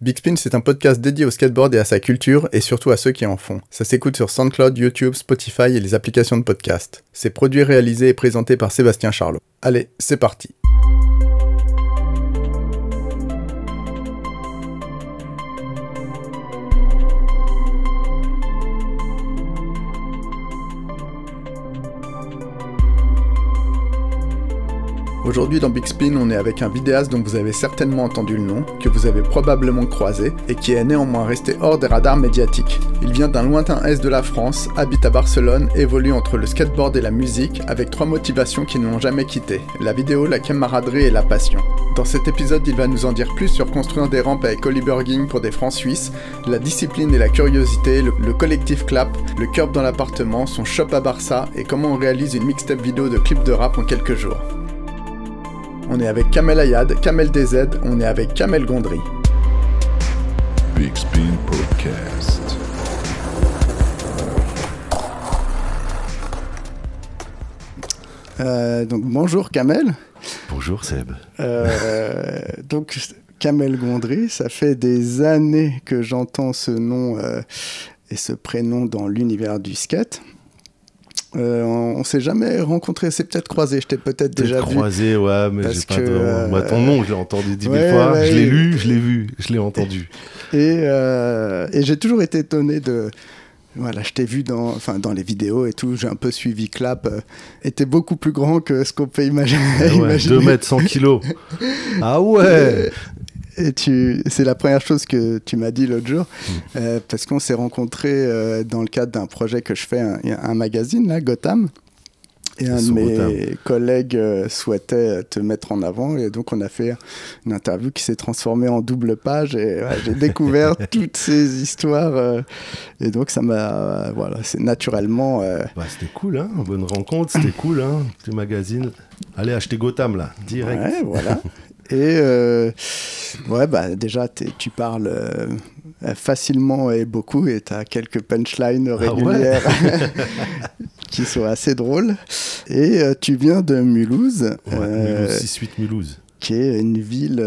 Big Spin, c'est un podcast dédié au skateboard et à sa culture, et surtout à ceux qui en font. Ça s'écoute sur SoundCloud, YouTube, Spotify et les applications de podcast. C'est produit, réalisé et présenté par Sébastien Charlot. Allez, c'est parti. Aujourd'hui dans Big Spin, on est avec un vidéaste dont vous avez certainement entendu le nom, que vous avez probablement croisé, et qui est néanmoins resté hors des radars médiatiques. Il vient d'un lointain est de la France, habite à Barcelone, évolue entre le skateboard et la musique, avec 3 motivations qui ne l'ont jamais quitté, la vidéo, la camaraderie et la passion. Dans cet épisode, il va nous en dire plus sur construire des rampes avec Hollyburging pour des francs suisses, la discipline et la curiosité, le collectif Clap, le curb dans l'appartement, son shop à Barça, et comment on réalise une mixtape vidéo de clips de rap en quelques jours. On est avec Kamel Ayad, Kamel DZ, on est avec Kamel Gondry. Big Spin Podcast. Donc bonjour Kamel. Bonjour Seb. Donc Kamel Gondry, ça fait des années que j'entends ce nom et ce prénom dans l'univers du skate. On s'est jamais rencontrés, c'est peut-être croisé, je t'ai peut-être déjà vu. Croisé, ouais, mais j'ai pas de... Moi, ton nom, je l'ai entendu 10 000 fois, ouais, je l'ai lu, je l'ai vu, je l'ai entendu. Et j'ai toujours été étonné de... Voilà, je t'ai vu dans les vidéos et tout, j'ai un peu suivi Clap, était beaucoup plus grand que ce qu'on peut imaginer. Ouais, 2 mètres, 100 kilos. Ah ouais. Et c'est la première chose que tu m'as dit l'autre jour, parce qu'on s'est rencontrés dans le cadre d'un projet que je fais, un magazine, là, Gotham. Et un de mes collègues souhaitait te mettre en avant, et donc on a fait une interview qui s'est transformée en double page, et j'ai découvert toutes ces histoires, et donc ça m'a... voilà, c'est naturellement... c'était cool, hein, bonne rencontre, c'était cool, hein, petit magazine. Allez, acheter Gotham, là, direct. Ouais, voilà. Et déjà, tu parles facilement et beaucoup, et tu as quelques punchlines régulières qui sont assez drôles. Et tu viens de Mulhouse. Mulhouse, 6-8 Mulhouse. Qui est une ville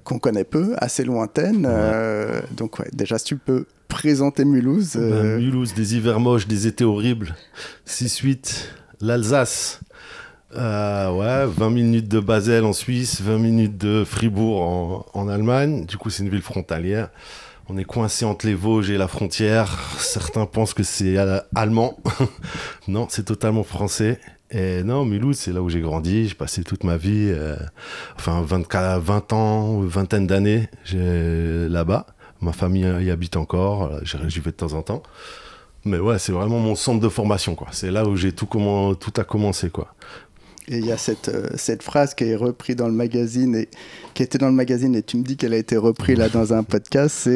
qu'on connaît peu, assez lointaine. Donc, déjà, si tu peux présenter Mulhouse. Mulhouse, des hivers moches, des étés horribles. 6-8, l'Alsace. 20 minutes de Basel en Suisse, 20 minutes de Fribourg en Allemagne. Du coup, c'est une ville frontalière. On est coincé entre les Vosges et la frontière. Certains pensent que c'est allemand. Non, c'est totalement français. Et non, Mulhouse, c'est là où j'ai grandi. J'ai passé toute ma vie, 20 ans, vingtaine d'années là-bas. Ma famille y habite encore. J'y vais de temps en temps. Mais ouais, c'est vraiment mon centre de formation, quoi. C'est là où tout a commencé, quoi. Et il y a cette phrase qui est reprise dans le magazine, et qui était dans le magazine, et tu me dis qu'elle a été reprise là dans un podcast,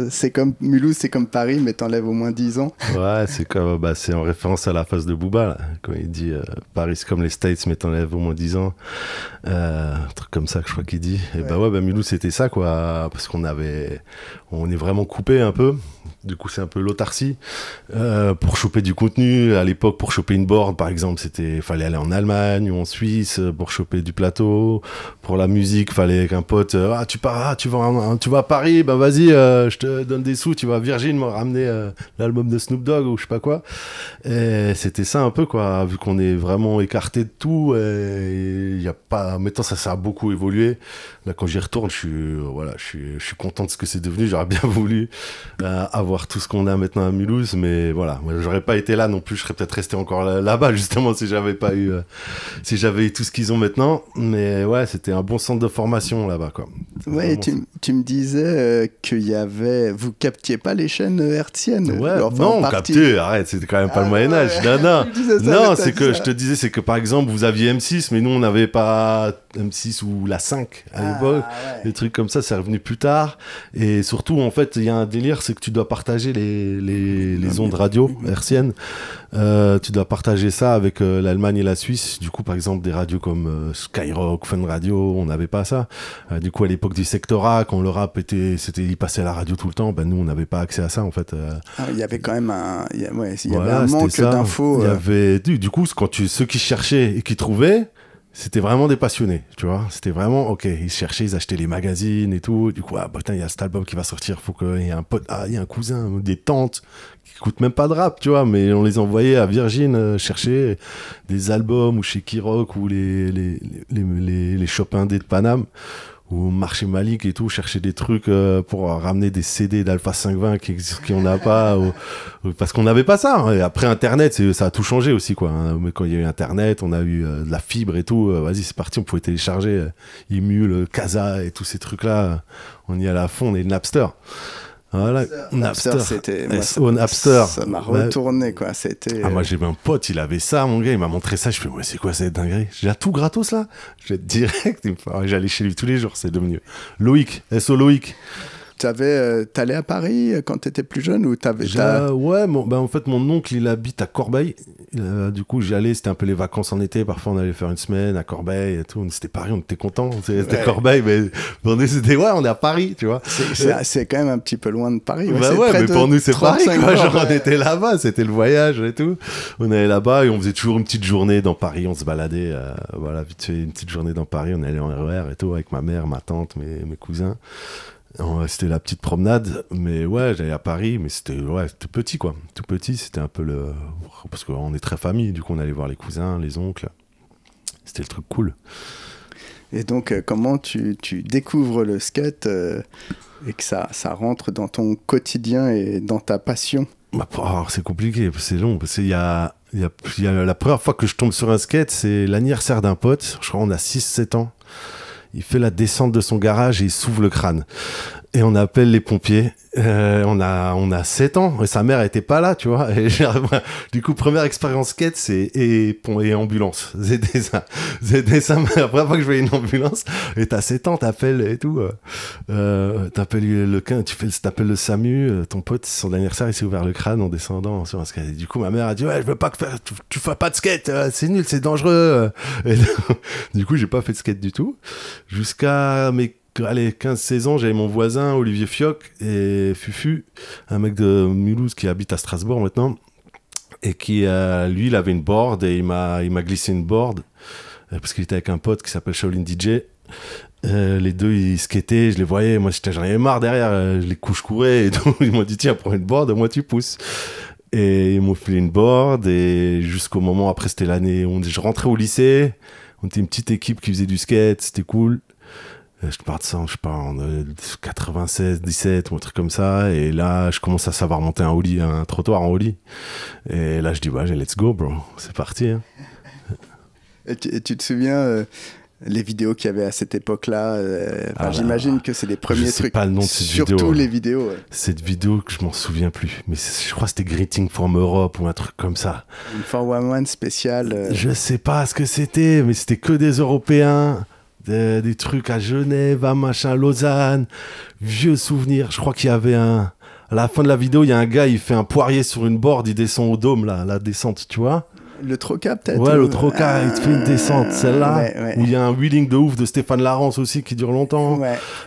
c'est comme Mulhouse, c'est comme Paris, mais t'enlèves au moins 10 ans. Ouais, c'est en référence à la phrase de Booba, là, quand il dit Paris c'est comme les States, mais t'enlèves au moins 10 ans. Un truc comme ça que je crois qu'il dit. Et Mulhouse c'était ça, quoi, parce on est vraiment coupé un peu. Du coup, c'est un peu l'autarcie. Pour choper du contenu, à l'époque, pour choper une board, par exemple, fallait aller en Allemagne ou en Suisse pour choper du plateau. Pour la musique, fallait qu'un pote, tu vas à Paris, ben vas-y, je te donne des sous, tu vas à Virgin me ramener l'album de Snoop Dogg ou je sais pas quoi. Et c'était ça un peu, quoi, vu qu'on est vraiment écarté de tout. Et il y a pas, maintenant ça a beaucoup évolué. Là, quand j'y retourne, je suis content de ce que c'est devenu. J'aurais bien voulu avoir tout ce qu'on a maintenant à Mulhouse, mais voilà, moi j'aurais pas été là non plus, je serais peut-être resté encore là-bas justement si j'avais eu tout ce qu'ils ont maintenant. Mais ouais, c'était un bon centre de formation là-bas, quoi. Ouais, tu me disais vous captiez pas les chaînes hertziennes. Ouais, non, on captait, arrête, c'était quand même pas le Moyen-Âge. Non, c'est que je te disais, c'est que par exemple, vous aviez M6, mais nous on n'avait pas M6 ou la 5 à l'époque. Des trucs comme ça, c'est revenu plus tard. Et surtout, en fait, il y a un délire, c'est que tu dois partager les ondes radio hertziennes. Tu dois partager ça avec l'Allemagne et la Suisse. Du coup, par exemple, des radios comme Skyrock, Fun Radio, on n'avait pas ça. Du coup, à l'époque du Sectora, quand le rap il passait à la radio tout le temps, nous, on n'avait pas accès à ça, en fait. Il y avait quand même il y avait un manque d'infos. Du coup, ceux qui cherchaient et qui trouvaient, C'était vraiment des passionnés, tu vois. C'était vraiment, ok, ils cherchaient, ils achetaient les magazines et tout. Du coup, ah, putain, il y a cet album qui va sortir, faut qu'il y ait un pote, il y a un cousin, des tantes qui écoutent même pas de rap, tu vois, mais on les envoyait à Virgin chercher des albums ou chez Kiroc ou les shops indés de Paname ou au marché Malik et tout, chercher des trucs pour ramener des CD d'Alpha 520 qui on n'a pas, parce qu'on n'avait pas ça. Hein. Et après Internet, ça a tout changé aussi, quoi. Hein. Mais quand il y a eu Internet, on a eu de la fibre et tout. Vas-y, c'est parti, on pouvait télécharger Emule, Casa et tous ces trucs-là. On y allait à fond, on est Napster. Voilà, Napster, c'était Napster. Ça m'a retourné, quoi. C'était. Moi, j'ai un pote, il avait ça, mon gars, il m'a montré ça. Je fais, ouais, c'est quoi cette dinguerie? J'ai tout gratos là. Je vais être direct. J'allais chez lui tous les jours, c'est devenu. Loïc, SO Loïc. T'allais à Paris quand t'étais plus jeune ou ouais, en fait, mon oncle, il habite à Corbeil. Du coup, j'y allais, c'était un peu les vacances en été. Parfois, on allait faire une semaine à Corbeil et tout. C'était Paris, on était contents. C'était Corbeil, mais on est à Paris, tu vois. C'est quand même un petit peu loin de Paris. Ouais, mais pour nous, c'est Paris, quoi. Genre, on était là-bas, c'était le voyage et tout. On allait là-bas et on faisait toujours une petite journée dans Paris. On se baladait, voilà, vite fait, une petite journée dans Paris. On allait en RER et tout avec ma mère, ma tante, mes cousins. C'était la petite promenade, mais ouais, j'allais à Paris, mais c'était petit, quoi. Tout petit, c'était un peu parce qu'on est très famille, du coup on allait voir les cousins, les oncles. C'était le truc cool. Et donc, comment tu découvres le skate et que ça rentre dans ton quotidien et dans ta passion? C'est compliqué, c'est long, parce qu'il y a la première fois que je tombe sur un skate, c'est l'anniversaire d'un pote, je crois qu'on a 6-7 ans. Il fait la descente de son garage et il s'ouvre le crâne. Et on appelle les pompiers. On a 7 ans et sa mère était pas là, tu vois. Et du coup, première expérience skate, et ambulance. C'était ça. La première fois que je voyais une ambulance. Et t'as 7 ans, t'appelles et tout. T'appelles t'appelles le SAMU. Ton pote, son anniversaire, il s'est ouvert le crâne en descendant sur un skate. Et du coup, ma mère a dit, ouais, je veux pas que tu fais pas de skate. C'est nul, c'est dangereux. Et du coup, j'ai pas fait de skate du tout. Jusqu'à mes 15-16 ans, j'avais mon voisin Olivier Fioc et Fufu, un mec de Mulhouse qui habite à Strasbourg maintenant, et qui, lui, il avait une board et il m'a glissé une board parce qu'il était avec un pote qui s'appelle Shaolin DJ. Les deux, ils skataient, je les voyais, moi j'en avais marre derrière, je courais et tout. Ils m'ont dit, tiens, prends une board, moi tu pousses. Et ils m'ont filé une board, et jusqu'au moment, après c'était l'année où je rentrais au lycée, on était une petite équipe qui faisait du skate, c'était cool. Je pars de ça, je sais pas, en 96, 17 ou un truc comme ça. Et là, je commence à savoir monter un trottoir en ollie. Et là, je dis, ouais, let's go, bro. C'est parti. Hein. Et tu te souviens les vidéos qu'il y avait à cette époque-là j'imagine que c'est les premiers trucs. Je sais pas le nom de cette vidéo. Surtout les vidéos. Ouais. Cette vidéo que je m'en souviens plus. Mais je crois que c'était Greeting from Europe ou un truc comme ça. Une 411 spéciale. Je sais pas ce que c'était, mais c'était que des Européens. Des trucs à Genève, à machin, Lausanne, vieux souvenirs. Je crois qu'il y avait à la fin de la vidéo, il y a un gars, il fait un poirier sur une board, il descend au dôme, là, la descente, tu vois. Le Troca, peut-être. Ouais, le Troca, il te fait une descente, celle-là, où il y a un wheeling de ouf de Stéphane Larence aussi, qui dure longtemps,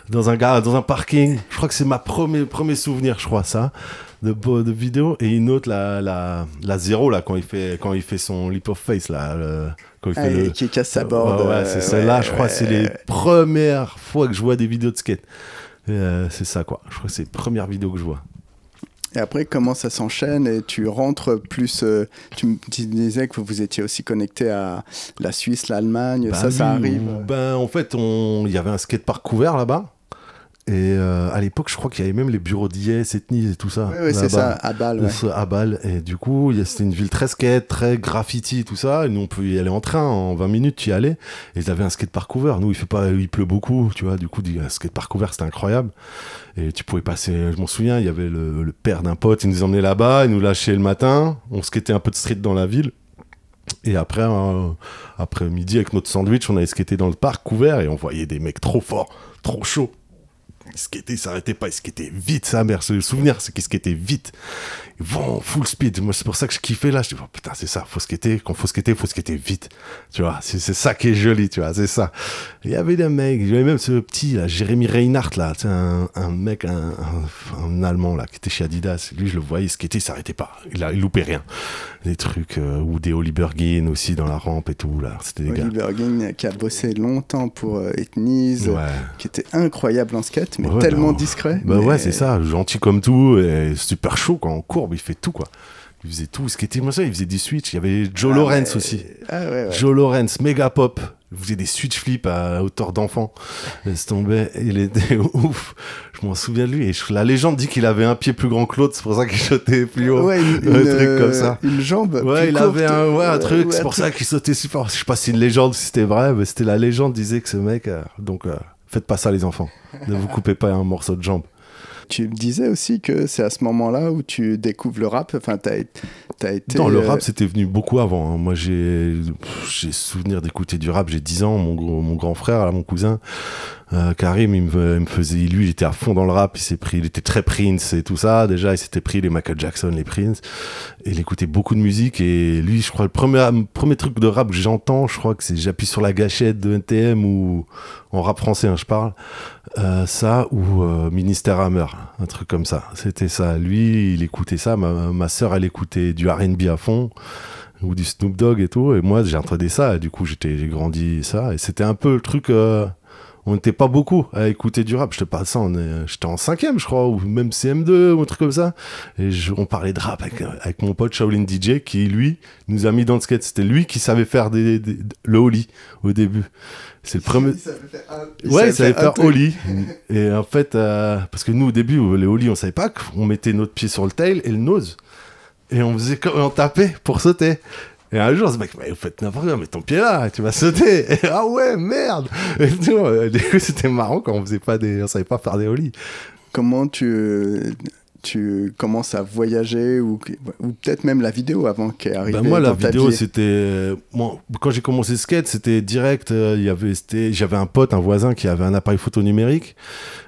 dans un parking. Je crois que c'est ma premier souvenir, je crois, ça, de vidéo. Et une autre, la Zéro, là, quand il fait son leap of faith, là, qui casse sa board. Ouais, c'est celle-là, je crois que c'est les premières fois que je vois des vidéos de skate. C'est ça, quoi. Je crois que c'est les premières vidéos que je vois. Et après, comment ça s'enchaîne et tu rentres plus... tu me disais que vous étiez aussi connecté à la Suisse, l'Allemagne, ça arrive. En fait, il y avait un skatepark couvert là-bas. Et à l'époque, je crois qu'il y avait même les bureaux d'IS, Ethnies et tout ça. Oui, c'est ça, à Bâle. Ouais. À Bâle. Et du coup, c'était une ville très skate, très graffiti, tout ça. Et nous, on peut y aller en train. En 20 minutes, tu y allais. Et ils avaient un skatepark couvert. Nous, il pleut beaucoup, tu vois. Du coup, un skatepark couvert, c'était incroyable. Et tu pouvais passer... Je m'en souviens, il y avait le père d'un pote. Il nous emmenait là-bas. Il nous lâchait le matin. On skatait un peu de street dans la ville. Et après midi, avec notre sandwich, on allait skater dans le parc couvert. Et on voyait des mecs trop forts, trop chauds. Il skatait, il s'arrêtait pas, il skatait vite, sa mère. Le souvenir, c'est qu'il skatait vite. Bon, full speed. Moi, c'est pour ça que je kiffais là. Je dis, oh, putain, c'est ça, faut skater. Quand faut skater vite. Tu vois, c'est ça qui est joli, tu vois, c'est ça. Il y avait des mecs, il y avait même ce petit, là, Jérémy Reinhardt, là, tu sais, un mec, un Allemand, là, qui était chez Adidas. Lui, je le voyais, il skatait, il s'arrêtait pas. Il loupait rien. Des trucs, ou des Oliver Guin aussi dans la rampe et tout, là. C'était des gars. Oliver Guin qui a bossé longtemps pour Ethnies, qui était incroyable en skate, mais tellement discret. Bah ouais, c'est ça, gentil comme tout, et super chaud, quoi, en courbe, il fait tout, quoi. Il faisait tout, ce qui était moi ça, il faisait des switches. Il y avait Joe Lawrence aussi. Joe Lawrence, méga pop. Il faisait des switch flips à hauteur d'enfant. Laisse tomber, il était ouf. Je m'en souviens de lui. Et la légende dit qu'il avait un pied plus grand que l'autre, c'est pour ça qu'il sautait plus haut. Ouais, un truc comme ça. Une jambe. Ouais, il courte. avait un truc, c'est pour ça qu'il sautait super. Je sais pas si une légende, si c'était vrai, mais c'était la légende disait que ce mec. Faites pas ça, les enfants. Ne vous coupez pas un morceau de jambe. Tu me disais aussi que c'est à ce moment-là où tu découvres le rap. Enfin, t'as été... Non, le rap, c'était venu beaucoup avant. Hein. Moi, j'ai souvenir d'écouter du rap. J'ai 10 ans. Mon grand frère, là, mon cousin, Karim, il me faisait... Lui, il était à fond dans le rap. Il était très Prince et tout ça. Déjà, il s'était pris les Michael Jackson, les Prince. Et il écoutait beaucoup de musique. Et lui, je crois, le premier truc de rap que j'entends, je crois que c'est j'appuie sur la gâchette de NTM ou en rap français, hein, je parle. Ça ou Ministère Hammer, un truc comme ça. C'était ça. Lui, il écoutait ça. Ma sœur, elle écoutait du R&B à fond ou du Snoop Dogg et tout. Et moi, j'ai entendu ça. Et du coup, j'ai grandi ça. Et c'était un peu le truc. On n'était pas beaucoup à écouter du rap. Je te parle ça. J'étais en 5e, je crois, ou même CM2 ou un truc comme ça. Et on parlait de rap avec mon pote Shaolin DJ qui, lui, nous a mis dans le skate. C'était lui qui savait faire le ollie au début. C'est le premier. Il savait faire ollie. Et en fait, parce que nous, au début, les ollies, on savait pas qu'on mettait notre pied sur le tail et le nose. Et on tapait pour sauter. Et un jour, ce mec, vous faites n'importe quoi, mets ton pied là, tu vas sauter. Et, ah ouais, merde. Et tout, du coup, c'était marrant quand on savait pas faire des ollies. Comment tu commences à voyager ou peut-être même la vidéo avant qu'elle arrive. Moi, la vidéo, c'était... Moi, quand j'ai commencé le skate, c'était direct. J'avais un pote, un voisin qui avait un appareil photo numérique.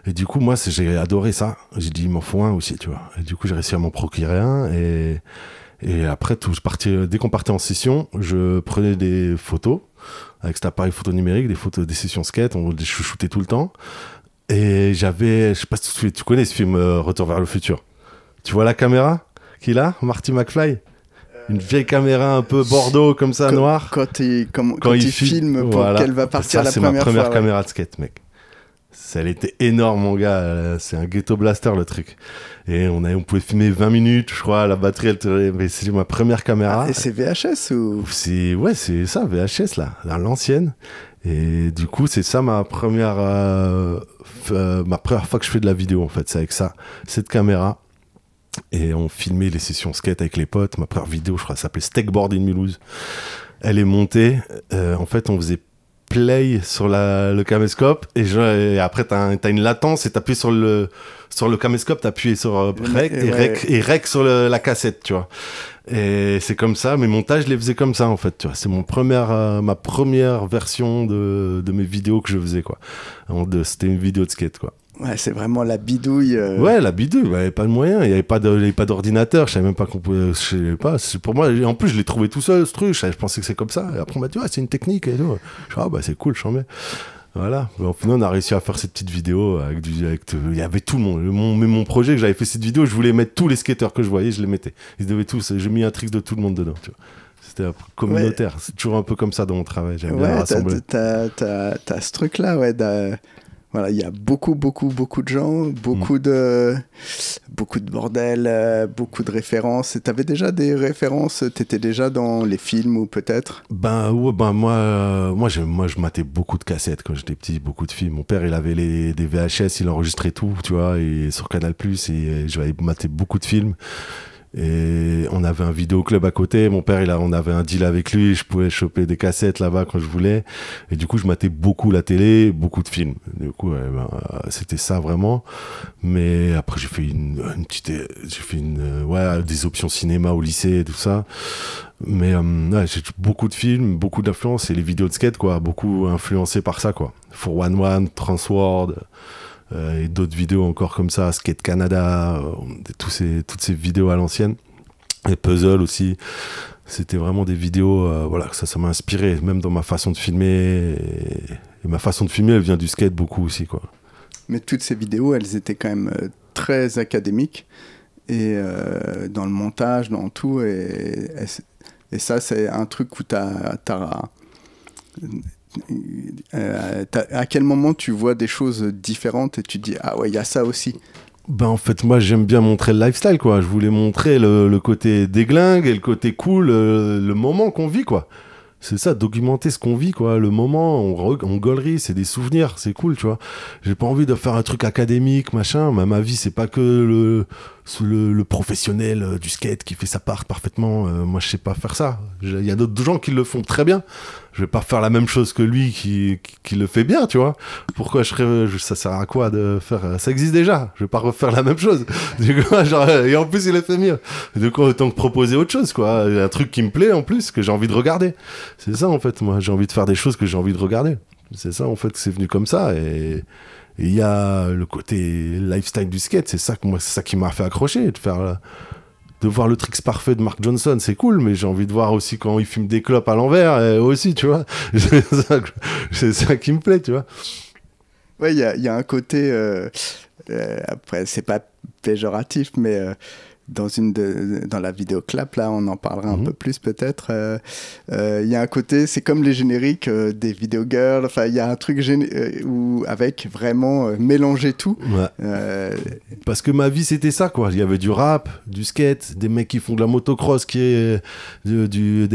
Et du coup, moi, j'ai adoré ça. J'ai dit, il m'en faut un aussi, tu vois. Et du coup, j'ai réussi à m'en procurer un. Et après, dès qu'on partait en session, je prenais des photos avec cet appareil photo numérique, des sessions skate. On les chouchoutait tout le temps. Et je sais pas si tu connais ce film Retour vers le futur. Tu vois la caméra qu'il a, Marty McFly, une vieille caméra un peu bordeaux comme ça, noire. Quand il filme pour qu'elle va partir la première fois. C'est ma première caméra de skate, mec. Elle était énorme, mon gars. C'est un ghetto blaster, le truc. Et on pouvait filmer 20 minutes, je crois. La batterie, mais c'est ma première caméra. Et c'est VHS ou... C'est ça, VHS, là, l'ancienne. Et du coup, c'est ça ma première fois que je fais de la vidéo, en fait. C'est avec ça, cette caméra. Et on filmait les sessions skate avec les potes. Ma première vidéo, je crois, ça s'appelait Steakboard in Mulhouse. Elle est montée. En fait, on faisait play sur le caméscope et après t'as une latence et t'appuies sur le caméscope, t'appuies sur rec et rec sur la cassette, tu vois. Et c'est comme ça, mes montages, je les faisais comme ça, en fait, tu vois. C'est ma première version de mes vidéos que je faisais, quoi. C'était une vidéo de skate, quoi. Ouais, c'est vraiment la bidouille. Ouais, la bidouille, il n'y avait pas de moyen, il n'y avait pas d'ordinateur, je savais même pas qu'on pouvait... Je sais pas, pour moi, en plus, je l'ai trouvé tout seul, ce truc, je pensais que c'est comme ça. Et après, on m'a dit, ouais, c'est une technique et tout. Je dis, bah, c'est cool, je remets. Voilà. Au final, on a réussi à faire cette petite vidéo il y avait tout le monde. Mon projet que j'avais fait cette vidéo, je voulais mettre tous les skateurs que je voyais, je les mettais. Ils devaient tous, j'ai mis un trick de tout le monde dedans, tu vois. C'était communautaire. Ouais. C'est toujours un peu comme ça dans mon travail. J'aime bien rassembler. T'as ce truc-là, ouais, voilà, il y a beaucoup de gens, beaucoup de bordel, beaucoup de références. T'avais déjà des références? T'étais déjà dans les films ou peut-être? Moi, je matais beaucoup de cassettes quand j'étais petit, beaucoup de films. Mon père, il avait des VHS, il enregistrait tout, tu vois, et sur Canal+, et j'avais maté beaucoup de films. Et on avait un vidéoclub à côté. Mon père, on avait un deal avec lui. Je pouvais choper des cassettes là-bas quand je voulais. Et du coup, je matais beaucoup la télé, beaucoup de films. Du coup, c'était ça vraiment. Mais après, j'ai fait des options cinéma au lycée et tout ça. Mais j'ai beaucoup de films, beaucoup d'influence et les vidéos de skate, quoi. Beaucoup influencés par ça, quoi. 411, Transworld. et d'autres vidéos encore comme ça, Skate Canada, toutes ces vidéos à l'ancienne, et Puzzle aussi. C'était vraiment des vidéos, voilà, ça m'a inspiré, même dans ma façon de filmer. Et ma façon de filmer, elle vient du skate beaucoup aussi, quoi. Mais toutes ces vidéos, elles étaient quand même très académiques, et dans le montage, dans tout, et ça, c'est un truc où à quel moment tu vois des choses différentes et tu te dis, ah ouais, il y a ça aussi. Ben en fait, moi j'aime bien montrer le lifestyle, quoi. Je voulais montrer le côté déglingue et le côté cool, le moment qu'on vit, quoi. C'est ça, documenter ce qu'on vit, quoi. Le moment, on gaulerie, c'est des souvenirs, c'est cool, tu vois. J'ai pas envie de faire un truc académique, machin. Mais ma vie, c'est pas que le professionnel du skate qui fait sa part parfaitement. Moi, je sais pas faire ça. Il y a d'autres gens qui le font très bien. Je vais pas faire la même chose que lui qui le fait bien, tu vois. Pourquoi ça sert à quoi de faire... Ça existe déjà. Je vais pas refaire la même chose. Du coup, genre, et en plus, il le fait mieux. Du coup, autant que proposer autre chose, quoi. Un truc qui me plaît, en plus, que j'ai envie de regarder. C'est ça, en fait. Moi, j'ai envie de faire des choses que j'ai envie de regarder. C'est ça, en fait, c'est venu comme ça. Et il y a le côté lifestyle du skate. C'est ça qui m'a fait accrocher, de voir le tricks parfait de Mark Johnson, c'est cool, mais j'ai envie de voir aussi quand il fume des clopes à l'envers, aussi, tu vois. C'est ça qui me plaît, tu vois. Ouais, il y a un côté, après, c'est pas péjoratif, mais dans la vidéo clap, là, on en parlera un peu plus peut-être. Il y a un côté, c'est comme les génériques des Video Girls. Enfin, il y a un truc où avec vraiment mélanger tout. Ouais. Parce que ma vie, c'était ça, quoi. Il y avait du rap, du skate, des mecs qui font de la motocross, des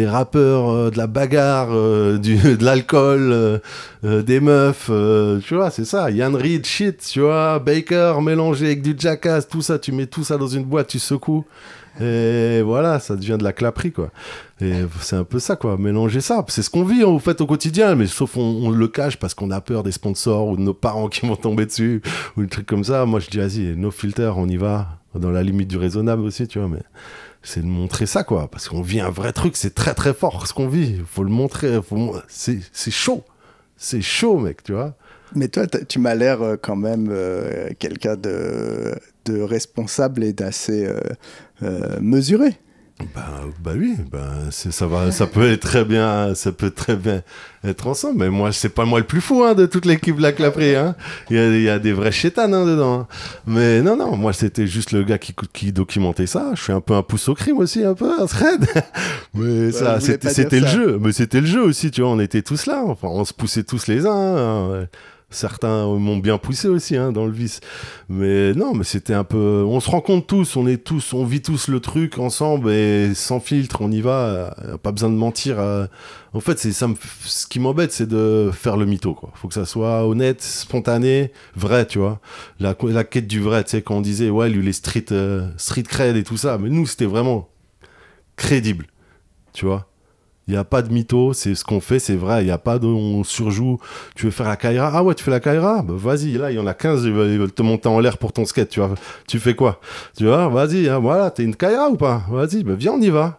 rappeurs, de la bagarre, de l'alcool, des meufs. Tu vois, c'est ça. Yann Reed, shit, tu vois. Baker mélangé avec du Jackass, tout ça. Tu mets tout ça dans une boîte, tu secoues. Et voilà, ça devient de la claperie, quoi. Et c'est un peu ça, quoi, mélanger ça. C'est ce qu'on vit, en fait, au quotidien, mais sauf on le cache parce qu'on a peur des sponsors ou de nos parents qui vont tomber dessus ou des trucs comme ça. Moi, je dis, vas-y, no filter, on y va, dans la limite du raisonnable aussi, tu vois, mais c'est de montrer ça, quoi, parce qu'on vit un vrai truc, c'est très, très fort, ce qu'on vit. Il faut le montrer, c'est chaud. C'est chaud, mec, tu vois. Mais toi, tu m'as l'air quand même quelqu'un de responsable et d'assez mesuré. Bah oui, ça peut très bien être ensemble. Mais moi, c'est pas moi le plus fou, hein, de toute l'équipe de la claperie, hein. Il y a des vrais chétanes, hein, dedans. Mais non, moi c'était juste le gars qui documentait ça. Je suis un peu un pouce au crime aussi, un peu, un thread. Mais ça, c'était le jeu. Mais c'était le jeu aussi, tu vois. On était tous là. Enfin, on se poussait tous les uns. Hein. Certains m'ont bien poussé aussi, hein, dans le vice. Mais non, mais c'était un peu... On se rencontre tous, on vit tous le truc ensemble et sans filtre, on y va. Pas besoin de mentir. En fait, ce qui m'embête, c'est de faire le mytho, quoi. Faut que ça soit honnête, spontané, vrai, tu vois. La quête du vrai, tu sais, quand on disait, ouais, lui, les street cred et tout ça. Mais nous, c'était vraiment crédible, tu vois. Il n'y a pas de mytho, c'est ce qu'on fait, c'est vrai. Il n'y a pas de on surjoue. Tu veux faire la Kaira? Ah ouais, tu fais la Kaira? Bah vas-y, là, il y en a 15, ils veulent te monter en l'air pour ton skate. Tu fais quoi? Tu vois, vas-y, hein, voilà, t'es une Kaira ou pas? Vas-y, bah viens, on y va.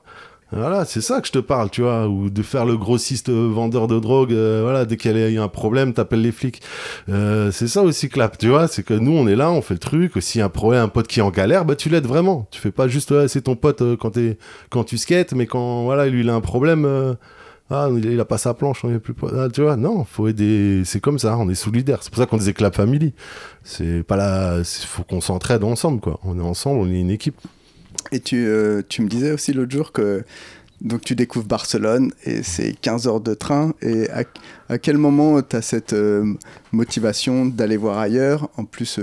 Voilà, c'est ça que je te parle, tu vois, ou de faire le grossiste vendeur de drogue, voilà, dès qu'il y a un problème, t'appelles les flics. C'est ça aussi, clap, tu vois, c'est que nous, on est là, on fait le truc, s'il y a un problème, un pote qui est en galère, bah tu l'aides vraiment. Tu fais pas juste, ouais, c'est ton pote quand tu skates, mais quand, voilà, lui, il a un problème, il a pas sa planche, on est plus, tu vois, non, faut aider, c'est comme ça, on est solidaires. C'est pour ça qu'on disait Clap Family. C'est pas là, faut qu'on s'entraide ensemble, quoi. On est ensemble, on est une équipe. Et tu me disais aussi l'autre jour que donc tu découvres Barcelone et c'est 15 heures de train. Et à quel moment tu as cette motivation d'aller voir ailleurs? En plus,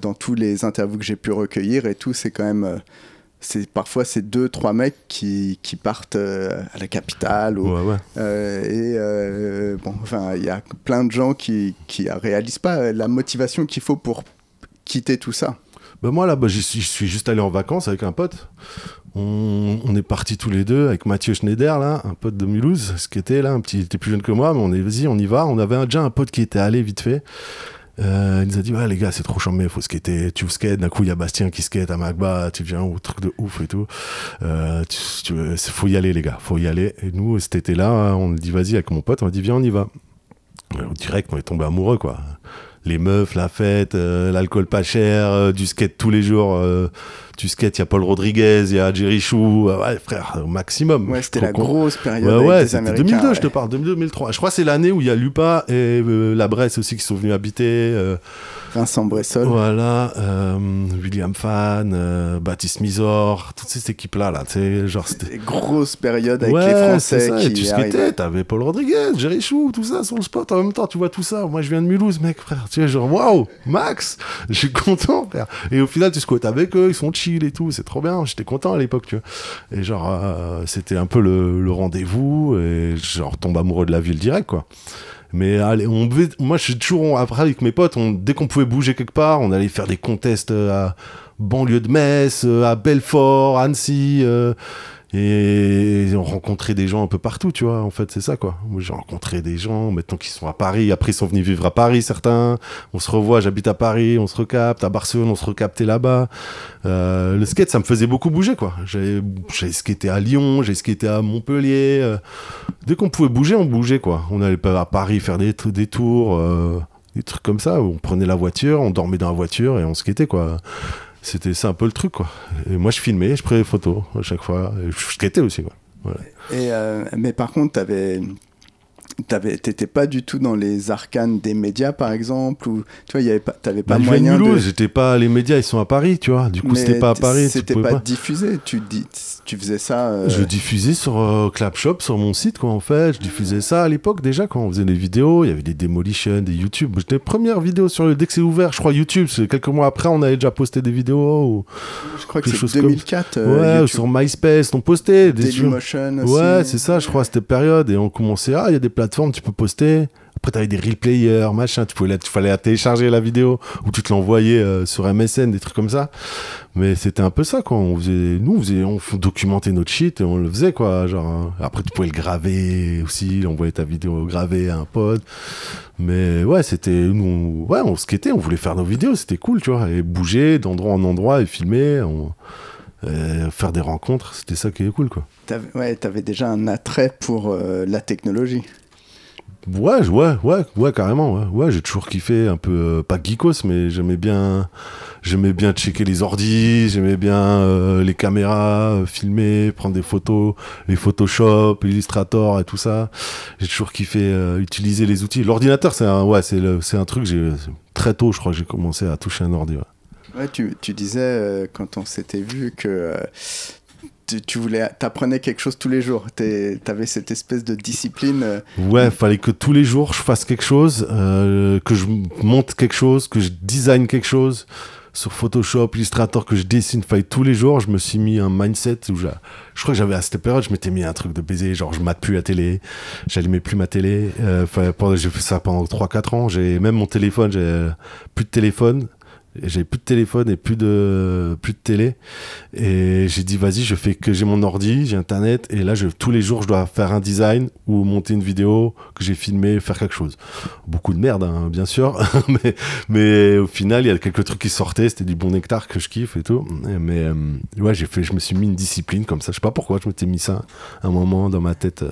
dans tous les interviews que j'ai pu recueillir et tout, c'est quand même... parfois, c'est 2-3 mecs qui partent à la capitale. Il y a plein de gens qui réalisent pas la motivation qu'il faut pour quitter tout ça. Ben moi, là, je suis juste allé en vacances avec un pote. On est partis tous les deux avec Mathieu Schneider, là, un pote de Mulhouse, ce qui était là, il était plus jeune que moi, mais vas-y, on y va. On avait déjà un pote qui était allé vite fait. Il nous a dit, ouais, les gars, c'est trop chambé, faut skater. Tu skates, d'un coup, il y a Bastien qui skate à Magba, tu viens au truc de ouf et tout. Faut y aller, les gars, faut y aller. Et nous, cet été-là, on dit, vas-y, avec mon pote, on a dit, viens, on y va. Direct, on est tombé amoureux, quoi. les meufs, la fête, l'alcool pas cher, du skate tous les jours. Tu skate, il y a Paul Rodriguez, il y a Jerry Chou, ouais frère, au maximum. Ouais, c'était la grosse période. Ouais, avec des c'était Américains, 2002, ouais. je te parle, 2002-2003. Je crois que c'est l'année où il y a Lupa et la Bresse aussi qui sont venus habiter. Vincent Bressol. Voilà, William Fan, Baptiste Misor, toutes ces équipes-là, là, tu sais, genre c'était... Des grosses périodes avec Ouais, les c'est Français ça, et tu qui skatais, arrivaient. t'avais Paul Rodriguez, Jerry Chou, tout ça sur le spot en même temps, tu vois tout ça. Moi je viens de Mulhouse, mec, frère, tu sais, genre waouh, Max, je suis content, frère. Et au final, tu squattes avec eux, ils sont chill et tout, c'est trop bien, j'étais content à l'époque, tu vois. Et genre, c'était un peu le rendez-vous, et genre, tombe amoureux de la ville direct, quoi. Mais allez, moi je suis toujours après avec mes potes, dès qu'on pouvait bouger quelque part, on allait faire des contests à banlieue de Metz, à Belfort, Annecy, et on rencontrait des gens un peu partout, tu vois. En fait, c'est ça, quoi. Moi, j'ai rencontré des gens maintenant qui sont à Paris. Après, ils sont venus vivre à Paris, certains. On se revoit, j'habite à Paris, on se recapte. À Barcelone, on se recaptait là-bas. Le skate, ça me faisait beaucoup bouger, quoi. J'ai skaté à Lyon, j'ai skaté à Montpellier. Dès qu'on pouvait bouger, on bougeait, quoi. On allait à Paris faire des tours, des trucs comme ça. Où on prenait la voiture, on dormait dans la voiture et on skatait, quoi. C'était ça un peu le truc, quoi. Et moi, je filmais, je prenais des photos à chaque fois. Et je skatais aussi, quoi. Voilà. Mais par contre, t'étais pas du tout dans les arcanes des médias, par exemple, ou tu vois, t'avais pas moyen de... J'étais pas... Les médias, ils sont à Paris, tu vois. Du coup, c'était pas à Paris. C'était pas diffusé. Tu faisais ça... Je diffusais sur Clapshop, sur mon site, quoi, en fait. Je diffusais ça à l'époque, déjà, quand on faisait des vidéos. Il y avait des Demolition, des YouTube. J'étais première vidéo dès que c'est ouvert, je crois, YouTube. Quelques mois après, on avait déjà posté des vidéos. Ou... Je crois que c'est 2004. Ouais, YouTube. Sur MySpace, on postait. Dailymotion aussi. Ouais, c'est ça, je crois, à cette période. Et on commençait, il y a des plateformes, tu peux poster. Après, t'avais des Real Players, machin. Il fallait télécharger la vidéo ou tu te l'envoyais sur MSN, des trucs comme ça. Mais c'était un peu ça, quoi. On documentait notre shit et on le faisait, quoi. Genre, après, tu pouvais le graver aussi, envoyer ta vidéo gravée à un pote. Mais ouais, on skatait, on voulait faire nos vidéos, c'était cool, tu vois. Et bouger d'endroit en endroit et filmer, faire des rencontres, c'était ça qui est cool, quoi. T'avais déjà un attrait pour la technologie. Ouais, carrément. Ouais, j'ai toujours kiffé un peu, pas geekos, mais j'aimais bien checker les ordis, j'aimais bien les caméras, filmer, prendre des photos, les Photoshop, Illustrator et tout ça. J'ai toujours kiffé utiliser les outils. L'ordinateur, c'est un truc, très tôt, je crois que j'ai commencé à toucher un ordi. Ouais, tu disais quand on s'était vu que t'apprenais quelque chose tous les jours. T'avais cette espèce de discipline. Ouais, fallait que tous les jours je fasse quelque chose, que je monte quelque chose, que je design quelque chose sur Photoshop, Illustrator, que je dessine. Fallait tous les jours. Je me suis mis un mindset où je crois que j'avais à cette période, je m'étais mis un truc de baiser, genre je mate plus la télé, j'allumais plus ma télé. J'ai fait ça pendant 3-4 ans. J'ai même mon téléphone, j'ai plus de téléphone. J'avais plus de téléphone et plus de télé, et j'ai dit vas-y, j'ai mon ordi, j'ai internet, et là tous les jours je dois faire un design ou monter une vidéo que j'ai filmé, faire quelque chose. Beaucoup de merde, hein, bien sûr, mais au final il y a quelques trucs qui sortaient, c'était du bon nectar que je kiffe et tout. Mais ouais, je me suis mis une discipline comme ça, je sais pas pourquoi je m'étais mis ça un moment dans ma tête,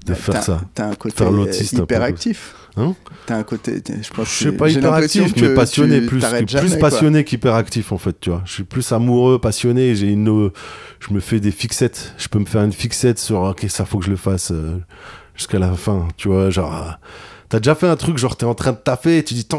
de faire ça. T'as un côté faire l'autiste hyperactif. Hein, t'as un côté, je sais pas, hyperactif, mais passionné, plus passionné qu'hyperactif, en fait, tu vois. Je suis plus amoureux, passionné, je me fais des fixettes. Je peux me faire une fixette sur, ok, ça faut que je le fasse jusqu'à la fin, tu vois, genre... T'as déjà fait un truc, genre t'es en train de taffer et tu dis, t'as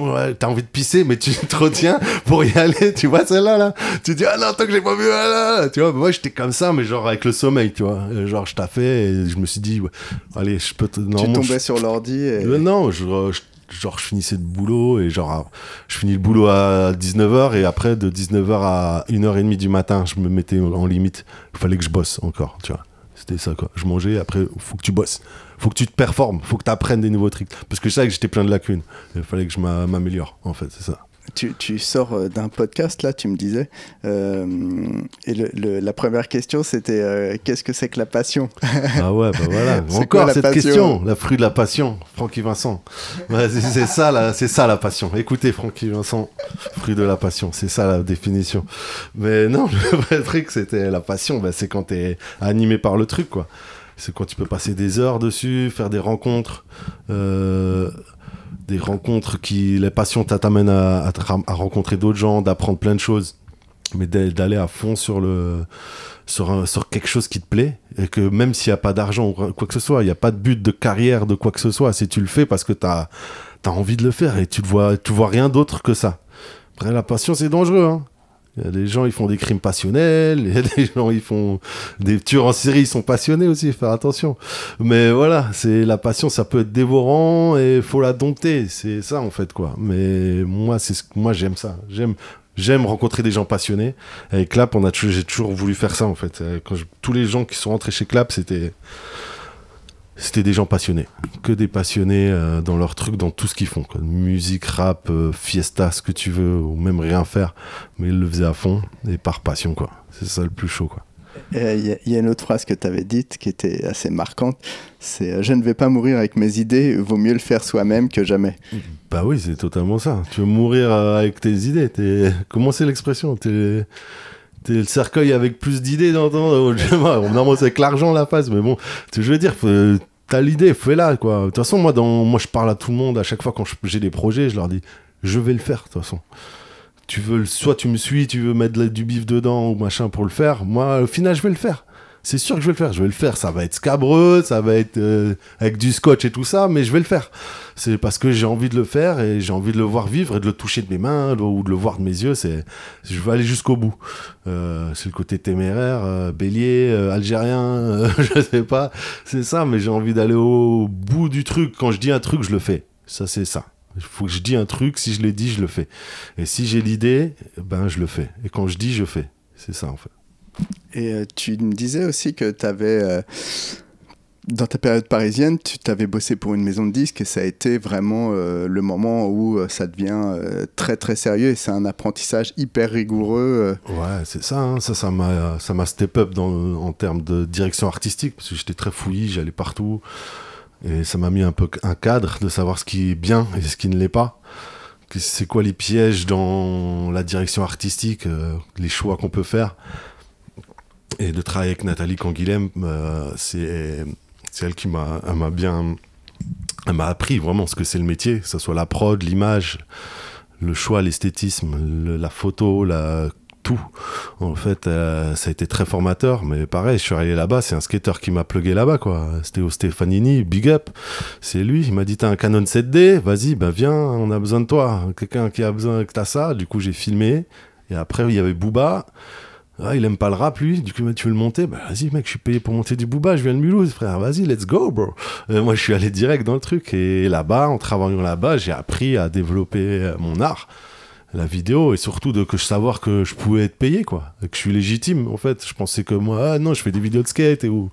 envie de pisser, mais tu te retiens pour y aller, tu vois celle-là, là. Tu dis, ah non, tant que j'ai pas vu, là. Tu vois, moi j'étais comme ça, mais genre avec le sommeil, tu vois. Genre je taffais et je me suis dit, ouais, allez, je peux te... Tu tombais sur l'ordi et... Non, genre je finissais le boulot et genre je finis le boulot à 19h et après de 19h à 1h30 du matin, je me mettais en limite. Il fallait que je bosse encore, tu vois. C'était ça, quoi. Je mangeais, après, faut que tu bosses. Faut que tu te performes, faut que tu apprennes des nouveaux trucs. Parce que je savais que j'étais plein de lacunes. Il fallait que je m'améliore, en fait, c'est ça. Tu sors d'un podcast, là, tu me disais. Et la première question, c'était qu'est-ce que c'est que la passion? Ah ouais, bah voilà. Encore cette question, la fruit de la passion, Francky Vincent. Ouais, c'est ça la passion. Écoutez, Francky Vincent, fruit de la passion, c'est ça la définition. Mais non, le vrai truc, c'était la passion, c'est quand t'es animé par le truc, quoi. C'est quand tu peux passer des heures dessus, faire des rencontres, des rencontres les passions t'amènent à rencontrer d'autres gens, d'apprendre plein de choses, mais d'aller à fond sur quelque chose qui te plaît, et que même s'il n'y a pas d'argent ou quoi que ce soit, il n'y a pas de but de carrière, de quoi que ce soit, si tu le fais parce que t'as envie de le faire et tu vois rien d'autre que ça. Après, la passion, c'est dangereux, hein. Il y a des gens, ils font des crimes passionnels, il y a des gens, ils font des tueurs en série, ils sont passionnés aussi, faire attention. Mais voilà, la passion, ça peut être dévorant et il faut la dompter, c'est ça en fait, quoi. Mais moi, j'aime ça, j'aime rencontrer des gens passionnés. Avec Clap, j'ai toujours voulu faire ça en fait. Tous les gens qui sont rentrés chez Clap, c'était des gens passionnés, que des passionnés dans leur truc, dans tout ce qu'ils font, quoi. Musique, rap, fiesta, ce que tu veux, ou même rien faire, mais ils le faisaient à fond et par passion, quoi. C'est ça le plus chaud, quoi. Il y a une autre phrase que tu avais dite qui était assez marquante, c'est « Je ne vais pas mourir avec mes idées, vaut mieux le faire soi-même que jamais ». Bah oui, c'est totalement ça. Tu veux mourir avec tes idées, comment c'est l'expression ? T'es le cercueil avec plus d'idées dans ton... Normalement, c'est avec l'argent la face, mais bon, je veux dire, t'as l'idée, fais-la, quoi. De toute façon, moi, je parle à tout le monde, à chaque fois quand j'ai des projets, je leur dis, je vais le faire, de toute façon. Soit tu me suis, tu veux mettre du bif dedans ou machin pour le faire, moi, au final, je vais le faire. C'est sûr que je vais le faire. Ça va être scabreux, ça va être avec du scotch et tout ça, mais je vais le faire. C'est parce que j'ai envie de le faire et j'ai envie de le voir vivre et de le toucher de mes mains ou de le voir de mes yeux. Je veux aller jusqu'au bout. C'est le côté téméraire, bélier, algérien, je sais pas. C'est ça, mais j'ai envie d'aller au bout du truc. Quand je dis un truc, je le fais. Ça, c'est ça. Il faut que je dise un truc. Si je l'ai dit, je le fais. Et si j'ai l'idée, ben je le fais. Et quand je dis, je fais. C'est ça, en fait. Et tu me disais aussi que tu avais, dans ta période parisienne, tu t'avais bossé pour une maison de disques et ça a été vraiment le moment où ça devient très très sérieux et c'est un apprentissage hyper rigoureux. Ouais, c'est ça, hein. Ça m'a step up en termes de direction artistique parce que j'étais très fouillis, j'allais partout et ça m'a mis un peu un cadre de savoir ce qui est bien et ce qui ne l'est pas. C'est quoi les pièges dans la direction artistique, les choix qu'on peut faire. Et de travailler avec Nathalie Canguilhem, c'est elle qui m'a appris vraiment ce que c'est le métier, que ce soit la prod, l'image, le choix, l'esthétisme, la photo, tout. En fait, ça a été très formateur, mais pareil, je suis arrivé là-bas, c'est un skater qui m'a plugué là-bas, quoi. C'était au Stefanini, big up. C'est lui, il m'a dit, t'as un Canon 7D, vas-y, ben viens, on a besoin de toi. Quelqu'un qui a besoin que t'as ça, du coup j'ai filmé. Et après, il y avait Booba. Ah, il aime pas le rap, lui. Du coup, tu veux le monter? Bah, vas-y, mec, je suis payé pour monter du Booba. Je viens de Mulhouse, frère. Vas-y, let's go, bro. Moi, je suis allé direct dans le truc. Et là-bas, en travaillant là-bas, j'ai appris à développer mon art, la vidéo, et surtout de savoir que je pouvais être payé, quoi. Que je suis légitime, en fait. Je pensais que moi, non, je fais des vidéos de skate ou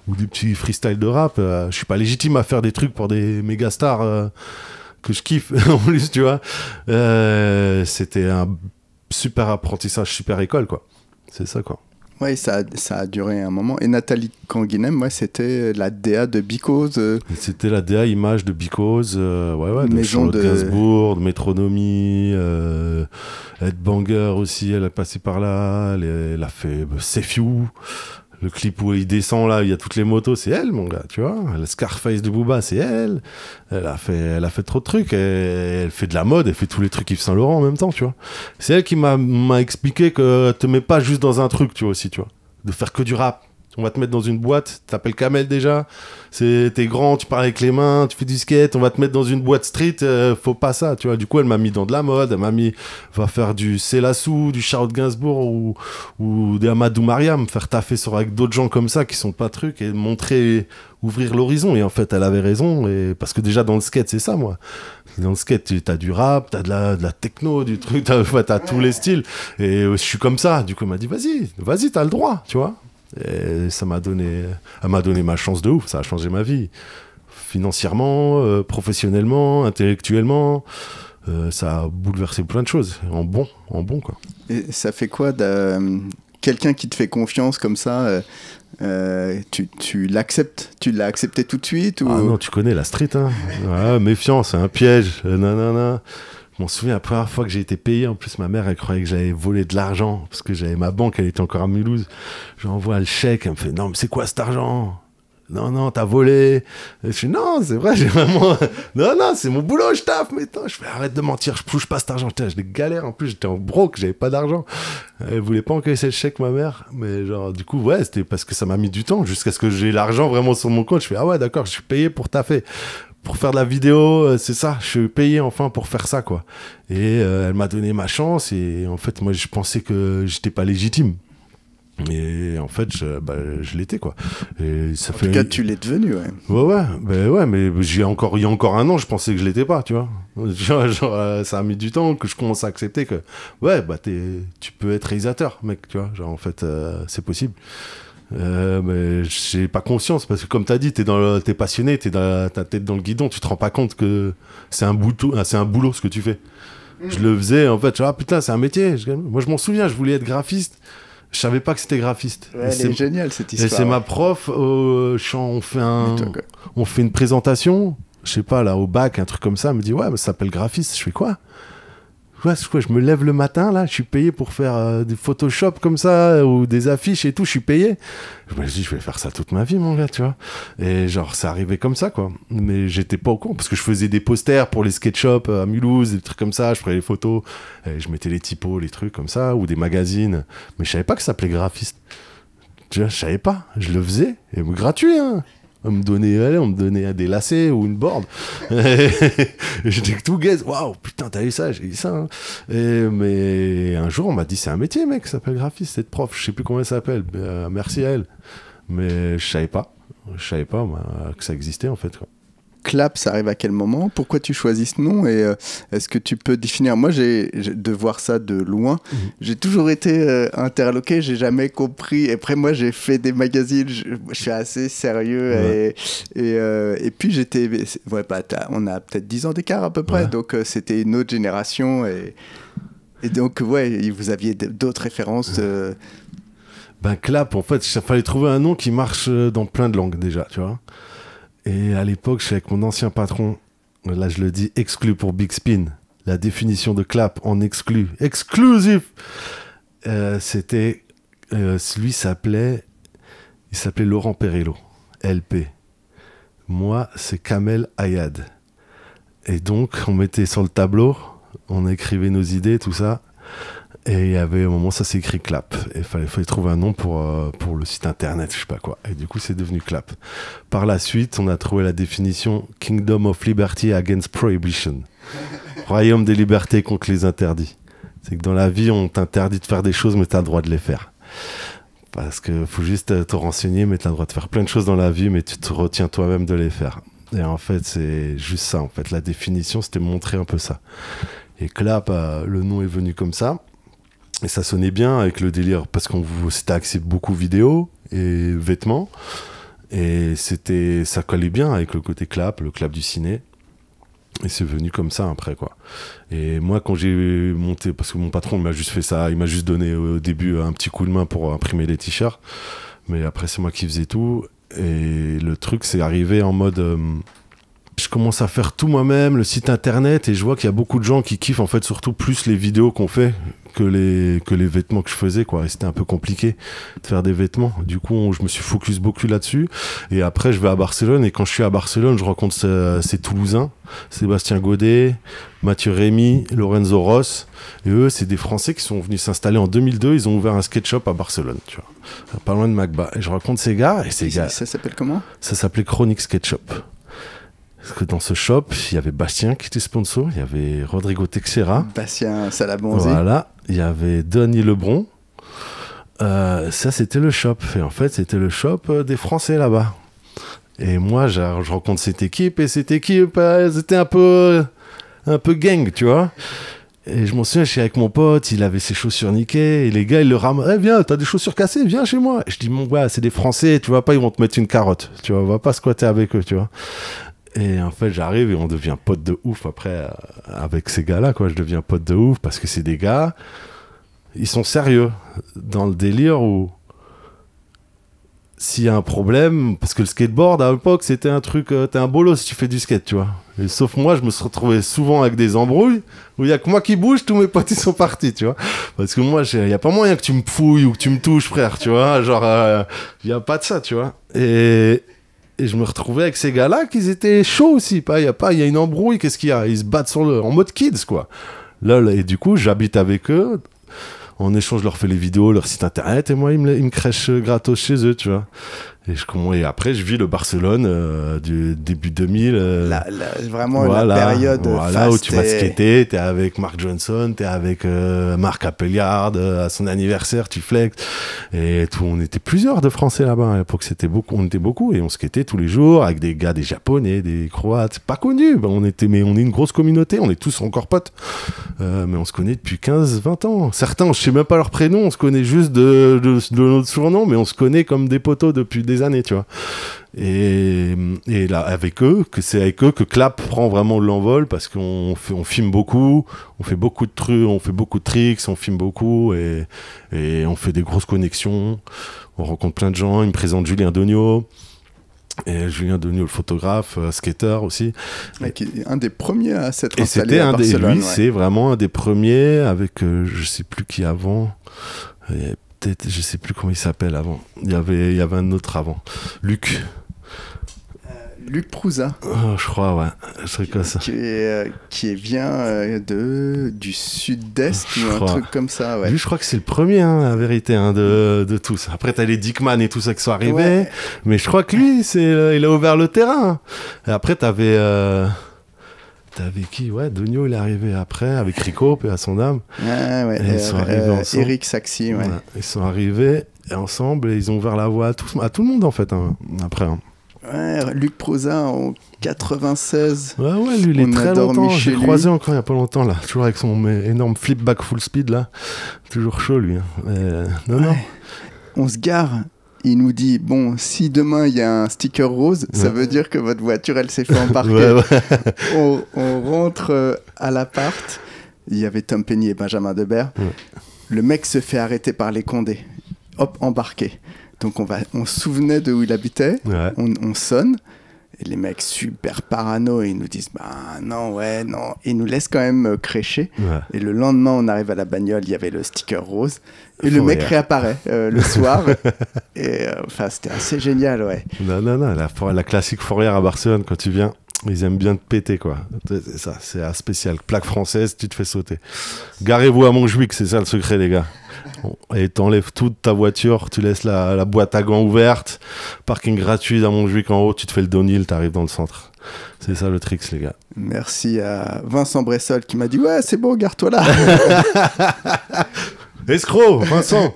des petits freestyles de rap. Je suis pas légitime à faire des trucs pour des méga stars que je kiffe, en plus, tu vois. C'était un super apprentissage, super école, quoi. C'est ça, quoi. Oui, ça a duré un moment. Et Nathalie Canguilhem, moi, c'était la DA de Because. C'était la DA image de Because, de Charlotte Gainsbourg, de Métronomie, Headbanger aussi, elle a passé par là, elle a fait Save You. Le clip où il descend là, il y a toutes les motos, c'est elle, mon gars, tu vois. Le Scarface de Booba, c'est elle. Elle a fait trop de trucs. Elle fait de la mode, elle fait tous les trucs Yves Saint Laurent en même temps, tu vois. C'est elle qui m'a expliqué que te mets pas juste dans un truc, tu vois, aussi, tu vois. De faire que du rap. On va te mettre dans une boîte, t'appelles Kamel déjà, t'es grand, tu parles avec les mains, tu fais du skate, on va te mettre dans une boîte street, faut pas ça, tu vois. Du coup, elle m'a mis dans de la mode, elle m'a mis, va faire du Célassou, du Charlotte Gainsbourg ou des Amadou Mariam, faire taffer avec d'autres gens comme ça qui sont pas trucs et montrer, ouvrir l'horizon. Et en fait, elle avait raison, parce que déjà dans le skate, c'est ça, moi. Dans le skate, t'as du rap, t'as de la techno, du truc, t'as tous les styles. Et je suis comme ça. Du coup, elle m'a dit, vas-y, t'as le droit, tu vois. Et elle m'a donné ma chance de ouf, ça a changé ma vie financièrement, professionnellement, intellectuellement, ça a bouleversé plein de choses en bon quoi. Et ça fait quoi quelqu'un qui te fait confiance comme ça, tu l'acceptes, tu l'as accepté tout de suite ou... Ah non, tu connais la street, hein. Ouais, méfiant, c'est un piège, nanana. Je m'en souviens, la première fois que j'ai été payé, en plus ma mère elle croyait que j'avais volé de l'argent, parce que j'avais ma banque, elle était encore à Mulhouse. J'envoie le chèque, elle me fait « Non mais c'est quoi cet argent ?» Non, t'as volé. Et je fais, non, c'est vrai, j'ai vraiment... Non, c'est mon boulot, je taffe, mais non. Je fais, arrête de mentir, je touche pas cet argent. Putain, je galère, en plus, j'étais en broke, j'avais pas d'argent. Elle voulait pas encaisser le chèque, ma mère. Mais genre, du coup, ouais, c'était parce que ça m'a mis du temps, jusqu'à ce que j'ai l'argent vraiment sur mon compte. Je fais, ah ouais, d'accord, je suis payé pour taffer. Pour faire de la vidéo, c'est ça, je suis payé enfin pour faire ça, quoi. Et elle m'a donné ma chance, et en fait, moi, je pensais que j'étais pas légitime. Et en fait, je l'étais, quoi. Et ça En tout cas, tu l'es devenu, ouais. Ouais, mais il y a encore un an, je pensais que je l'étais pas, tu vois. Ça a mis du temps que je commence à accepter que, ouais, tu peux être réalisateur, mec, tu vois. Genre, en fait, c'est possible. Mais j'ai pas conscience, parce que comme t'as dit, t'es passionné, t'es dans ta tête dans le guidon, tu te rends pas compte que c'est un boulot ce que tu fais. Je le faisais, en fait, putain, c'est un métier. Moi, je m'en souviens, je voulais être graphiste. Je savais pas que c'était graphiste. Ouais, elle est géniale, cette histoire. Et c'est ma prof, on fait une présentation, je sais pas, là, au bac, un truc comme ça, elle me dit, ouais, mais ça s'appelle graphiste. Je fais quoi? Ouais, je me lève le matin, là, je suis payé pour faire des Photoshop comme ça, ou des affiches et tout, je suis payé. Je me dis, je vais faire ça toute ma vie, mon gars, tu vois. Et genre, ça arrivait comme ça, quoi. Mais j'étais pas au courant, parce que je faisais des posters pour les sketch-shops à Mulhouse, des trucs comme ça, je prenais les photos, et je mettais les typos, les trucs comme ça, ou des magazines. Mais je savais pas que ça s'appelait graphiste. Tu vois, je savais pas. Je le faisais, et gratuit, hein. On me donnait des lacets ou une board. Et j'étais tout gaze. Waouh, putain, t'as eu ça, j'ai eu ça. Hein. Mais un jour, on m'a dit, c'est un métier, mec, ça s'appelle graphiste, cette prof. Je sais plus comment elle s'appelle. Merci à elle. Mais je savais pas. Moi, que ça existait, en fait, quoi. Clap, ça arrive à quel moment? Pourquoi tu choisis ce nom? Et est-ce que tu peux définir? Moi, de voir ça de loin, j'ai toujours été interloqué, j'ai jamais compris. Et après, moi, j'ai fait des magazines, je suis assez sérieux. Ouais. Et puis, j'étais... Ouais, on a peut-être 10 ans d'écart à peu près, ouais. Donc c'était une autre génération. Et donc, ouais, vous aviez d'autres références. Clap, en fait, il fallait trouver un nom qui marche dans plein de langues déjà, tu vois. Et à l'époque, je suis avec mon ancien patron, là je le dis, exclu pour Big Spin. La définition de clap en exclu. Exclusif. Lui s'appelait Laurent Perello, LP. Moi, c'est Kamel Ayad. Et donc, on mettait sur le tableau, on écrivait nos idées, tout ça. Et il y avait un moment, ça s'est écrit Clap. Et il fallait trouver un nom pour le site internet, je sais pas quoi. Et du coup, c'est devenu Clap. Par la suite, on a trouvé la définition Kingdom of Liberty Against Prohibition. Royaume des libertés contre les interdits. C'est que dans la vie, on t'interdit de faire des choses, mais tu as le droit de les faire. Parce qu'il faut juste te renseigner, mais tu as le droit de faire plein de choses dans la vie, mais tu te retiens toi-même de les faire. Et en fait, c'est juste ça. En fait, la définition, c'était montrer un peu ça. Et Clap, le nom est venu comme ça. Et ça sonnait bien avec le délire, parce qu'on c'était axé beaucoup vidéo et vêtements. Et ça collait bien avec le côté clap, le clap du ciné. Et c'est venu comme ça après, quoi. Et moi, quand j'ai monté, parce que mon patron m'a juste fait ça, il m'a juste donné au début un petit coup de main pour imprimer les t-shirts. Mais après, c'est moi qui faisais tout. Et le truc, c'est arrivé en mode... je commence à faire tout moi-même, le site internet, et je vois qu'il y a beaucoup de gens qui kiffent en fait surtout plus les vidéos qu'on fait que les vêtements que je faisais, quoi. Et c'était un peu compliqué de faire des vêtements. Du coup, je me suis focus beaucoup là-dessus. Et après, je vais à Barcelone, et quand je suis à Barcelone, je rencontre ces Toulousains, Sébastien Godet, Mathieu Rémy, Lorenzo Ross. Et eux, c'est des Français qui sont venus s'installer en 2002. Ils ont ouvert un skate shop à Barcelone, tu vois, pas loin de Macba. Et je rencontre ces gars. Et ces gars, ça s'appelle comment? Ça s'appelait Chronic Skate Shop. Parce que dans ce shop, il y avait Bastien qui était sponsor, il y avait Rodrigo Texeira. Bastien Salabonzi. Voilà, il y avait Denis Lebron. Ça, c'était le shop. Et en fait, c'était le shop des Français là-bas. Et moi, je rencontre cette équipe, et cette équipe, c'était un peu gang, tu vois. Et je m'en souviens, je suis avec mon pote, il avait ses chaussures niquées, et les gars, ils le rament. Eh, viens, t'as des chaussures cassées, viens chez moi. Et je dis, mon gars, c'est des Français, tu vois pas, ils vont te mettre une carotte. Tu vois, on va pas squatter avec eux, tu vois. Et en fait, j'arrive et on devient pote de ouf après, avec ces gars-là, quoi. Je deviens pote de ouf parce que c'est des gars, ils sont sérieux dans le délire où s'il y a un problème, parce que le skateboard à l'époque, c'était un truc, t'es un bolos si tu fais du skate, tu vois. Et sauf moi, je me suis retrouvé souvent avec des embrouilles où il y a que moi qui bouge, tous mes potes ils sont partis, tu vois. Parce que moi, il y a pas moyen que tu me fouilles ou que tu me touches, frère, tu vois. Genre, il y a pas de ça, tu vois. Et Et je me retrouvais avec ces gars-là qui étaient chauds aussi. Il y a une embrouille, qu'est-ce qu'il y a? Ils se battent en mode kids, quoi. Là, et du coup, j'habite avec eux. En échange, je leur fais les vidéos, leur site internet, et moi, ils me crèchent gratos chez eux, tu vois. Et après, je vis le Barcelone du début 2000. Vraiment la période là où tu vas skater, t'es avec Mark Johnson, t'es avec Marc Appelliard, à son anniversaire, tu flex. Et tout, on était plusieurs de Français là-bas. À l'époque, on était beaucoup, et on skatait tous les jours avec des gars, des Japonais, des Croates, pas connus. Mais on est une grosse communauté, on est tous encore potes. Mais on se connaît depuis 15-20 ans. Certains, je sais même pas leur prénom, on se connaît juste de notre surnom, mais on se connaît comme des potos depuis des années, tu vois. Et là, c'est avec eux que Clap prend vraiment l'envol, parce qu'on filme beaucoup, on fait beaucoup de trucs, on fait beaucoup de tricks, on filme beaucoup, et on fait des grosses connexions, on rencontre plein de gens. Ils me présentent Julien Dogno. Et Julien Dogno, le photographe, skater aussi. Qui est un des premiers à s'être installé à Barcelone. Lui, c'est vraiment un des premiers, avec je sais plus qui avant. Peut-être, je sais plus comment il s'appelle avant. Il y avait un autre avant. Luc Luc Prouza. Oh, je crois, ouais. Un truc comme ça. Qui vient du sud-est ou un truc comme ça, ouais. Lui, je crois que c'est le premier, la vérité, de tous. Après, t'as les Dickman et tout ça qui sont arrivés. Ouais. Mais je crois que lui, il a ouvert le terrain. Et après, t'avais qui? Ouais, Dogno, il est arrivé après, avec Rico, paix à son âme. Ouais. Et ils sont arrivés ensemble. Eric Saxy, ouais. Ils sont arrivés ensemble et ils ont ouvert la voie à tout le monde, en fait, après. Ouais, Luc Prouza en 96. Ouais, lui, il est très longtemps. J'ai croisé encore il n'y a pas longtemps, là. Toujours avec son énorme flip back full speed, là. Toujours chaud, lui. Non. On se gare. Il nous dit, bon, si demain il y a un sticker rose, ça veut dire que votre voiture, elle s'est fait embarquer. On rentre à l'appart. Il y avait Tom Penny et Benjamin Debert. Ouais. Le mec se fait arrêter par les Condés. Hop, embarqué. Donc on se souvenait de où il habitait, on sonne, et les mecs super parano, ils nous disent non. Ils nous laissent quand même crécher. Ouais. Et le lendemain, on arrive à la bagnole, il y avait le sticker rose, et le mec réapparaît le soir. Et c'était assez génial, ouais. Non, la classique fourrière à Barcelone, quand tu viens. Ils aiment bien te péter, quoi. C'est ça, c'est un spécial. Plaque française, tu te fais sauter. Garez-vous à Montjuic, c'est ça le secret, les gars. Et t'enlèves toute ta voiture, tu laisses la boîte à gants ouverte, parking gratuit à Montjuic en haut, tu te fais le downhill, t'arrives dans le centre. C'est ça le tricks, les gars. Merci à Vincent Bressol qui m'a dit « Ouais, c'est bon, garde-toi là !» Escroc, Vincent.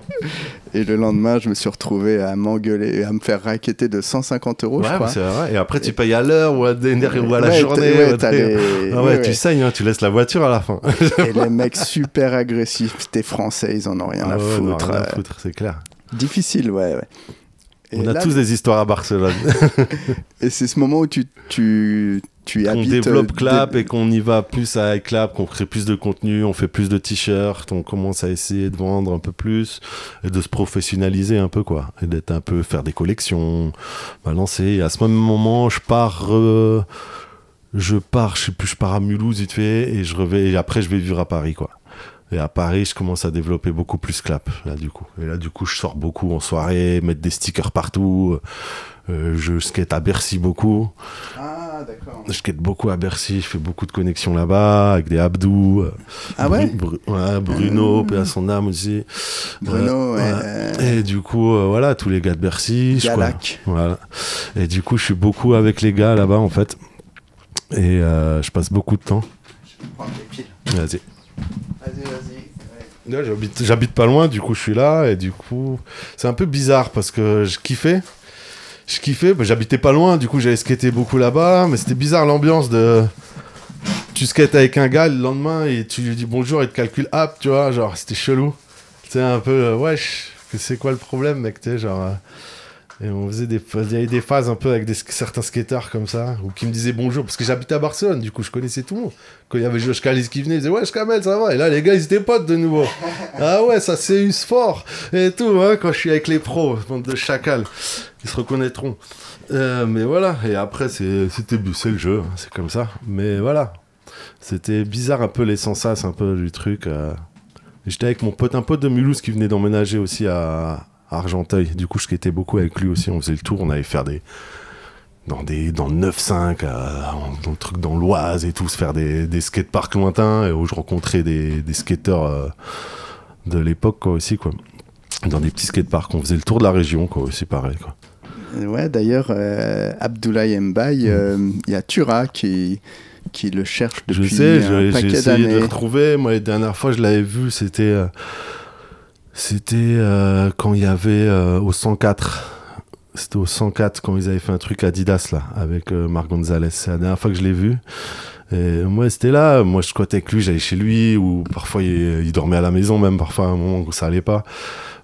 Et le lendemain, je me suis retrouvé à m'engueuler, à me faire raqueter de 150 €, je crois. C'est vrai. Et après, tu payes à l'heure ou à la journée. Tu saignes, tu laisses la voiture à la fin. Et les mecs super agressifs, t'es français, ils en ont rien à foutre. Rien à foutre, c'est clair. Difficile, ouais. Et on a tous des histoires à Barcelone. Et c'est ce moment où tu on développe Clap et qu'on y va plus avec Clap, qu'on crée plus de contenu, on fait plus de t-shirts, on commence à essayer de vendre un peu plus et de se professionnaliser un peu, quoi, et d'être un peu, faire des collections, balancer. Et à ce même moment, je pars à Mulhouse vite fait et après je vais vivre à Paris, quoi. Et à Paris, je commence à développer beaucoup plus Clap, là, du coup. Et là, du coup, je sors beaucoup en soirée, mettre des stickers partout. Je skate à Bercy beaucoup. Ah, d'accord. Je skate beaucoup à Bercy, je fais beaucoup de connexions là-bas, avec des Abdou. Bruno, paix à son âme aussi. Bruno, Et du coup, voilà, tous les gars de Bercy. Galac. Voilà. Et du coup, je suis beaucoup avec les gars là-bas, en fait. Et je passe beaucoup de temps. Je vais prendre les piles. Vas-y. Ouais. Là, j'habite pas loin, du coup je suis là et du coup c'est un peu bizarre parce que je kiffais, j'habitais pas loin, du coup j'avais skaté beaucoup là-bas, mais c'était bizarre l'ambiance de tu skates avec un gars le lendemain et tu lui dis bonjour et te calcule tu vois, genre c'était chelou, c'est un peu wesh, c'est quoi le problème mec, tu sais, genre et on faisait il y avait des phases un peu avec certains skateurs comme ça, ou qui me disaient bonjour, parce que j'habitais à Barcelone, du coup je connaissais tout le monde. Quand il y avait Josh Kalis qui venait, il disait ouais, Kamel, ça va. Et là, les gars, ils étaient potes de nouveau. Ah ouais, ça c'est use fort. Et tout, hein, quand je suis avec les pros, bande de chacals, ils se reconnaîtront. Mais voilà, et après, c'est le jeu, hein, c'est comme ça. Mais voilà, c'était bizarre un peu les sensas, un peu du truc. J'étais avec un pote de Mulhouse qui venait d'emménager aussi à Argenteuil. Du coup, je skatais beaucoup avec lui aussi. On faisait le tour, on allait faire dans le 9-5, dans le truc dans l'Oise et tout, se faire des skateparks lointains, et où je rencontrais des skateurs de l'époque, quoi, aussi, quoi. Dans des petits skateparks, on faisait le tour de la région, quoi, aussi, pareil, quoi. Ouais, d'ailleurs, Abdoulaye Mbaye, il y a Tura qui le cherche depuis un paquet d'années. J'ai essayé de le retrouver. Moi, la dernière fois, je l'avais vu, c'était quand il y avait au 104. C'était au 104 quand ils avaient fait un truc Adidas, là, avec Marc Gonzalez. C'est la dernière fois que je l'ai vu. Et moi, c'était là. Moi, je squattais avec lui, j'allais chez lui, ou parfois, il dormait à la maison, même parfois, à un moment où ça allait pas.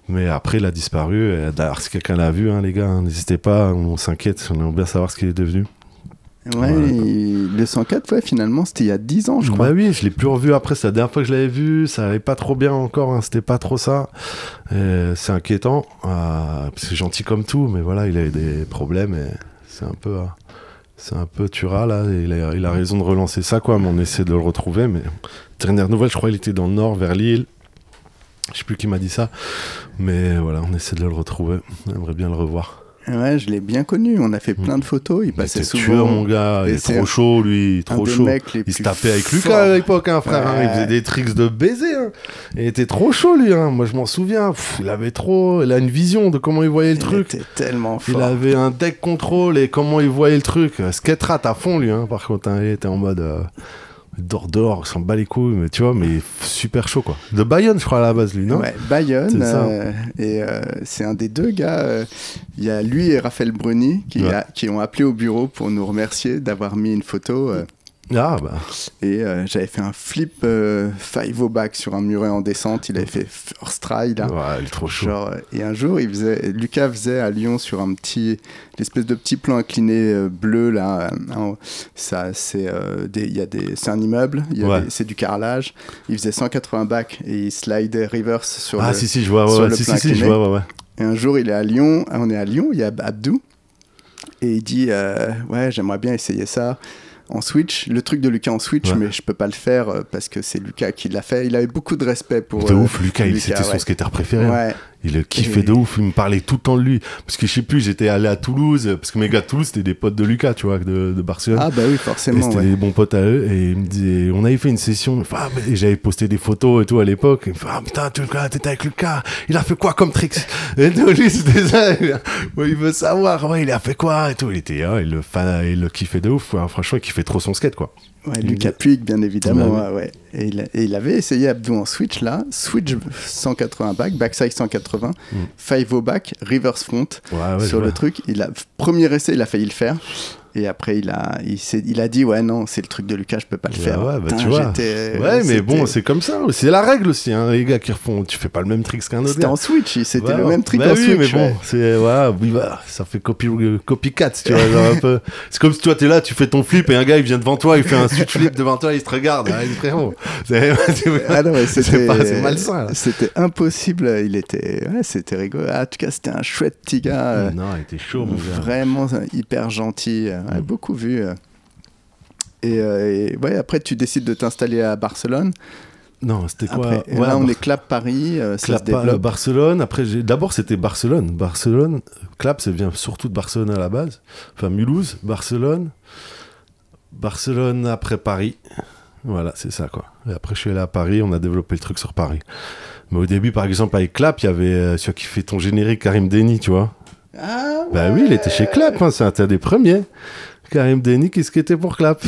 Mais après, il a disparu. Et d'ailleurs, si quelqu'un l'a vu, hein, les gars, n'hésitez pas, on s'inquiète, on aimerait bien savoir ce qu'il est devenu. Ouais, le 104, ouais, finalement, c'était il y a 10 ans, je crois. Bah oui, je l'ai plus revu après, c'est la dernière fois que je l'avais vu, ça allait pas trop bien encore, hein, c'était pas trop ça. Et c'est inquiétant, parce que c'est gentil comme tout, mais voilà, il a eu des problèmes et c'est un peu Tura, là, et il a raison de relancer ça, quoi, mais on essaie de le retrouver, mais dernière nouvelle, je crois qu'il était dans le nord, vers Lille. Je sais plus qui m'a dit ça, mais voilà, on essaie de le retrouver, on aimerait bien le revoir. Ouais, je l'ai bien connu, on a fait plein de photos, il passait souvent... Tueur, mon gars, il est trop chaud, lui, trop chaud. Il se tapait avec Lucas à l'époque, hein, frère, hein, il faisait des tricks de baiser, hein. Il était trop chaud, lui, hein. Moi je m'en souviens, il a une vision de comment il voyait le truc. Il était tellement fort. Il avait un deck control et comment il voyait le truc. Skate rat à fond, lui, hein, par contre, hein, il était en mode... dehors, il s'en bat les couilles, mais tu vois, mais super chaud, quoi. De Bayonne, je crois, à la base, lui, non? Ouais, Bayonne, et c'est un des deux gars, il y a lui et Raphaël Bruni qui ont appelé au bureau pour nous remercier d'avoir mis une photo. Ah, bah. Et j'avais fait un flip 5-0 back sur un muret en descente, il avait fait first try, là. Ouais, il est trop chaud. Genre, et un jour, Lucas faisait à Lyon sur l'espèce de petit plan incliné bleu, là. Ça, c'est un immeuble, c'est du carrelage. Il faisait 180 back et il slidait reverse sur le plan incliné. Je vois, ouais. Et un jour, on est à Lyon, il y a Abdou, et il dit ouais, j'aimerais bien essayer ça en Switch, le truc de Lucas en Switch, mais je peux pas le faire parce que c'est Lucas qui l'a fait. Il avait beaucoup de respect pour... De ouf, Lucas, c'était son skater préféré. Ouais. Il le kiffait de ouf, il me parlait tout le temps de lui. Parce que je sais plus, j'étais allé à Toulouse, parce que mes gars de Toulouse, c'était des potes de Lucas, tu vois, de Barcelone. Ah bah oui, forcément. Et c'était des bons potes à eux, et il me disait, on avait fait une session, et j'avais posté des photos et tout à l'époque. Il me fait, ah putain, t'étais avec Lucas, il a fait quoi comme tricks? Et lui, c'était ça, il veut savoir, il a fait quoi et tout. Il le kiffait de ouf, franchement, il kiffait trop son skate, quoi. Ouais, Lucas Puig, bien évidemment. Ouais. Et il avait essayé Abdou en Switch, là. Switch 180 backside 180, 5-0 back, reverse front sur le truc. Premier essai, il a failli le faire. Et après, il a dit, ouais, non, c'est le truc de Lucas, je peux pas le faire. Ouais, bah, tu vois. Mais bon, c'est comme ça. C'est la règle aussi, hein, les gars qui refont. Tu fais pas le même trick qu'un autre. C'était en Switch, c'était le même trick en Switch. Oui, mais bon, ça fait copycat, tu vois, genre un peu. C'est comme si toi, t'es là, tu fais ton flip et un gars, il vient devant toi, il fait un switch flip devant toi, il te regarde. Ah, frérot. C'est malsain, là. C'était impossible. C'était rigolo. En tout cas, c'était un chouette petit gars. Non, il était chaud, mon gars. Vraiment hyper gentil. Beaucoup vu. Et après, tu décides de t'installer à Barcelone. Non, c'était quoi après, là, on est Clap Paris, ça se développe. Barcelone, après, d'abord, c'était Barcelone. Barcelone, Clap, ça vient surtout de Barcelone à la base. Enfin, Mulhouse, Barcelone, après Paris. Voilà, c'est ça, quoi. Et après, je suis allé à Paris, on a développé le truc sur Paris. Mais au début, par exemple, avec Clap, il y avait celui qui fait ton générique, Karim Deni, tu vois. Ah ouais. Bah oui, il était chez Clap, hein, c'est un des premiers. Karim Deni, qu'est-ce qu'il était pour Clap?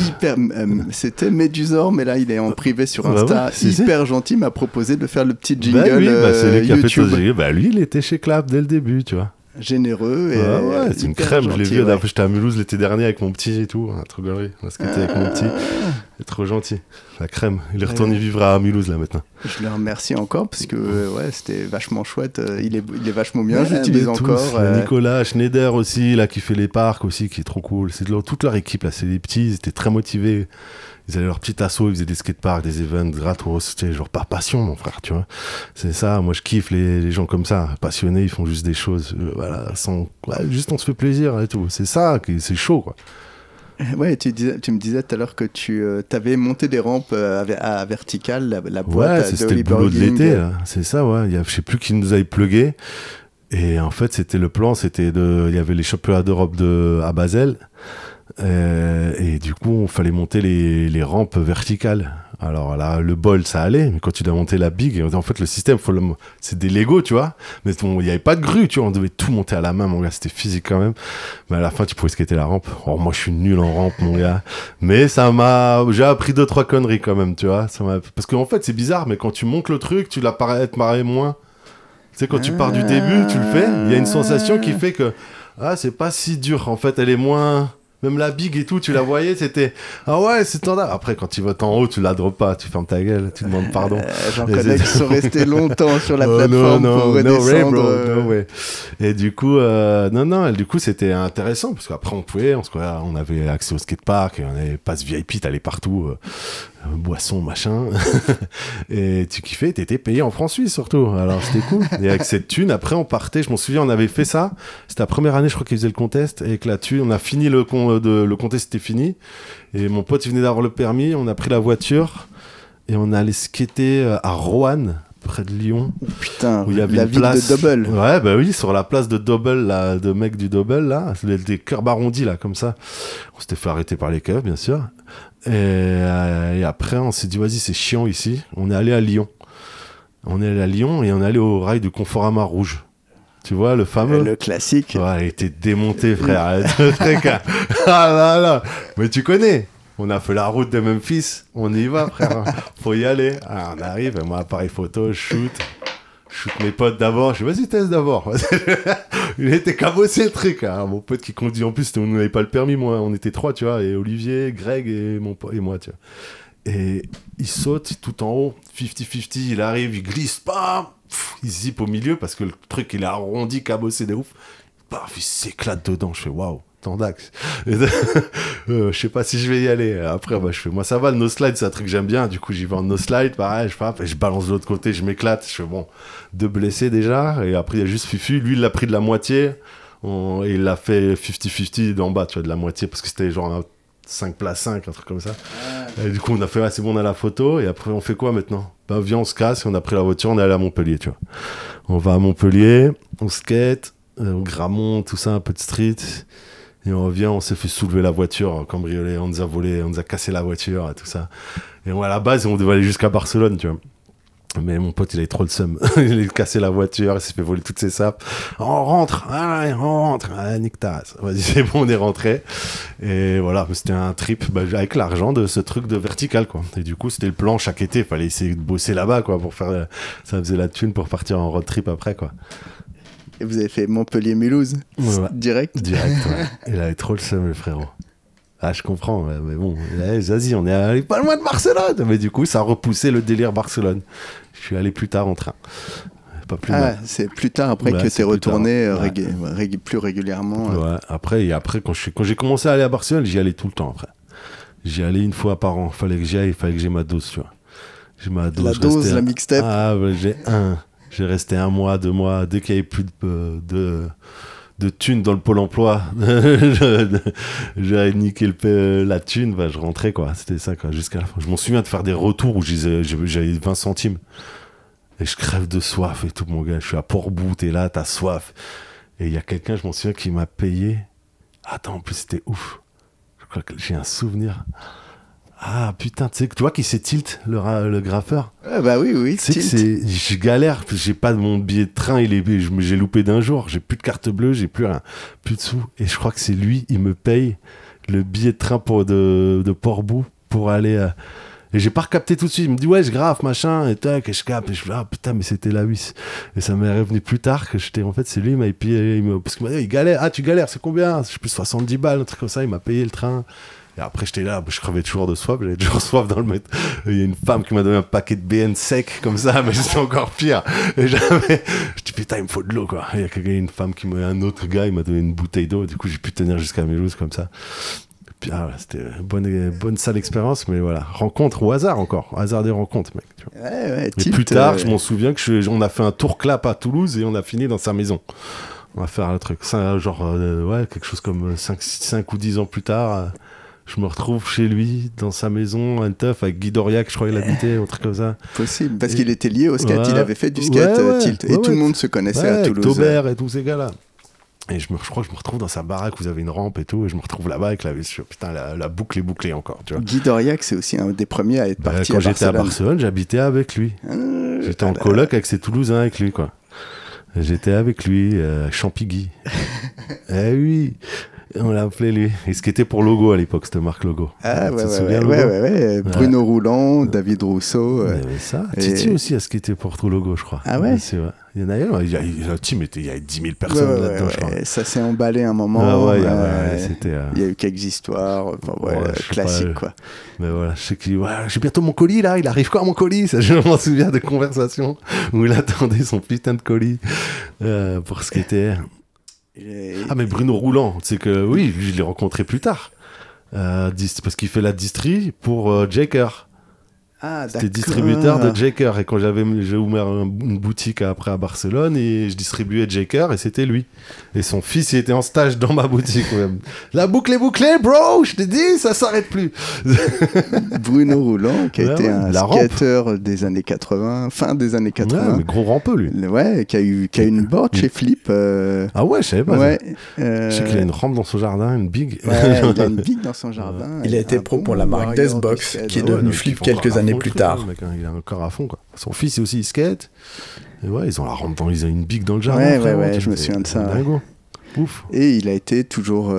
C'était Médusor, mais là il est en privé sur Insta. Hyper gentil, m'a proposé de faire le petit jingle. Bah oui, c'est lui qui YouTube. a fait bah lui, il était chez Clap dès le début, tu vois. Généreux et c'est une crème, gentil, je l'ai vu. J'étais à Mulhouse l'été dernier avec mon petit et tout, trop galerie. On a skaté avec mon petit. Il est trop gentil, la crème. Il est retourné vivre à Mulhouse là maintenant. Je le remercie encore parce que c'était vachement chouette. Il est vachement bien, j'utilise encore. Nicolas Schneider aussi, là qui fait les parcs aussi, qui est trop cool. C'est toute leur équipe là, c'est des petits, ils étaient très motivés. Ils avaient leur petit assaut, ils faisaient des skateparks, des events gratos, c'était genre par passion, mon frère, tu vois. C'est ça, moi je kiffe les gens comme ça, passionnés, ils font juste des choses, juste on se fait plaisir et tout. C'est ça, c'est chaud, quoi. Ouais, tu me disais tout à l'heure que tu avais monté des rampes à verticale, la boîte de c'était le boulot de l'été, là. C'est ça, ouais. Je sais plus qui nous avait plugué. Et en fait, c'était le plan, il y avait les championnats d'Europe à Basel. Et du coup, il fallait monter les rampes verticales. Alors là, le bol, ça allait, mais quand tu dois monter la big, en fait, le système, c'est des Lego, tu vois. Mais il n'y avait pas de grue, tu vois. On devait tout monter à la main, mon gars. C'était physique quand même. Mais à la fin, tu pouvais skater la rampe. Oh, moi, je suis nul en rampe, mon gars. Mais j'ai appris 2-3 conneries quand même, tu vois. Parce qu'en fait, c'est bizarre, mais quand tu montes le truc, tu l'as paraître marrer moins. Tu sais, quand tu pars du début, tu le fais. Il y a une sensation qui fait que, c'est pas si dur. En fait, elle est moins. Même la big et tout, tu la voyais, c'était c'est standard. Après, quand tu vas en haut, tu la drops pas, tu fermes ta gueule, tu demandes pardon. J'en connais qui sont restés longtemps sur la plateforme pour redescendre. No way. Et du coup, du coup, c'était intéressant parce qu'après, on avait accès au skatepark, et on avait passe VIP, t'allais partout, boisson, machin. Et tu kiffais, t'étais payé en francs suisses surtout. Alors, c'était cool. Et avec cette thune, après, on partait, je m'en souviens, on avait fait ça. C'était la première année, je crois qu'ils faisaient le contest. Et avec la thune, on a fini le contest était fini et mon pote il venait d'avoir le permis, on a pris la voiture et on allait skater à Roanne près de Lyon. Oh, putain, où il y avait la une ville place de Double. Ouais, bah oui, sur la place de Double là, de mec du Double là, des cœurs arrondis là comme ça. On s'était fait arrêter par les keufs bien sûr. Et après on s'est dit vas-y, c'est chiant ici. On est allé à Lyon. On est allé à Lyon et on est allé au rail du Conforama Rouge. Tu vois, le fameux. Le classique. Ouais, il était démonté, frère. Là. Mais tu connais. On a fait la route de Memphis. On y va, frère. Faut y aller. Alors, on arrive. Et moi, appareil photo, shoot mes potes d'abord. Je dis, vas-y, teste d'abord. Il était cabossé, le truc. Hein. Mon pote qui conduit en plus, on n'avait pas le permis, moi. On était 3, tu vois. Et Olivier, Greg et mon pote et moi, tu vois. Et il saute tout en haut. 50-50. Il arrive, il glisse. Bam! Il zippe au milieu parce que le truc il est arrondi, cabossé de ouf. Paf, il s'éclate dedans. Je fais waouh, tendax. Je sais pas si je vais y aller. Après, je fais moi ça va, le no slide, c'est un truc que j'aime bien. Du coup, j'y vais en no slide, pareil, je frappe et je balance de l'autre côté, je m'éclate. Je fais bon, 2 blessés déjà. Et après, il y a juste Fufu. Lui, il l'a pris de la moitié. Et il l'a fait 50-50 d'en bas, tu vois, de la moitié parce que c'était genre 5 places 5, un truc comme ça. Et du coup, on a fait, c'est bon, on a la photo. Et après, on fait quoi maintenant? Viens, on se casse. Et on a pris la voiture, on est allé à Montpellier, tu vois. On va à Montpellier, on skate, on gramont, tout ça, un peu de street. Et on revient, on s'est fait soulever la voiture, cambrioler, on nous a volé, on nous a cassé la voiture et tout ça. Et à la base, on devait aller jusqu'à Barcelone, tu vois. Mais mon pote, il avait trop le seum. Il a cassé la voiture, il s'est fait voler toutes ses sapes. On rentre, nique ta race. Vas-y, c'est bon, on est rentré. Et voilà, c'était un trip avec l'argent de ce truc de vertical, quoi. Et du coup, c'était le plan chaque été. Il fallait essayer de bosser là-bas, quoi, pour faire. Ça faisait la thune pour partir en road trip après, quoi. Et vous avez fait Montpellier-Mulhouse direct, ouais. Il avait trop le seum, le frérot. Ah, je comprends, mais bon, vas-y, on est allé pas loin de Barcelone. Mais du coup, ça a repoussé le délire Barcelone. Je suis allé plus tard en train. Pas plus mal. C'est plus tard après que t'es retourné plus régulièrement. Ouais, après, quand j'ai commencé à aller à Barcelone, j'y allais tout le temps après. J'y allais une fois par an. Fallait que j'ai ma dose, tu vois. J'ai ma dose. La dose, la mixtape. J'ai resté 1 mois, 2 mois. Dès qu'il n'y avait plus de thunes dans le pôle emploi, j'avais niqué la thune, je rentrais, quoi. C'était ça, quoi, jusqu'à la fin. Je m'en souviens de faire des retours où j'avais 20 centimes. Et je crève de soif et tout, mon gars. Je suis à Port-Bou, t'es là, t'as soif. Et il y a quelqu'un, je m'en souviens, qui m'a payé. Attends, en plus, c'était ouf. Je crois que j'ai un souvenir. Ah putain, tu vois qui c'est Tilt, le graffeur. Bah oui, Tilt. Je galère, j'ai pas mon billet de train, j'ai loupé d'un jour, j'ai plus de carte bleue, j'ai plus rien, plus de sous. Et je crois que c'est lui, il me paye le billet de train de Port-Bou pour aller. Et j'ai pas recapté tout de suite. Il me dit ouais, je graffe, machin, et tac, et je capte. Et je fais ah putain, mais c'était la 8. Et ça m'est revenu plus tard que en fait, c'est lui, il m'a payé. Parce qu'il m'a dit il galère. Ah, tu galères, c'est combien? Je sais plus, 70 balles, un truc comme ça. Il m'a payé le train. Et après, j'étais là, je crevais toujours de soif, j'avais toujours soif dans le métro. Il y a une femme qui m'a donné un paquet de BN sec, comme ça, mais c'était encore pire. Et je dis, putain, il me faut de l'eau, quoi. Il y a une femme un autre gars, il m'a donné une bouteille d'eau, du coup, j'ai pu tenir jusqu'à Mulhouse, comme ça. Et puis, c'était une bonne sale expérience, mais voilà. Rencontre au hasard encore. Hasard des rencontres, mec. Tu vois. Ouais, et plus tard, je m'en souviens on a fait un tour clap à Toulouse et on a fini dans sa maison. On va faire le truc. Ça, genre, quelque chose comme 5 ou 10 ans plus tard. je me retrouve chez lui, dans sa maison, un teuf avec Guy Doriac, je crois qu'il habitait, un truc comme ça. Possible, parce qu'il était lié au skate, il avait fait du skate tilt, et tout le monde se connaissait à Toulouse. Avec Taubert et tous ces gars-là. Et je crois que je me retrouve dans sa baraque, vous avez une rampe et tout, et je me retrouve là-bas avec putain, la boucle est bouclée encore, tu vois. Guy Doriac, c'est aussi un des premiers à être parti à Barcelone. Quand j'étais à Barcelone, j'habitais avec lui. J'étais en coloc avec ses Toulousains avec lui, quoi. J'étais avec lui, Champigui. Eh oui, on l'appelait lui. Et ce qui était pour Logo à l'époque, cette marque Logo. Ah ouais. Bruno Roulant, David Rousseau. Mais ça, Titi aussi a ce qui était pour tout Logo, je crois. Ah ouais. Il y en a un, il y a 10 000 personnes là-dedans, je crois. Ça s'est emballé un moment. C'était, il y a eu quelques histoires, classiques, quoi. Mais voilà, je sais que j'ai bientôt mon colis là, il arrive quand mon colis? Ça, je m'en souviens de conversations où il attendait son putain de colis pour skater. Ah, mais Bruno Roulant, c'est que oui, je l'ai rencontré plus tard. Parce qu'il fait la distri pour Jaker. Ah, c'était distributeur de Jaker. Et quand j'ai ouvert une boutique après à Barcelone, et je distribuais Jaker, et c'était lui. Et son fils, il était en stage dans ma boutique même. La boucle est bouclée, bro! Je t'ai dit, ça s'arrête plus. Bruno Roulant, qui a été un skateur des années 80, fin des années 80. Ouais, mais gros rampeux, lui. Ouais, qui a eu une board chez Flip. Ah ouais, je savais pas. Ouais, je sais qu'il a une rampe dans son jardin, une big. Ouais, il a une big dans son jardin. Il a été pro pour la marque Deathbox, qui est devenue Flip quelques années plus tard. Mec, il est encore à fond, quoi. Son fils, il aussi, il skate. Et ouais, ils ont la rampe, ils ont une big dans le jardin. Ouais, je me souviens de ça. Ouf. Et il a été toujours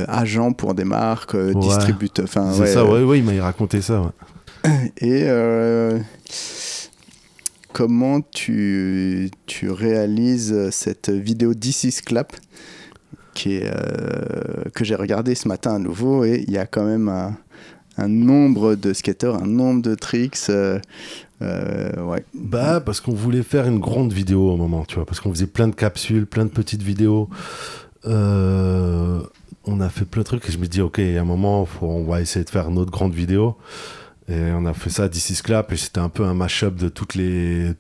agent pour des marques, distributeur. C'est ça, il m'a raconté ça. Ouais. Et comment tu réalises cette vidéo This is Clap que j'ai regardé ce matin à nouveau, et il y a quand même un nombre de skateurs, un nombre de tricks. Parce qu'on voulait faire une grande vidéo au moment, tu vois, parce qu'on faisait plein de capsules, plein de petites vidéos. On a fait plein de trucs et je me dis, ok, à un moment, on va essayer de faire une autre grande vidéo. Et on a fait ça, This is Clap, et c'était un peu un mash-up de tous les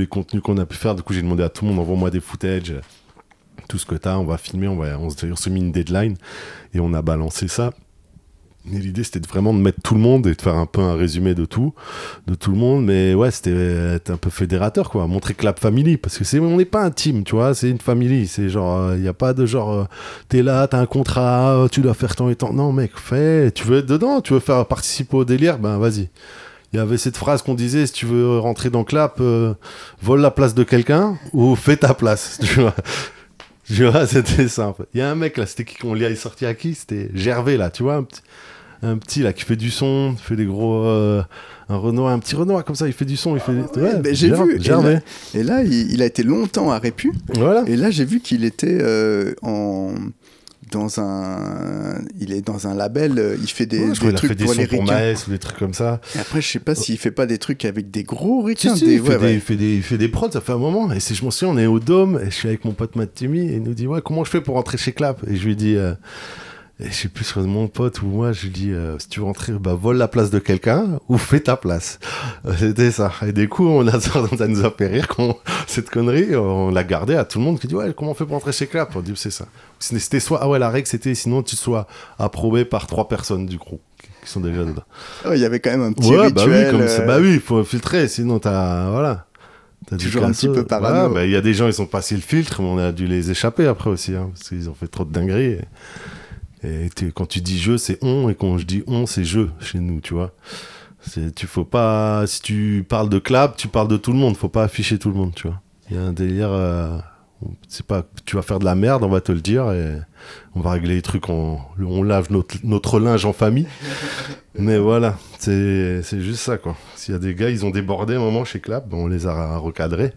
contenus qu'on a pu faire. Du coup, j'ai demandé à tout le monde, envoie-moi des footage, tout ce que t'as, on va filmer, on s'est mis une deadline et on a balancé ça. Et l'idée, c'était vraiment de mettre tout le monde et de faire un peu un résumé de tout le monde. Mais ouais, c'était un peu fédérateur, quoi. Montrer Clap Family, parce que on n'est pas un team, tu vois, c'est une famille. C'est genre, il n'y a pas de genre, t'es là, t'as un contrat, tu dois faire tant et tant. Non, mec, tu veux être dedans, tu veux faire participer au délire, ben vas-y. Il y avait cette phrase qu'on disait, si tu veux rentrer dans Clap, vole la place de quelqu'un ou fais ta place, tu vois. Tu vois, c'était simple. Il y a un mec là, c'était qui qu'on est sorti à qui? C'était Gervais là, tu vois, un petit là qui fait du son, fait des gros un petit Renoir comme ça, il fait du son, il fait j'ai vu. Gervais. Et là il a été longtemps à Répu. Voilà. Et là j'ai vu qu'il était dans un label, il fait des trucs fait des pour sons les pour ricains. Maes ou des trucs comme ça. Et après je sais pas s'il fait pas des trucs avec des gros ricains. Il fait des prods, ça fait un moment. Et je m'en souviens, on est au Dôme et je suis avec mon pote Matt Timmy et il nous dit comment je fais pour rentrer chez Clap. Et je lui dis et je sais plus si mon pote ou moi, je lui dis si tu veux rentrer, vole la place de quelqu'un ou fais ta place. C'était ça. Et du coup, ça nous a fait rire cette connerie, on l'a gardé à tout le monde qui dit comment on fait pour rentrer chez Clap. On dit c'est ça. C'était soit la règle c'était sinon tu sois approuvé par 3 personnes du crew qui sont déjà dedans. Il y avait quand même un petit rituel. Il faut filtrer, sinon t'as toujours un petit peu parano. Il y a des gens, ils ont passé le filtre, mais on a dû les échapper après aussi, parce qu'ils ont fait trop de dingueries. Et quand tu dis je, c'est on, et quand je dis on, c'est je chez nous, tu vois. Faut pas, si tu parles de Clap, tu parles de tout le monde, faut pas afficher tout le monde, tu vois. Il y a un délire, c'est pas, tu vas faire de la merde, on va te le dire, et on va régler les trucs, on lave notre linge en famille. Mais voilà, c'est juste ça, quoi. S'il y a des gars, ils ont débordé un moment chez Clap, on les a recadrés.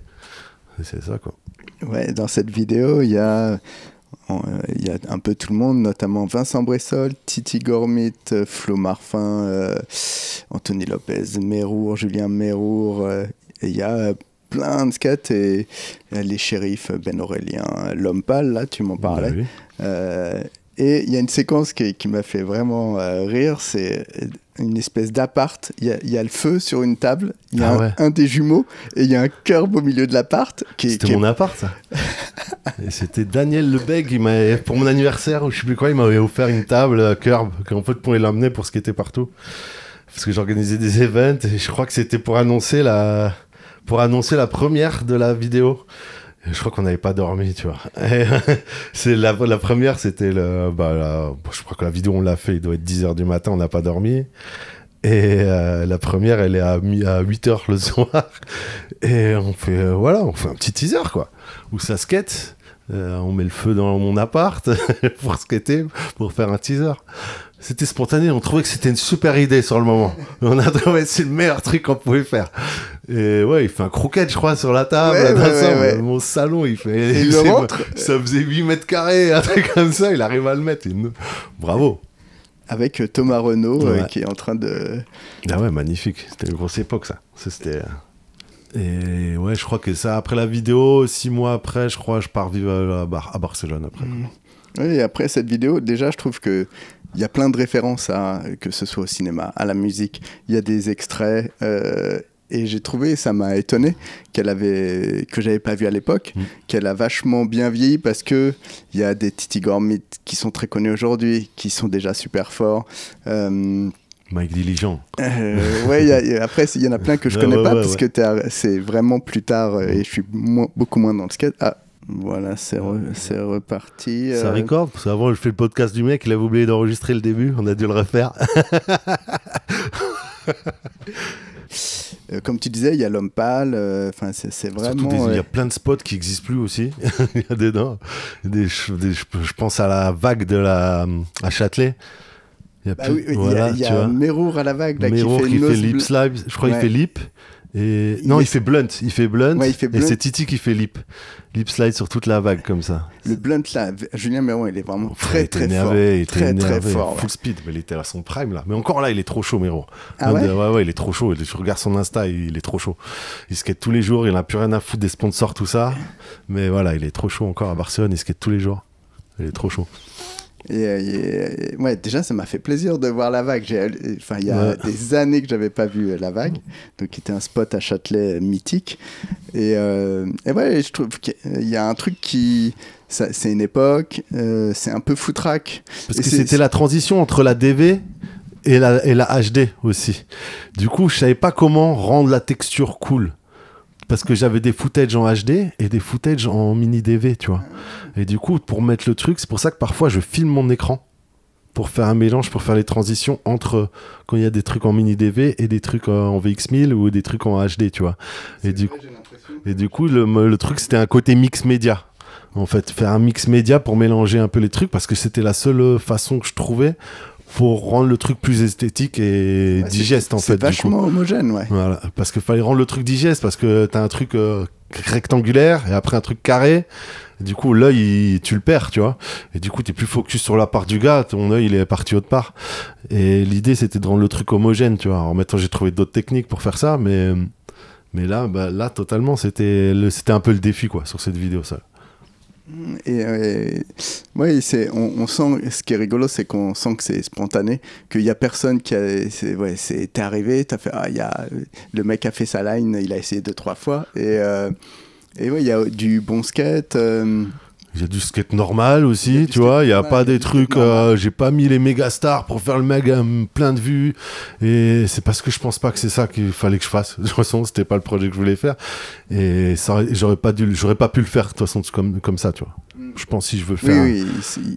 Et c'est ça, quoi. Ouais, dans cette vidéo, il y a un peu tout le monde, notamment Vincent Bressol, Titi Gormit, Flo Marfin, Anthony Lopez, Mérour, Julien Mérour, et il y a plein de skates et les shérifs, Ben Aurélien, L'Homme Pâle, là tu m'en parlais. Oui. Et il y a une séquence qui m'a fait vraiment rire, c'est une espèce d'appart, il y a le feu sur une table, il y a un des jumeaux, et il y a un curb au milieu de l'appart. C'était mon appart, ça. Et c'était Daniel Lebeg, pour mon anniversaire, ou je sais plus quoi, il m'avait offert une table Curb, qu'en fait, pour l'emmener pour skater partout. Parce que j'organisais des events, et je crois que c'était pour annoncer la première de la vidéo. Et je crois qu'on n'avait pas dormi, tu vois. Et c'est la première, c'était je crois que la vidéo, on l'a fait, il doit être 10h du matin, on n'a pas dormi. Et la première, elle est à 8h le soir. Et on fait un petit teaser, quoi. Où ça skate. On met le feu dans mon appart pour skater, pour faire un teaser. C'était spontané, on trouvait que c'était une super idée sur le moment. On a trouvé que c'est le meilleur truc qu'on pouvait faire. Et ouais, il fait un croquette, je crois, sur la table. Ouais. Mon salon, il fait... Il le montre. Ça faisait 8 mètres carrés, un truc comme ça, il arrive à le mettre. Bravo. Avec Thomas Renaud qui est en train de... Ah ouais, magnifique. C'était une grosse époque, ça. C'était... Et ouais, je crois que ça, après la vidéo, 6 mois après, je crois, je pars vivre à Barcelone après. Oui, et après cette vidéo, déjà, je trouve qu'il y a plein de références, que ce soit au cinéma, à la musique. Il y a des extraits, et j'ai trouvé, ça m'a étonné, que j'avais pas vu à l'époque, qu'elle a vachement bien vieilli, parce qu'il y a des Titi Gormit qui sont très connus aujourd'hui, qui sont déjà super forts. Mike Diligent. Après, il y en a plein que je connais pas, parce que c'est vraiment plus tard, et je suis beaucoup moins dans le skate. Ah, voilà, c'est reparti. Ça record, parce qu'avant, je fais le podcast du mec, il avait oublié d'enregistrer le début, on a dû le refaire. Comme tu disais, il y a l'homme pâle, c'est vraiment... Il y a plein de spots qui n'existent plus aussi. Il y a dedans. Je pense à la vague à Châtelet. Il y a Merour à la vague là, Merour qui fait lip slide, je crois qu'il fait lip. Et... Non, il fait blunt. Ouais, il fait blunt. Et c'est Titi qui fait lip slide sur toute la vague comme ça. Le blunt là, Julien Merour, il est vraiment très fort. Il était énervé, très fort. Full speed, mais il était à son prime là. Mais encore là, il est trop chaud, Merour. Ah ouais, il est trop chaud. Tu regardes son Insta, il est trop chaud. Il skate tous les jours, il n'a plus rien à foutre des sponsors, tout ça. Mais voilà, il est trop chaud encore à Barcelone, il skate tous les jours. Il est trop chaud. Ouais, déjà, ça m'a fait plaisir de voir la vague. Il y a des années que j'avais pas vu la vague, donc qui était un spot à Châtelet mythique. Et ouais, je trouve qu'il y a un truc c'est une époque, c'est un peu foutraque. Parce que c'était la transition entre la DV et la HD aussi. Du coup, je savais pas comment rendre la texture cool. Parce que j'avais des footages en HD et des footages en mini DV, tu vois. Et du coup, pour mettre le truc, c'est pour ça que parfois je filme mon écran pour faire un mélange, pour faire les transitions entre quand il y a des trucs en mini DV et des trucs en VX1000 ou des trucs en HD, tu vois. Et du coup, le truc, c'était un côté mix média. En fait, faire un mix média pour mélanger un peu les trucs parce que c'était la seule façon que je trouvais pour rendre le truc plus esthétique et digeste en fait. C'est vachement homogène, ouais. Voilà, parce qu'il fallait rendre le truc digeste parce que t'as un truc rectangulaire et après un truc carré. Et du coup, l'œil, tu le perds, tu vois. Et du coup, t'es plus focus sur la part du gars, ton œil, il est parti autre part. Et l'idée, c'était de rendre le truc homogène, tu vois. En même temps, j'ai trouvé d'autres techniques pour faire ça, mais là, totalement, c'était un peu le défi, quoi, sur cette vidéo, ça. Et ouais, on sent, ce qui est rigolo, c'est qu'on sent que c'est spontané, qu'il y a personne qui t'es arrivé, t'as fait, le mec a fait sa line, il a essayé 2-3 fois, et ouais, il y a du bon skate. Il y a du skate normal aussi, tu vois, il n'y a pas des trucs, j'ai pas mis les méga stars pour faire le mec plein de vues, et c'est parce que je pense pas que c'est ça qu'il fallait que je fasse. De toute façon, c'était pas le projet que je voulais faire, et j'aurais pas pu le faire de toute façon comme ça, tu vois. Je pense si je veux le faire,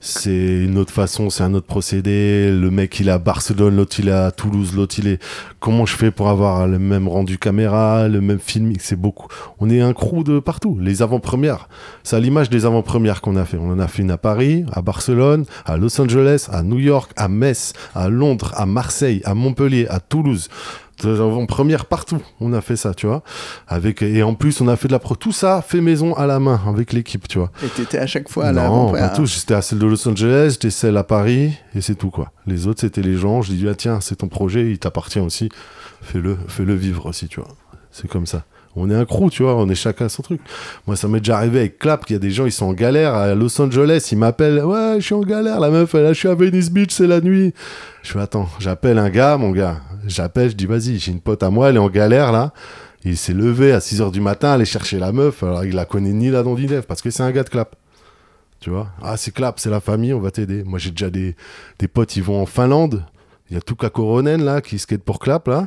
c'est une autre façon, c'est un autre procédé. Le mec il est à Barcelone, l'autre il est à Toulouse, l'autre il est... Comment je fais pour avoir le même rendu caméra, le même film? C'est beaucoup. On est un crew de partout. Les avant-premières, c'est à l'image des avant-premières qu'on a fait. On en a fait une à Paris, à Barcelone, à Los Angeles, à New York, à Metz, à Londres, à Marseille, à Montpellier, à Toulouse. En première partout, on a fait ça, tu vois. Et en plus, on a fait de tout ça fait maison à la main avec l'équipe, tu vois. Et t'étais à chaque fois à la Non, pas tout. J'étais à celle de Los Angeles, j'étais celle à Paris, et c'est tout, quoi. Les autres, c'était les gens. Je dis, tiens, c'est ton projet, il t'appartient aussi. Fais-le vivre aussi, tu vois. C'est comme ça. On est un crew, tu vois, on est chacun son truc. Moi, ça m'est déjà arrivé avec Clap, qu'il y a des gens, ils sont en galère à Los Angeles, ils m'appellent, ouais, je suis en galère, la meuf, là, je suis à Venice Beach, c'est la nuit. Je fais, attends, j'appelle un gars, mon gars. J'appelle, je dis, vas-y, j'ai une pote à moi, elle est en galère, là. Il s'est levé à 6h du matin, aller chercher la meuf, alors il la connaît ni là ni Dev, parce que c'est un gars de Clap. Tu vois, ah c'est Clap, c'est la famille, on va t'aider. Moi j'ai déjà des potes, ils vont en Finlande. Il y a Tuukka Koronen là qui skate pour Clap là.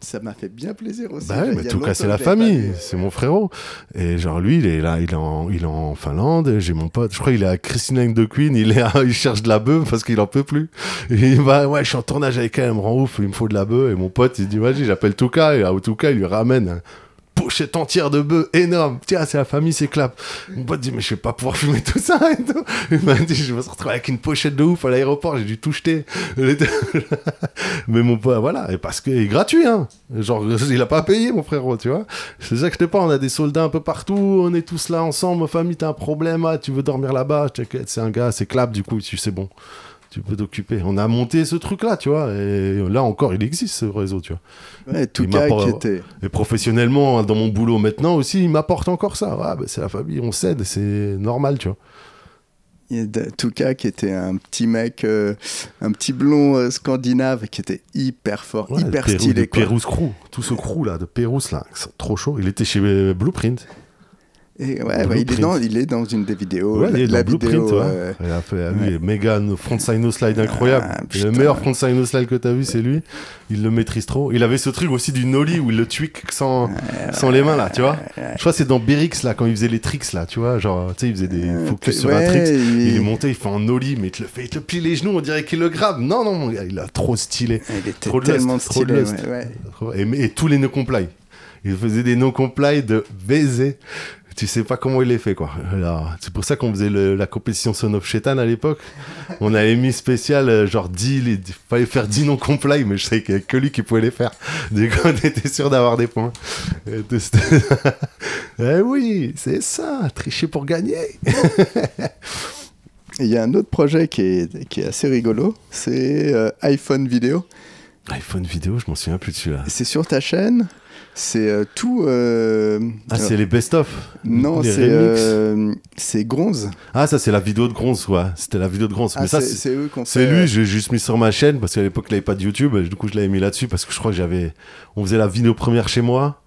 Ça m'a fait bien plaisir aussi. Bah ouais, mais Tuukka c'est la famille, c'est mon frérot. Et genre lui il est là, il est en Finlande. J'ai mon pote, je crois il est à Christina de Queen, il cherche de la bœuf parce qu'il en peut plus. Et il va ouais je suis en tournage avec elle, elle me rend ouf, il me faut de la bœuf. Et mon pote il dit vas-y j'appelle Tuukka et Tuukka il lui ramène pochette entière de bœufs énorme. Tiens, c'est la famille, c'est Clap. Mon pote dit, mais je vais pas pouvoir fumer tout ça et tout. Il m'a dit, je vais se retrouver avec une pochette de ouf à l'aéroport, j'ai dû tout jeter. Mais mon pote, voilà, et parce que il est gratuit, hein. Genre, il a pas payé, mon frérot, tu vois. C'est ça que je te parle, on a des soldats un peu partout, on est tous là ensemble, ma famille, t'as un problème, ah, tu veux dormir là-bas, t'inquiète, c'est un gars, c'est Clap, du coup, c'est bon. Tu peux t'occuper. On a monté ce truc-là, tu vois. Et là encore, il existe ce réseau, tu vois. Ouais, Tuukka qui était... Et professionnellement, dans mon boulot maintenant aussi, il m'apporte encore ça. Ouais, bah, c'est la famille, on s'aide, c'est normal, tu vois. Il y a Tuukka qui était un petit mec, un petit blond scandinave qui était hyper fort, ouais, hyper stylé. De Pérouse Crew, tout ce crew là, de Pérouse là, c'est trop chaud. Il était chez Blueprint. Et ouais, il est dans une des vidéos. Ouais, il est la dans vidéo. Blueprint, ouais. Il a fait, lui, méga frontside no slide incroyable. Le meilleur frontside no slide que t'as vu, c'est lui. Il le maîtrise trop. Il avait ce truc aussi du nollie où il le tweak sans les mains là, tu vois. Je crois que c'est dans Berix là, quand il faisait les tricks là, tu vois. Genre, tu sais, il faisait des focus sur un trick. Il est monté, il fait un nollie, mais il te plie les genoux, on dirait qu'il le grabe. Non, mon gars, il a trop stylé. Il était trop tellement stylé. Et tous les no-comply. Il faisait des no-comply de baiser. Tu sais pas comment il les fait, quoi. Alors, c'est pour ça qu'on faisait la compétition Son of Shetan à l'époque. On avait mis spécial, genre 10, il fallait faire 10 non-comply, mais je savais qu'il n'y avait que lui qui pouvait les faire. Du coup, on était sûr d'avoir des points. Eh oui, c'est ça, tricher pour gagner. Il y a un autre projet qui est assez rigolo, c'est iPhone Vidéo. iPhone Vidéo, je m'en souviens plus de celui-là. C'est sur ta chaîne. C'est tout. C'est les best-of. Non, c'est Gronze. Ah, ça, c'est la vidéo de Gronze, ouais. C'était la vidéo de Gronze. Ah, mais ça, c'est eux qu'on fait. C'est lui, j'ai juste mis sur ma chaîne parce qu'à l'époque, il n'avait pas de YouTube. Du coup, je l'avais mis là-dessus parce que je crois que on faisait la vidéo première chez moi.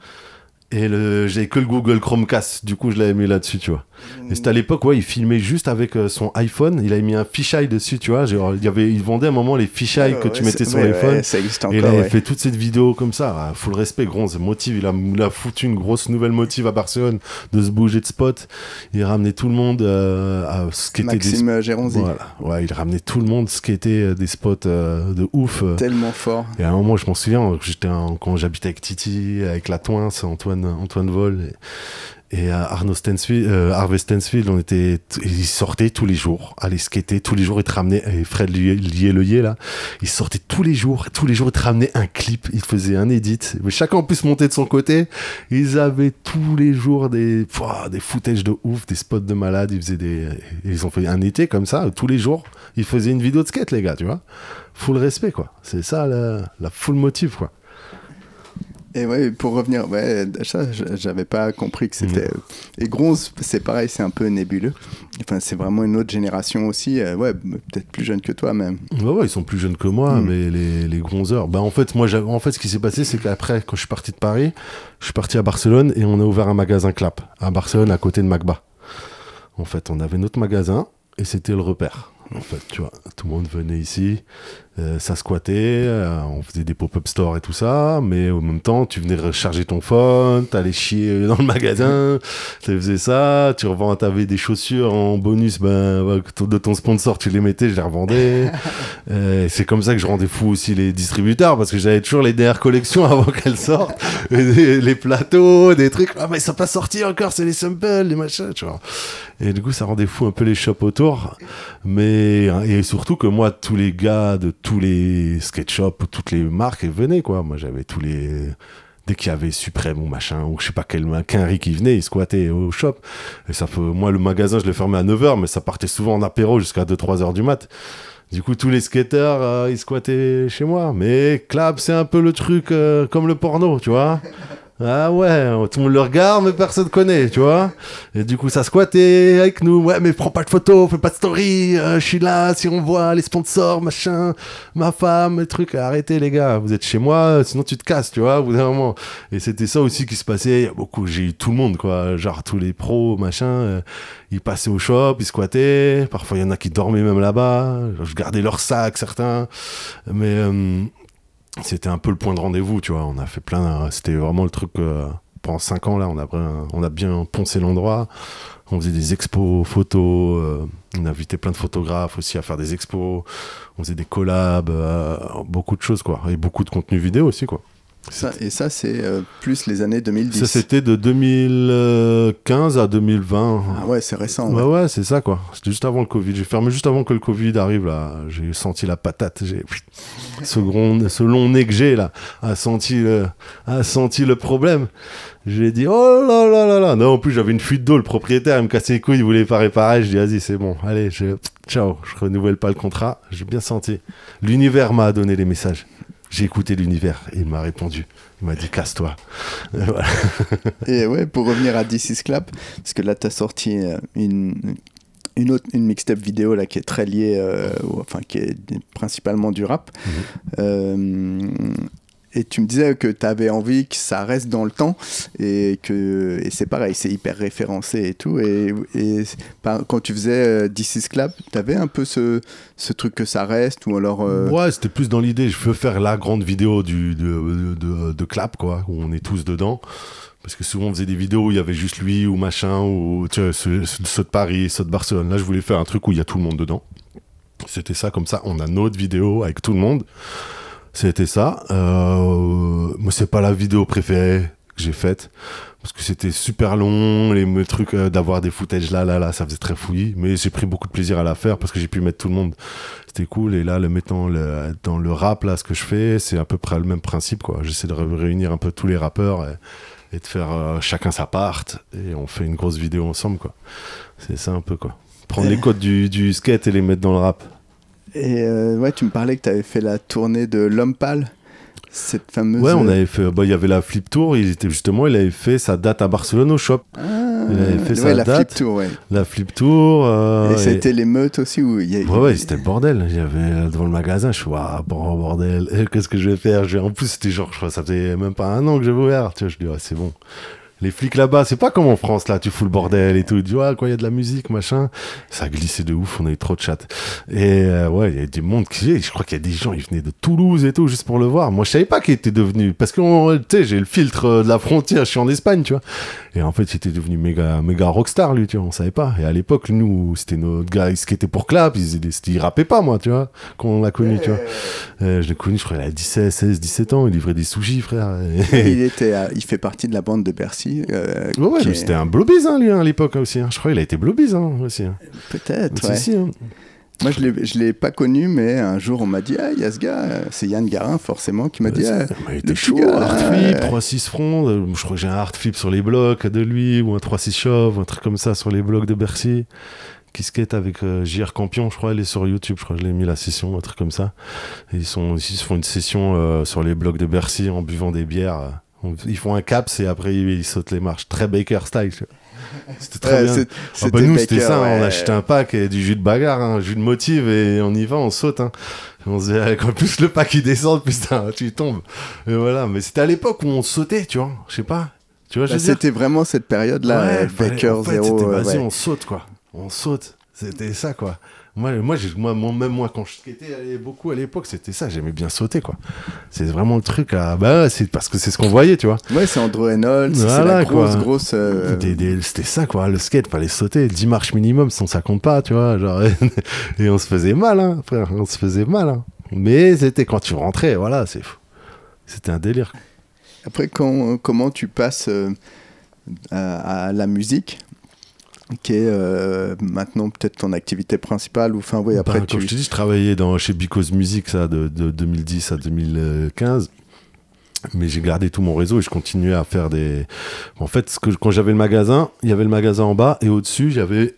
Et j'avais que le Google Chromecast, du coup je l'avais mis là-dessus, tu vois. Et c'était à l'époque, ouais, il filmait juste avec son iPhone, il avait mis un fisheye dessus, tu vois. Genre, il vendait à un moment les fisheyes que tu mettais sur l'iPhone. Ouais, ça existe encore, et il avait fait toute cette vidéo comme ça, full respect, Gronze. Motive, il a foutu une grosse nouvelle motive à Barcelone de se bouger de spot. Il ramenait tout le monde à ce qui était Maxime Géronzi. Voilà, ouais, il ramenait tout le monde ce qui était des spots de ouf. Tellement fort. Et à un moment, je m'en souviens, quand j'habitais avec Titi, avec la Toince, Antoine Vol et Harvey Stansfield, ils sortaient tous les jours, allaient skater tous les jours, ils te ramenaient, et Fred Lié là, ils sortaient tous les jours, ils te ramenaient un clip, ils faisaient un edit, mais chacun en plus montait de son côté, ils avaient tous les jours des footages de ouf, des spots de malades, ils ont fait un été comme ça, tous les jours, ils faisaient une vidéo de skate, les gars, tu vois, full respect, quoi, c'est ça la full motive, quoi. Et ouais, pour revenir, ça, j'avais pas compris que c'était. Et Gronze, c'est pareil, c'est un peu nébuleux. Enfin, c'est vraiment une autre génération aussi. Peut-être plus jeune que toi même. Ouais, ils sont plus jeunes que moi, mais les Gronzeurs. En fait, ce qui s'est passé, c'est qu'après, quand je suis parti de Paris, je suis parti à Barcelone et on a ouvert un magasin Clap à Barcelone, à côté de Macba. En fait, on avait notre magasin et c'était le repère. En fait, tu vois, tout le monde venait ici, ça squattait, on faisait des pop-up stores et tout ça, mais au même temps, tu venais recharger ton phone, t'allais chier dans le magasin, tu faisais ça, t'avais des chaussures en bonus de ton sponsor, tu les mettais, je les revendais. C'est comme ça que je rendais fou aussi les distributeurs, parce que j'avais toujours les dernières collections avant qu'elles sortent, les plateaux, des trucs, mais ils sont pas sortis encore, c'est les samples, les machins, tu vois. Et du coup, ça rendait fou un peu les shops autour, et surtout que moi, tous les gars de tous les skate shops, toutes les marques, ils venaient, quoi. Moi, j'avais dès qu'il y avait Suprême ou machin, ou je sais pas quel quinri qui venait, ils squattaient au shop. Et moi, le magasin, je le fermais à 9h, mais ça partait souvent en apéro jusqu'à 2-3 heures du mat. Du coup, tous les skateurs, ils squattaient chez moi. Mais Clap, c'est un peu le truc comme le porno, tu vois. Ah ouais, tout le monde le regarde, mais personne connaît, tu vois. Et du coup, ça squattait avec nous. Ouais, mais prends pas de photos, fais pas de story. Je suis là, si on voit les sponsors, machin, ma femme, les trucs. Arrêtez, les gars, vous êtes chez moi, sinon tu te casses, tu vois, au bout d'un moment. Et c'était ça aussi qui se passait. Il y a beaucoup, j'ai eu tout le monde, quoi. Genre tous les pros, machin. Ils passaient au shop, ils squattaient. Parfois, il y en a qui dormaient même là-bas. Je gardais leur sac, certains. Mais c'était un peu le point de rendez-vous, tu vois. On a fait c'était vraiment le truc. Pendant 5 ans, là, on a bien poncé l'endroit. On faisait des expos photos. On invitait plein de photographes aussi à faire des expos. On faisait des collabs. Beaucoup de choses, quoi. Et beaucoup de contenu vidéo aussi, quoi. Ça, c'est plus les années 2010. Ça, c'était de 2015 à 2020. Ah ouais, c'est récent. Ouais, c'est ça, quoi. C'était juste avant le Covid. J'ai fermé juste avant que le Covid arrive, là. J'ai senti la patate. Ce long nez que j'ai, là, a senti le problème. J'ai dit, oh là là là là. Non, en plus, j'avais une fuite d'eau. Le propriétaire, il me cassait les couilles, il voulait pas réparer. Je dis, vas-y, c'est bon. Allez, ciao. Je renouvelle pas le contrat. J'ai bien senti. L'univers m'a donné les messages. J'ai écouté l'univers et il m'a répondu. Il m'a dit casse-toi. Voilà. Et ouais, pour revenir à This Is Clap, parce que là, tu as sorti une mixtape vidéo là, qui est très liée, qui est principalement du rap. Et tu me disais que tu avais envie que ça reste dans le temps et c'est pareil, c'est hyper référencé et tout. Et quand tu faisais This Is Clap, tu avais un peu ce truc que ça reste ou alors... Ouais, c'était plus dans l'idée, je veux faire la grande vidéo de Clap, quoi, où on est tous dedans. Parce que souvent on faisait des vidéos où il y avait juste lui ou machin, ou tu vois, ceux de Paris, ceux de Barcelone. Là, je voulais faire un truc où il y a tout le monde dedans. C'était ça, comme ça, on a notre vidéo avec tout le monde. C'était ça. Moi, c'est pas la vidéo préférée que j'ai faite parce que c'était super long, les trucs d'avoir des footages là, ça faisait très fouillis. Mais j'ai pris beaucoup de plaisir à la faire parce que j'ai pu mettre tout le monde. C'était cool. Et là, dans le rap, là, ce que je fais, c'est à peu près le même principe, quoi. J'essaie de réunir un peu tous les rappeurs et de faire chacun sa part et on fait une grosse vidéo ensemble, quoi. C'est ça un peu, quoi. Prendre les codes du skate et les mettre dans le rap. Et ouais, tu me parlais que tu avais fait la tournée de L'Homme Pâle, cette fameuse... Ouais, on avait fait... il y avait la Flip Tour, il avait fait sa date à Barcelone au shop. Il avait fait sa date. Flip Tour, ouais. La Flip Tour... et c'était l'émeute aussi où il y a... Ouais, c'était le bordel. Il y avait devant le magasin, je suis bon, bordel, qu'est-ce que je vais faire? En plus, c'était genre, je crois, ça faisait même pas 1 an que j'avais ouvert. Tu vois, je dis, c'est bon. Les flics là-bas, c'est pas comme en France, là, tu fous le bordel et tout. Tu vois, quand il y a de la musique, machin, ça glissait de ouf, on a eu trop de chat. Et ouais, il y a du monde je crois qu'il y a des gens, ils venaient de Toulouse et tout, juste pour le voir. Moi, je savais pas qu'il était devenu, parce que, tu sais, j'ai le filtre de la frontière, je suis en Espagne, tu vois. Et en fait, il était devenu méga rockstar, lui, tu vois, on savait pas. Et à l'époque, nous, c'était notre gars, qui était pour Clap, il rappait pas, moi, tu vois, quand on l'a connu, tu vois. Je l'ai connu, je crois, il a 17 ans, il livrait des sushis, frère. Il fait partie de la bande de Bercy. Ouais, mais c'était un blobbies, hein, lui, à l'époque aussi. Je crois qu'il a été blobbies, aussi. Peut-être, ouais. Si, hein. Moi, je l'ai pas connu, mais un jour, on m'a dit, il y a ce gars, c'est Yann Garin, forcément, qui m'a dit, il était chaud, Artflip, 3-6 front. Je crois que j'ai un Artflip sur les blocs de lui, ou un 3-6 chauve, un truc comme ça sur les blocs de Bercy. Qui skate avec JR Campion, je crois, elle est sur YouTube, je crois que je l'ai mis la session, un truc comme ça. Et ils se font une session sur les blocs de Bercy en buvant des bières. Ils font un caps et après ils sautent les marches. Très Baker style. C'était très bien. Nous, c'était ça. Ouais. On achetait un pack et du jus de bagarre, un jus de motive et on y va, on saute. Hein. On se disait, quand plus le pack il descend, plus tu tombes. Et voilà. Mais c'était à l'époque où on sautait, tu vois. Je sais pas. Tu vois, c'était vraiment cette période-là. Baker en fait, 0. Vas-y, on saute, quoi. On saute. C'était ça, quoi. Même moi, quand je skatais beaucoup à l'époque, c'était ça, j'aimais bien sauter, quoi. C'est vraiment le truc c'est parce que c'est ce qu'on voyait, tu vois. Ouais, c'est Andrew Reynolds, c'est la grosse... C'était ça, quoi, le skate, fallait sauter, 10 marches minimum, sinon ça compte pas, tu vois, genre... Et on se faisait mal, hein, frère, on se faisait mal, hein. Mais c'était quand tu rentrais, voilà, c'est fou. C'était un délire. Après, comment tu passes à la musique qui est maintenant peut-être ton activité principale ou après comme je te dis, je travaillais chez Because Music ça de 2010 à 2015, mais j'ai gardé tout mon réseau et je continuais à faire des... En fait, quand j'avais le magasin, il y avait le magasin en bas et au-dessus j'avais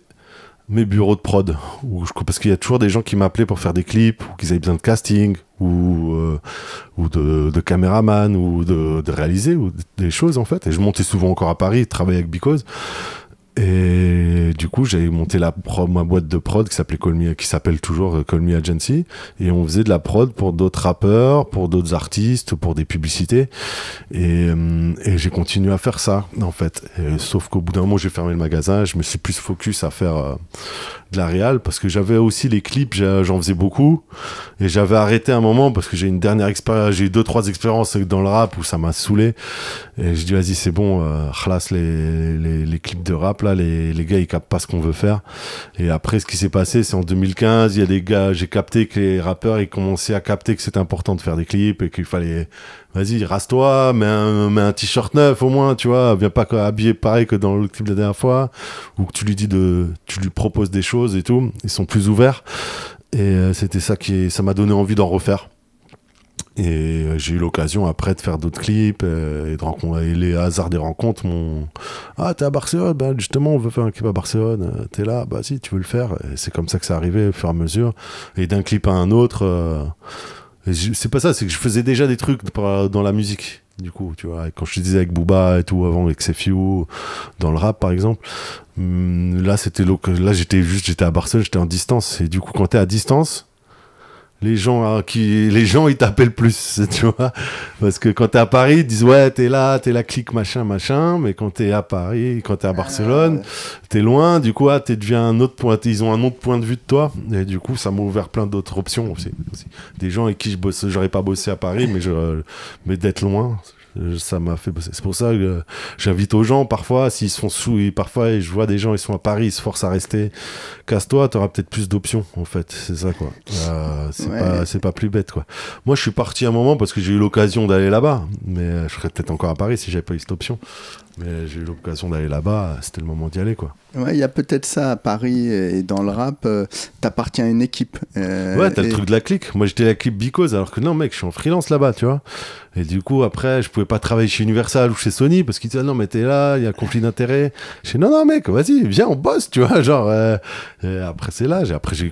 mes bureaux de prod, parce qu'il y a toujours des gens qui m'appelaient pour faire des clips, ou qu'ils avaient besoin de casting, ou de caméraman, ou de réaliser, ou des choses en fait. Et je montais souvent encore à Paris, travailler avec Because. Et du coup, j'avais monté ma boîte de prod qui s'appelle toujours Call Me Agency, et on faisait de la prod pour d'autres rappeurs, pour d'autres artistes, pour des publicités, et j'ai continué à faire ça en fait. Sauf qu'au bout d'un moment, j'ai fermé le magasin, je me suis plus focus à faire de la réal, parce que j'avais aussi les clips, j'en faisais beaucoup, et j'avais arrêté un moment parce que j'ai une dernière expérience, j'ai eu 2-3 expériences dans le rap où ça m'a saoulé, et je dis vas-y c'est bon, khalas, les clips de rap là, les gars ils captent pas ce qu'on veut faire. Et après ce qui s'est passé, c'est en 2015, il y a des gars, j'ai capté que les rappeurs ils commençaient à capter que c'était important de faire des clips, et qu'il fallait vas-y, rase-toi, mets un t-shirt neuf au moins, tu vois, viens pas habillé pareil que dans le clip de la dernière fois, ou que tu lui proposes des choses et tout, ils sont plus ouverts, et c'était ça ça m'a donné envie d'en refaire. Et j'ai eu l'occasion après de faire d'autres clips, et de rencontrer, et les hasards des rencontres t'es à Barcelone, bah justement on veut faire un clip à Barcelone, t'es là, bah si tu veux le faire, et c'est comme ça que c'est arrivé au fur et à mesure, et d'un clip à un autre, c'est pas ça, c'est que je faisais déjà des trucs dans la musique, du coup, tu vois, quand je te disais avec Booba et tout, avant avec Sefiu, dans le rap par exemple, là j'étais à Barcelone, j'étais en distance, et du coup quand t'es à distance, les gens ils t'appellent plus, tu vois, parce que quand t'es à Paris ils disent ouais t'es la clique machin, mais quand t'es à Paris, quand t'es à Barcelone, t'es loin, du coup deviens un autre point, ils ont un autre point de vue de toi, et du coup ça m'a ouvert plein d'autres options aussi. Des gens avec qui j'aurais pas bossé à Paris, mais d'être loin, ça m'a fait bosser. C'est pour ça que j'invite aux gens, parfois s'ils se font parfois je vois des gens ils sont à Paris, ils se forcent à rester, casse-toi, t'auras peut-être plus d'options en fait, c'est ça quoi. C'est pas plus bête quoi. Moi je suis parti un moment parce que j'ai eu l'occasion d'aller là-bas, mais je serais peut-être encore à Paris si j'avais pas eu cette option, mais j'ai eu l'occasion d'aller là-bas, c'était le moment d'y aller quoi. Ouais, il y a peut-être ça à Paris, et dans le rap, t'appartiens à une équipe. Ouais, t'as le truc de la clique. Moi, j'étais la clique Because, alors que non, mec, je suis en freelance là-bas, tu vois. Et du coup, après, je pouvais pas travailler chez Universal ou chez Sony parce qu'ils disaient non, mais t'es là, il y a un conflit d'intérêts. Je dis non, mec, vas-y, viens, on bosse, tu vois. Genre, et après, c'est là.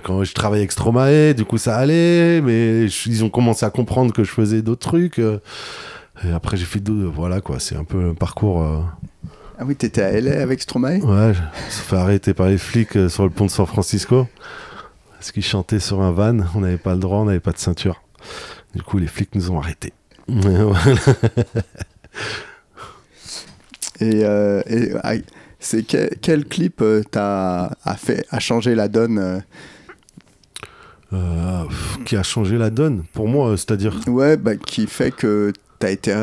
Quand je travaillais avec Stromae, du coup, ça allait, mais ils ont commencé à comprendre que je faisais d'autres trucs. Et après, j'ai fait voilà, quoi. C'est un peu un parcours. Ah oui, t'étais à LA avec Stromae ? Ouais, je me fait arrêter par les flics sur le pont de San Francisco parce qu'ils chantaient sur un van, on n'avait pas le droit, on n'avait pas de ceinture. Du coup, les flics nous ont arrêtés. Et c'est quel clip a changé la donne qui a changé la donne pour moi, c'est-à-dire ouais, qui fait que t'as été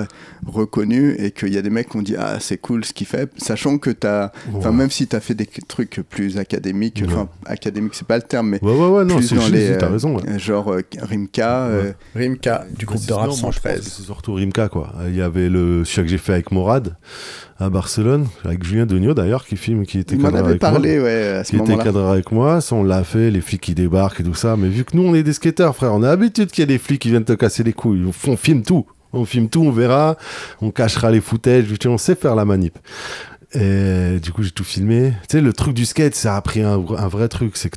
reconnu et qu'il y a des mecs qui ont dit ah c'est cool ce qu'il fait, sachant que même si t'as fait des trucs plus académiques, académique c'est pas le terme, mais non, c'est dans juste, t'as raison, genre Rimka Rimka du groupe de rap 113. C'est surtout Rimka quoi. Il y avait celui que j'ai fait avec Morad à Barcelone, avec Julien Degnaud d'ailleurs, qui était cadré avec moi. À ce moment-là. Était cadré avec moi, ça on l'a fait, les flics qui débarquent et tout ça, mais vu que nous on est des skateurs frère, on a l'habitude qu'il y a des flics qui viennent te casser les couilles, on filme tout, on verra, on cachera les footages, on sait faire la manip. Et du coup j'ai tout filmé. Tu sais, le truc du skate, ça a pris un vrai truc, c'est que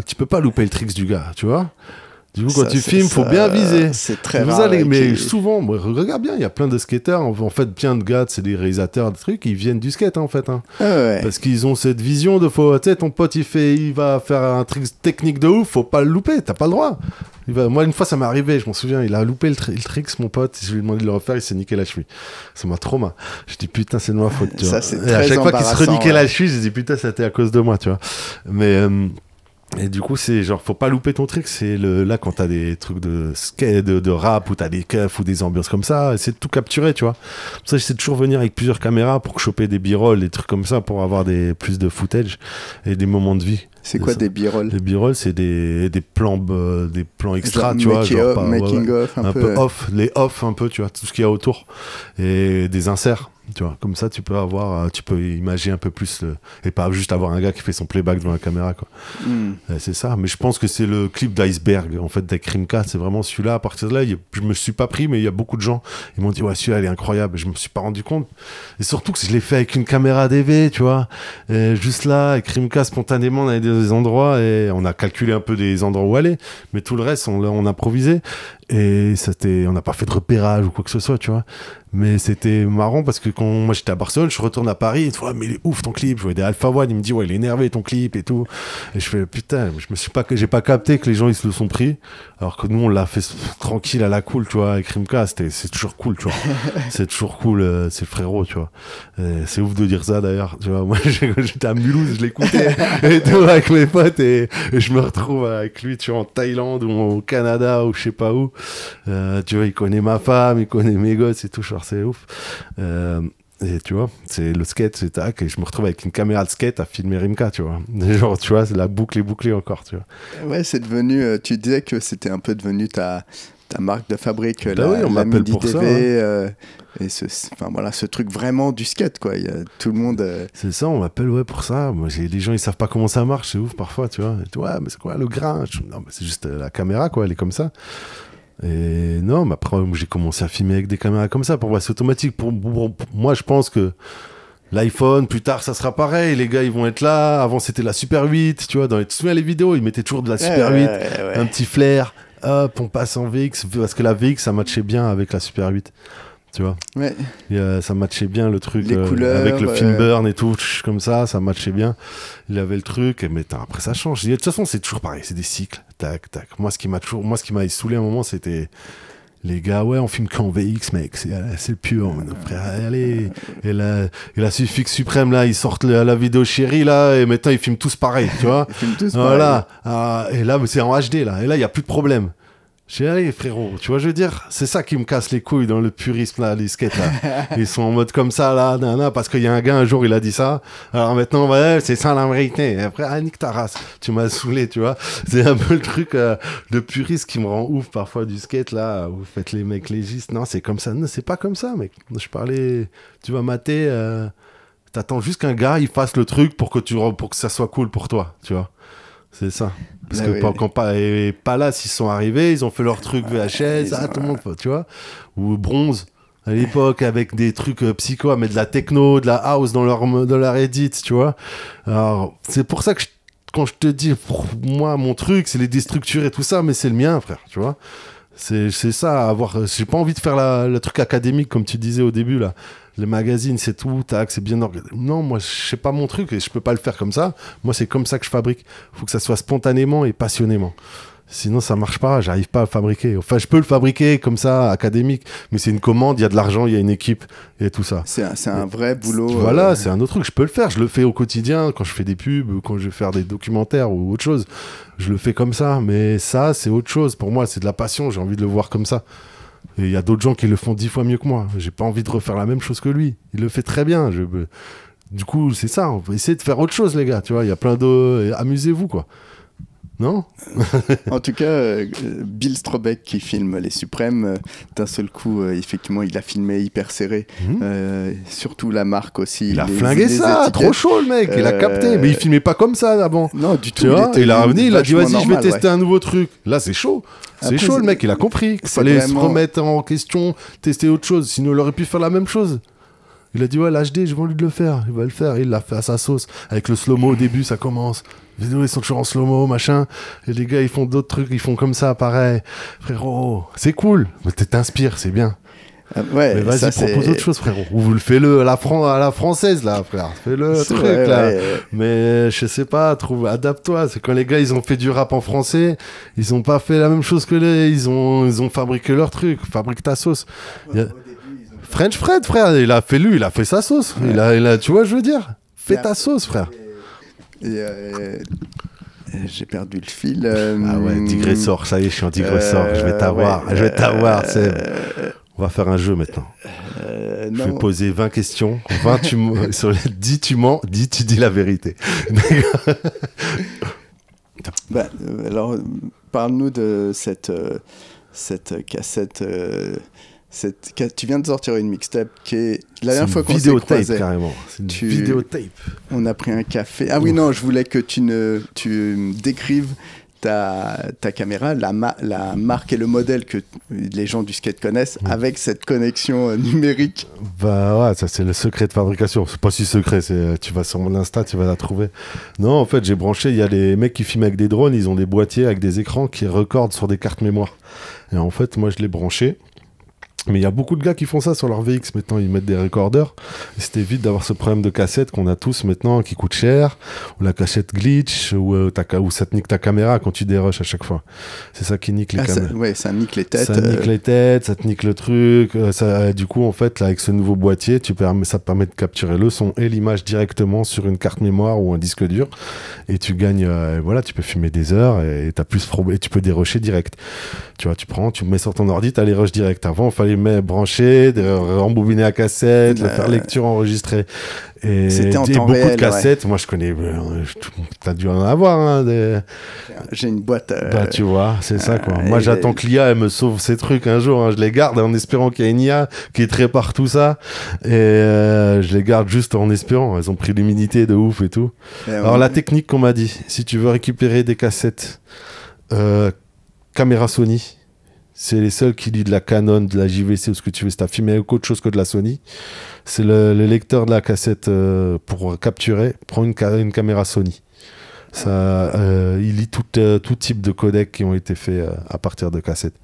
tu peux pas louper le tricks du gars, tu vois. Du coup, quand tu filmes, faut bien viser. C'est très rare. Mais souvent, regarde bien, il y a plein de skateurs, en fait, plein de gars, c'est des réalisateurs, des trucs, ils viennent du skate, en fait. Hein. Parce qu'ils ont cette vision de, tu sais, ton pote, il va faire un trick technique de ouf, faut pas le louper, t'as pas le droit. Moi, une fois, ça m'est arrivé, je m'en souviens, il a loupé le tricks, mon pote, je lui ai demandé de le refaire, il s'est niqué la cheville. Ça m'a trop mal. Je dis, putain, c'est de ma faute, tu vois. C'est très à chaque fois qu'il se reniquait la cheville, j'ai dit, putain, c'était à cause de moi, tu vois. Mais, et du coup, c'est genre, faut pas louper ton trick. C'est là quand t'as des trucs de skate, de rap, ou t'as des keufs ou des ambiances comme ça, c'est de tout capturer, tu vois. Pour ça, j'essaie de toujours venir avec plusieurs caméras pour choper des b-rolls, des trucs comme ça, pour avoir plus de footage et des moments de vie. C'est quoi des b-rolls ? Les b-rolls, c'est des plans extra, genre tu vois, making off, un peu off, les off un peu, tu vois, tout ce qu'il y a autour, et des inserts. Tu vois, comme ça, tu peux imaginer un peu plus et pas juste avoir un gars qui fait son playback devant la caméra, quoi. C'est ça. Mais je pense que c'est le clip d'Iceberg, en fait, d'Avec Rimka. C'est vraiment celui-là. À partir de là, je me suis pas pris, mais il y a beaucoup de gens. Ils m'ont dit, ouais, celui-là, il est incroyable. Je me suis pas rendu compte. Et surtout que je l'ai fait avec une caméra DV, tu vois. Et juste là, avec Rimka, spontanément, on avait des endroits et on a calculé un peu des endroits où aller. Mais tout le reste, on improvisait. Et on n'a pas fait de repérage ou quoi que ce soit, tu vois. Mais c'était marrant parce que quand moi j'étais à Barcelone, je retourne à Paris et tu vois, mais il est ouf ton clip. Je vois des Alpha One, il me dit, ouais, il est énervé ton clip et tout. Et je fais, putain, j'ai pas capté que les gens ils se le sont pris. Alors que nous, on l'a fait tranquille à la cool, tu vois, avec Rimka, c'est toujours cool, tu vois. C'est toujours cool, c'est le frérot, tu vois. C'est ouf de dire ça d'ailleurs, tu vois. Moi, j'étais à Mulhouse, je l'écoutais et tout avec mes potes et je me retrouve avec lui, tu vois, en Thaïlande ou au Canada ou je sais pas où. Tu vois, il connaît ma femme, il connaît mes gosses et tout, genre c'est ouf. Et tu vois, c'est le skate, c'est tac, et je me retrouve avec une caméra de skate à filmer Rimka, tu vois. Genre, tu vois, la boucle est bouclée encore, tu vois. Ouais, c'est devenu, tu disais que c'était un peu devenu ta marque de fabrique, oui, on m'appelle pour TV, ça. Et ce truc vraiment du skate, quoi. Il y a tout le monde. C'est ça, on m'appelle pour ça. Moi, les gens, ils savent pas comment ça marche, c'est ouf parfois, tu vois. Et ouais, mais c'est quoi le grain? Non, mais c'est juste la caméra, quoi, elle est comme ça. Et non, mais après, j'ai commencé à filmer avec des caméras comme ça. Pour moi, c'est automatique. Pour moi, je pense que l'iPhone, plus tard, ça sera pareil. Les gars, ils vont être là. Avant, c'était la Super 8. Tu vois, tu te souviens les vidéos, ils mettaient toujours de la Super 8, un petit flair. Hop, on passe en VX. Parce que la VX, ça matchait bien avec la Super 8. Tu vois, ça matchait bien le truc, les couleurs, avec le film burn et tout, comme ça matchait bien. Il avait le truc, mais après ça change. De toute façon, c'est toujours pareil, c'est des cycles. Tac, tac. Moi, ce qui m'a saoulé à un moment, c'était les gars, ouais, on filme qu'en VX, mec, c'est le pur, mon frère. Allez, et la Suffix Suprême, là, ils sortent la vidéo chérie, là, et maintenant, ils filment tous pareil, tu vois. Ils filment tous voilà. Et là, c'est en HD, là. Et là, il n'y a plus de problème. J'ai dit, allez, frérot, tu vois, je veux dire, c'est ça qui me casse les couilles dans le purisme, là, les skates, là. Ils sont en mode comme ça, là, parce qu'il y a un gars, un jour, il a dit ça. Alors maintenant, ouais, c'est ça la vérité. Et après, nique ta race. Tu m'as saoulé, tu vois. C'est un peu le truc de puriste qui me rend ouf, parfois, du skate, là, où vous faites les mecs légistes. Non, c'est comme ça. Non, c'est pas comme ça, mec. Je parlais, tu vas mater, t'attends juste qu'un gars, il fasse le truc pour que ça soit cool pour toi, tu vois. C'est ça. Parce que quand Palace, ils sont arrivés, ils ont fait leur truc VHS, tout le monde, tu vois. Ou Bronze, à l'époque, avec des trucs psycho, mais de la techno, de la house dans leur edit, tu vois. Alors, c'est pour ça que quand je te dis, pour moi, mon truc, c'est les déstructures et tout ça, mais c'est le mien, frère, tu vois. C'est ça, j'ai pas envie de faire le truc académique, comme tu disais au début, là. Les magazines, c'est tout, tac, c'est bien organisé. Non, moi, je sais pas mon truc et je peux pas le faire comme ça. Moi, c'est comme ça que je fabrique. Faut que ça soit spontanément et passionnément. Sinon, ça marche pas, j'arrive pas à le fabriquer. Enfin, je peux le fabriquer comme ça, académique, mais c'est une commande, il y a de l'argent, il y a une équipe et tout ça. C'est un vrai boulot. Voilà, c'est un autre truc. Je peux le faire, je le fais au quotidien, quand je fais des pubs, quand je vais faire des documentaires ou autre chose. Je le fais comme ça, mais ça, c'est autre chose. Pour moi, c'est de la passion, j'ai envie de le voir comme ça. Et il y a d'autres gens qui le font 10 fois mieux que moi. J'ai pas envie de refaire la même chose que lui. Il le fait très bien. Du coup, c'est ça. On va essayer de faire autre chose, les gars. Tu vois, il y a plein de... Amusez-vous, quoi. Non? En tout cas, Bill Strobeck qui filme Les Suprêmes, d'un seul coup, effectivement, il a filmé hyper serré. Surtout la marque aussi. Il a flingué ça, trop chaud le mec, il a capté. Mais il filmait pas comme ça avant. Non, du tout. Tu vois, il a revenu, il a dit vas-y, je vais tester un nouveau truc. Là, c'est chaud. C'est chaud le mec, il a compris qu'il fallait se remettre en question, tester autre chose. Sinon, il aurait pu faire la même chose. Il a dit ouais, l'HD, j'ai envie de le faire. Il va le faire. Il l'a fait à sa sauce. Avec le slow-mo au début, ça commence. Les vidéos, ils sont toujours en slow-mo, machin. Et les gars, ils font d'autres trucs, ils font comme ça, pareil. Frérot, c'est cool. Mais t'inspires, c'est bien. Ouais, mais vas-y, propose autre chose, frérot. Ou vous le fais-le à la française, là, frère. Fais-le truc, là. Ouais. Mais je sais pas, adapte-toi. C'est quand les gars, ils ont fait du rap en français, ils ont pas fait la même chose que ils ont fabriqué leur truc. Fabrique ta sauce. French Fred, frère, il a fait sa sauce. Ouais. Il a, tu vois, je veux dire, fais ta sauce, frère. J'ai perdu le fil. Ah ouais, digressor, ça y est, je suis en digressor. Je vais t'avoir, Seb. On va faire un jeu maintenant. Je vais poser 20 questions. 20 sur les 10, tu mens, 10, tu dis la vérité. Alors, parle-nous de cette cassette Tu viens de sortir une mixtape qui est la dernière fois qu'on s'est vidéotape croisés. Carrément. C'est une vidéotape. On a pris un café. Ah oui, non, je voulais que tu décrives ta caméra, la marque et le modèle que les gens du skate connaissent avec cette connexion numérique. Bah ouais, ça c'est le secret de fabrication. C'est pas si secret, tu vas sur mon Insta, tu vas la trouver. Non, en fait, j'ai branché, il y a les mecs qui filment avec des drones, ils ont des boîtiers avec des écrans qui recordent sur des cartes mémoire. Et en fait, moi je l'ai branché. Mais il y a beaucoup de gars qui font ça sur leur VX maintenant, ils mettent des recorders. Et c'était vite d'avoir ce problème de cassette qu'on a tous maintenant, qui coûte cher, ou la cassette glitch, ou ça te nique ta caméra quand tu dérushes à chaque fois. C'est ça qui nique les caméras. Ouais, ça nique les têtes. Ça nique les têtes, ça te nique le truc. Du coup, en fait, là, avec ce nouveau boîtier, ça te permet de capturer le son et l'image directement sur une carte mémoire ou un disque dur. Et tu gagnes, voilà, tu peux filmer des heures et tu peux dérusher direct. Tu vois, tu mets sur ton ordi, t'as les rushs direct. Avant, il fallait brancher, rembobiner la cassette, faire lecture, enregistrer. Et c'était en temps beaucoup réel, de cassettes. Moi, je connais. T'as dû en avoir. Hein, J'ai une boîte. Bah, tu vois, c'est ça quoi. Moi, j'attends que l'IA elle me sauve ces trucs un jour. Hein. Je les garde en espérant qu'il y a une IA qui te répare tout ça. Et je les garde juste en espérant. Elles ont pris l'humidité de ouf et tout. Alors, la technique qu'on m'a dit, si tu veux récupérer des cassettes caméra Sony, c'est les seuls qui lisent de la Canon, de la JVC ou ce que tu veux. Si t'as filmé autre chose que de la Sony, c'est le lecteur de la cassette pour capturer. Prends une caméra Sony. Ça, il lit tout type de codecs qui ont été faits à partir de cassettes.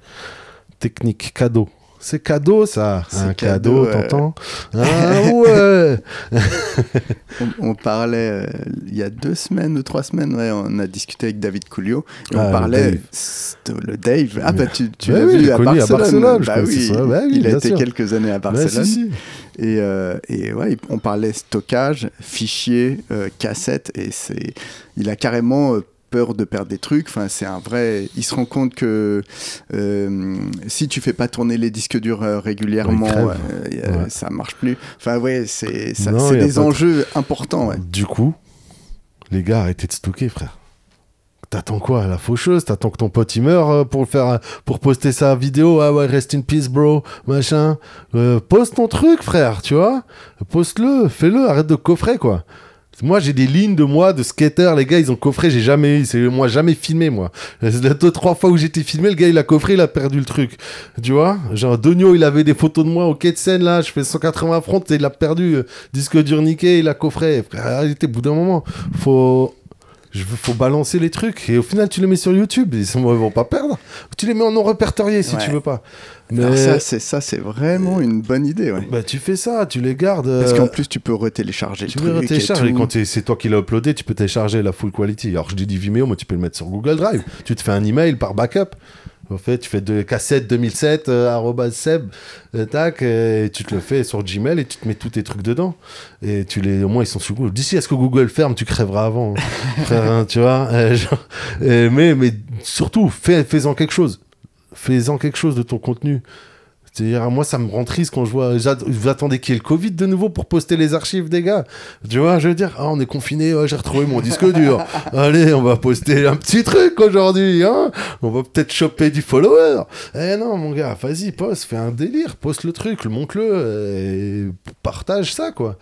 Technique, cadeau. C'est cadeau, ça. C'est un cadeau, t'entends? Ah ouais. On parlait il y a 2 semaines ou 3 semaines, ouais, on a discuté avec David Coulio et on parlait le Dave. Ah bah tu l'as vu à Barcelone. Bah oui, il a été quelques années à Barcelone. Si. Et ouais, on parlait stockage, fichiers, cassettes, et il a carrément peur de perdre des trucs. Enfin, c'est un vrai. Il se rend compte que si tu fais pas tourner les disques durs régulièrement, ça marche plus. Enfin, ouais, c'est des enjeux importants. Ouais. Du coup, les gars, arrêtez de stocker, frère. T'attends quoi, la faucheuse? T'attends que ton pote il meure pour poster sa vidéo? Ah ouais, rest in peace, bro, machin. Poste ton truc, frère, tu vois. Poste-le, fais-le, arrête de coffrer, quoi. Moi, j'ai des lignes de skateurs, les gars, ils ont coffré, j'ai jamais eu, moi, jamais filmé, moi. Les 2-3 fois où j'étais filmé, le gars, il a coffré, il a perdu le truc. Tu vois? Genre, Donio, il avait des photos de moi au quai de Seine, là, je fais 180 francs, il a perdu, disque dur niqué, il a coffré. Frère, arrêtez, au bout d'un moment, faut balancer les trucs, et au final, tu les mets sur YouTube, ils vont pas perdre. Tu les mets en non répertorié, si tu veux pas. Mais alors c'est vraiment une bonne idée. Ouais. Bah, tu fais ça, tu les gardes. Parce qu'en plus, tu peux retélécharger le truc. Tu peux retélécharger. Quand c'est toi qui l'as uploadé, tu peux télécharger la full quality. Alors, je dis Vimeo, mais tu peux le mettre sur Google Drive. Tu te fais un email par backup. En fait, tu fais de cassette 2007 @seb, tac, et tu te le fais sur Gmail et tu te mets tous tes trucs dedans. Et au moins ils sont sur Google. D'ici à ce que Google ferme, tu crèveras avant, frère, hein, tu vois. Mais surtout, fais-en quelque chose. Fais-en quelque chose de ton contenu. C'est-à-dire, moi, ça me rend triste quand je vois. Vous attendez qu'il y ait le Covid de nouveau pour poster les archives des gars. Tu vois, je veux dire, on est confiné, j'ai retrouvé mon disque dur. Allez, on va poster un petit truc aujourd'hui. Hein, on va peut-être choper du follower. Eh non, mon gars, vas-y, poste, fais un délire. Poste le truc, monte-le et partage ça, quoi.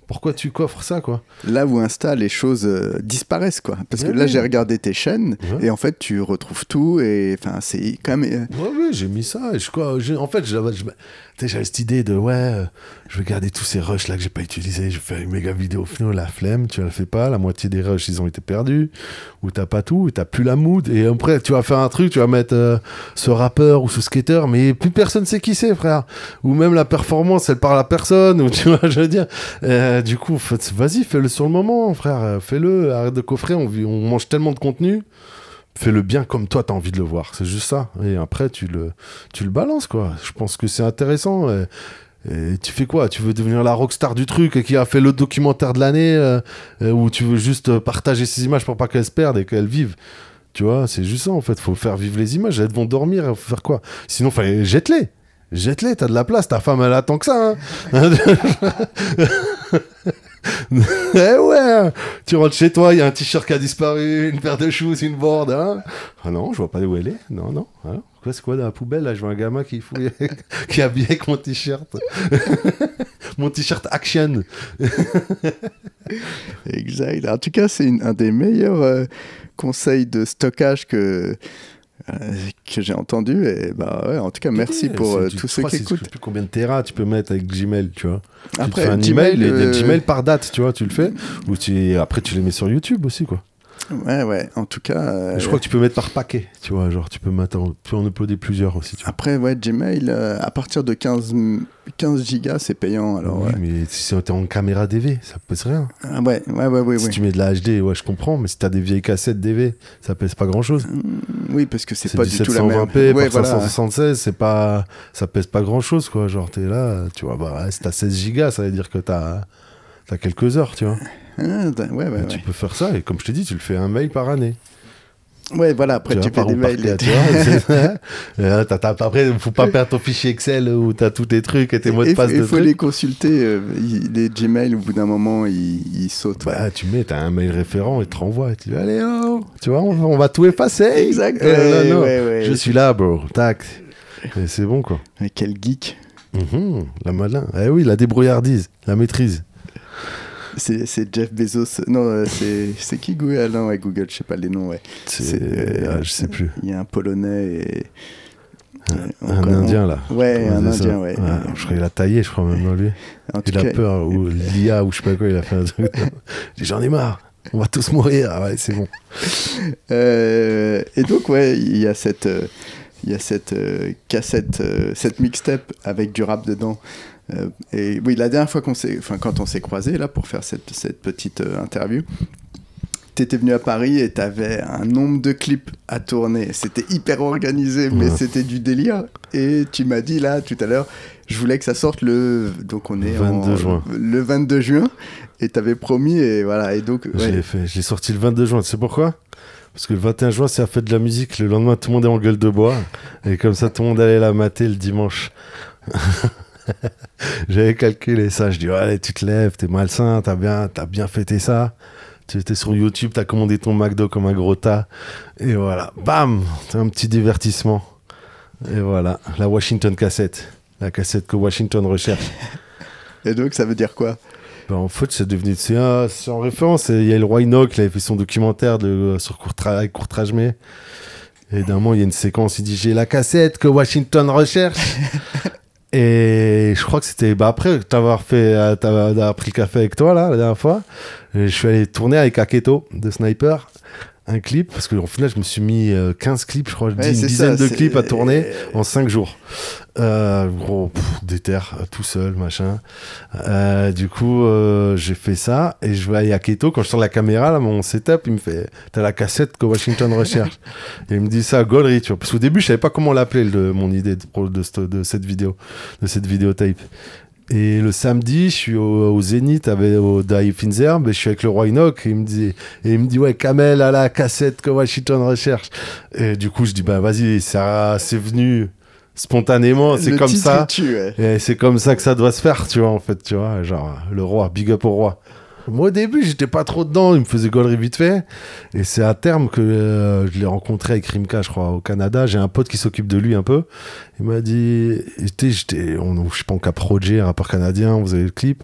Pourquoi tu coffres ça, quoi? Là où Insta, les choses disparaissent, quoi. Parce que là, j'ai regardé tes chaînes et en fait, tu retrouves tout et enfin, c'est quand même. Oui, j'ai mis ça. En fait, j'avais cette idée de je vais garder tous ces rushs là que j'ai pas utilisés. Je vais faire une méga vidéo. Finalement, la flemme, tu la fais pas. La moitié des rushs, ils ont été perdus. Ou t'as pas tout, t'as plus la mood. Et après, tu vas faire un truc, tu vas mettre ce rappeur ou ce skater, mais plus personne sait qui c'est, frère. Ou même la performance, elle parle à personne. Ou tu vois, je veux dire. Du coup, vas-y, fais-le sur le moment, frère. Fais-le, arrête de coffrer. On mange tellement de contenu. Fais-le bien comme toi, t'as envie de le voir. C'est juste ça. Et après, tu le balances, quoi. Je pense que c'est intéressant. Et tu fais quoi? Tu veux devenir la rockstar du truc et qui a fait le documentaire de l'année ou tu veux juste partager ces images pour pas qu'elles se perdent et qu'elles vivent? Tu vois, c'est juste ça, en fait. Faut faire vivre les images. Elles vont dormir. Faut faire quoi? Sinon, jette-les. Jette-les, t'as de la place, ta femme elle attend que ça. Hein. Eh ouais, tu rentres chez toi, il y a un t-shirt qui a disparu, une paire de shoes, une board. Hein. Ah non, je vois pas où elle est. Non. Hein. c'est quoi dans la poubelle là? Je vois un gamin qui fouille, qui est habillé avec mon t-shirt. Mon t-shirt Action. Exact. En tout cas, c'est un des meilleurs conseils de stockage que j'ai entendu. Et bah ouais, en tout cas, merci pour tous ceux qui écoutent. Je sais plus combien de téras tu peux mettre avec Gmail, tu vois. Après, tu te fais un email, Gmail par date, tu vois, tu le fais. Ou après, tu les mets sur YouTube aussi, quoi. Ouais, en tout cas... je crois que tu peux mettre par paquet, tu vois, genre tu peux en uploader plusieurs aussi. Tu vois. Après, ouais, Gmail, à partir de 15 gigas, c'est payant. Alors, oui, mais si t'es en caméra DV, ça pèse rien. Ah ouais. Si tu mets de la HD, ouais, je comprends, mais si t'as des vieilles cassettes DV, ça pèse pas grand-chose. Oui, parce que c'est pas du tout la même... 720p par 576, ça pèse pas grand-chose, quoi. Genre, t'es là, tu vois, bah, si t'as 16 gigas, ça veut dire que t'as quelques heures, tu vois. Tu peux faire ça, et comme je t'ai dit, tu le fais un mail par année. Ouais, voilà, après tu fais des mails. Après, faut pas perdre ton fichier Excel où t'as tous tes trucs et tes mots de passe. Il faut les consulter, les Gmail, au bout d'un moment, ils sautent. Bah, t'as un mail référent, il te renvoie, et tu dis, allez, tu vois, on va tout effacer. Exact. Je suis là, bro, tac. Et c'est bon, quoi. Mais quel geek. La malin. Eh oui, la débrouillardise, la maîtrise. C'est Jeff Bezos. Non, c'est qui Google? Non, ouais, Google, je sais pas les noms. Ouais. Je sais plus. Il y a un Polonais et un Indien là. Ouais, un Indien, ouais. Je crois qu'il a taillé, je crois même dans lui. Il a peur, ou l'IA, ou je sais pas quoi, il a fait un truc. J'en ai marre. On va tous mourir. Ah ouais, c'est bon. Et donc, ouais, il y a cette cassette, cette mixtape avec du rap dedans. Et oui, la dernière fois quand on s'est croisés là pour faire cette petite interview, t'étais venu à Paris et t'avais un nombre de clips à tourner. C'était hyper organisé, mais c'était du délire. Et tu m'as dit là tout à l'heure, je voulais que ça sorte donc on est le 22 juin. Et t'avais promis et voilà. Et donc j'ai sorti le 22 juin. Tu sais pourquoi? Parce que le 21 juin, c'est la fête de la musique. Le lendemain, tout le monde est en gueule de bois. Et comme ça, tout le monde allait la mater le dimanche. J'avais calculé ça, je dis allez, tu te lèves, t'es malsain, t'as bien fêté ça, tu étais sur YouTube, t'as commandé ton McDo comme un gros tas, et voilà, bam, c'est un petit divertissement, et voilà, la Washington cassette, la cassette que Washington recherche. Et donc ça veut dire quoi? En fait, c'est devenu, c'est en référence, il y a le roi Enoch, il avait fait son documentaire sur Courtrajmé. Et d'un moment, il y a une séquence, il dit j'ai la cassette que Washington recherche. Et je crois que c'était après t'avoir pris le café avec toi là la dernière fois, et je suis allé tourner avec Aketo de Sniper un clip, parce qu'au final je me suis mis 15 clips, je crois, une dizaine de clips à tourner en 5 jours. Gros, déter, tout seul, machin. Du coup, j'ai fait ça, et je vais à Aketo, quand je sors la caméra, là, mon setup, il me fait, t'as la cassette que Washington recherche. Et il me dit ça à gaulerie, tu vois, parce qu'au début, je savais pas comment l'appeler, mon idée de cette vidéotape. Et le samedi, je suis au Zénith au Die Finzerbe, et je suis avec le roi Enoch, et il me dit ouais, Kamel a la cassette que Washington recherche. Et du coup, je dis bah vas-y, ça c'est venu spontanément, c'est comme ça. Et c'est comme ça que ça doit se faire, tu vois, en fait, tu vois, genre le roi, big up au roi. Moi, au début, j'étais pas trop dedans, il me faisait gaulerie vite fait. Et c'est à terme que je l'ai rencontré avec Rimka, je crois, au Canada. J'ai un pote qui s'occupe de lui un peu. Il m'a dit, je sais pas, en Cap Roger, un rappeur canadien, vous avez le clip.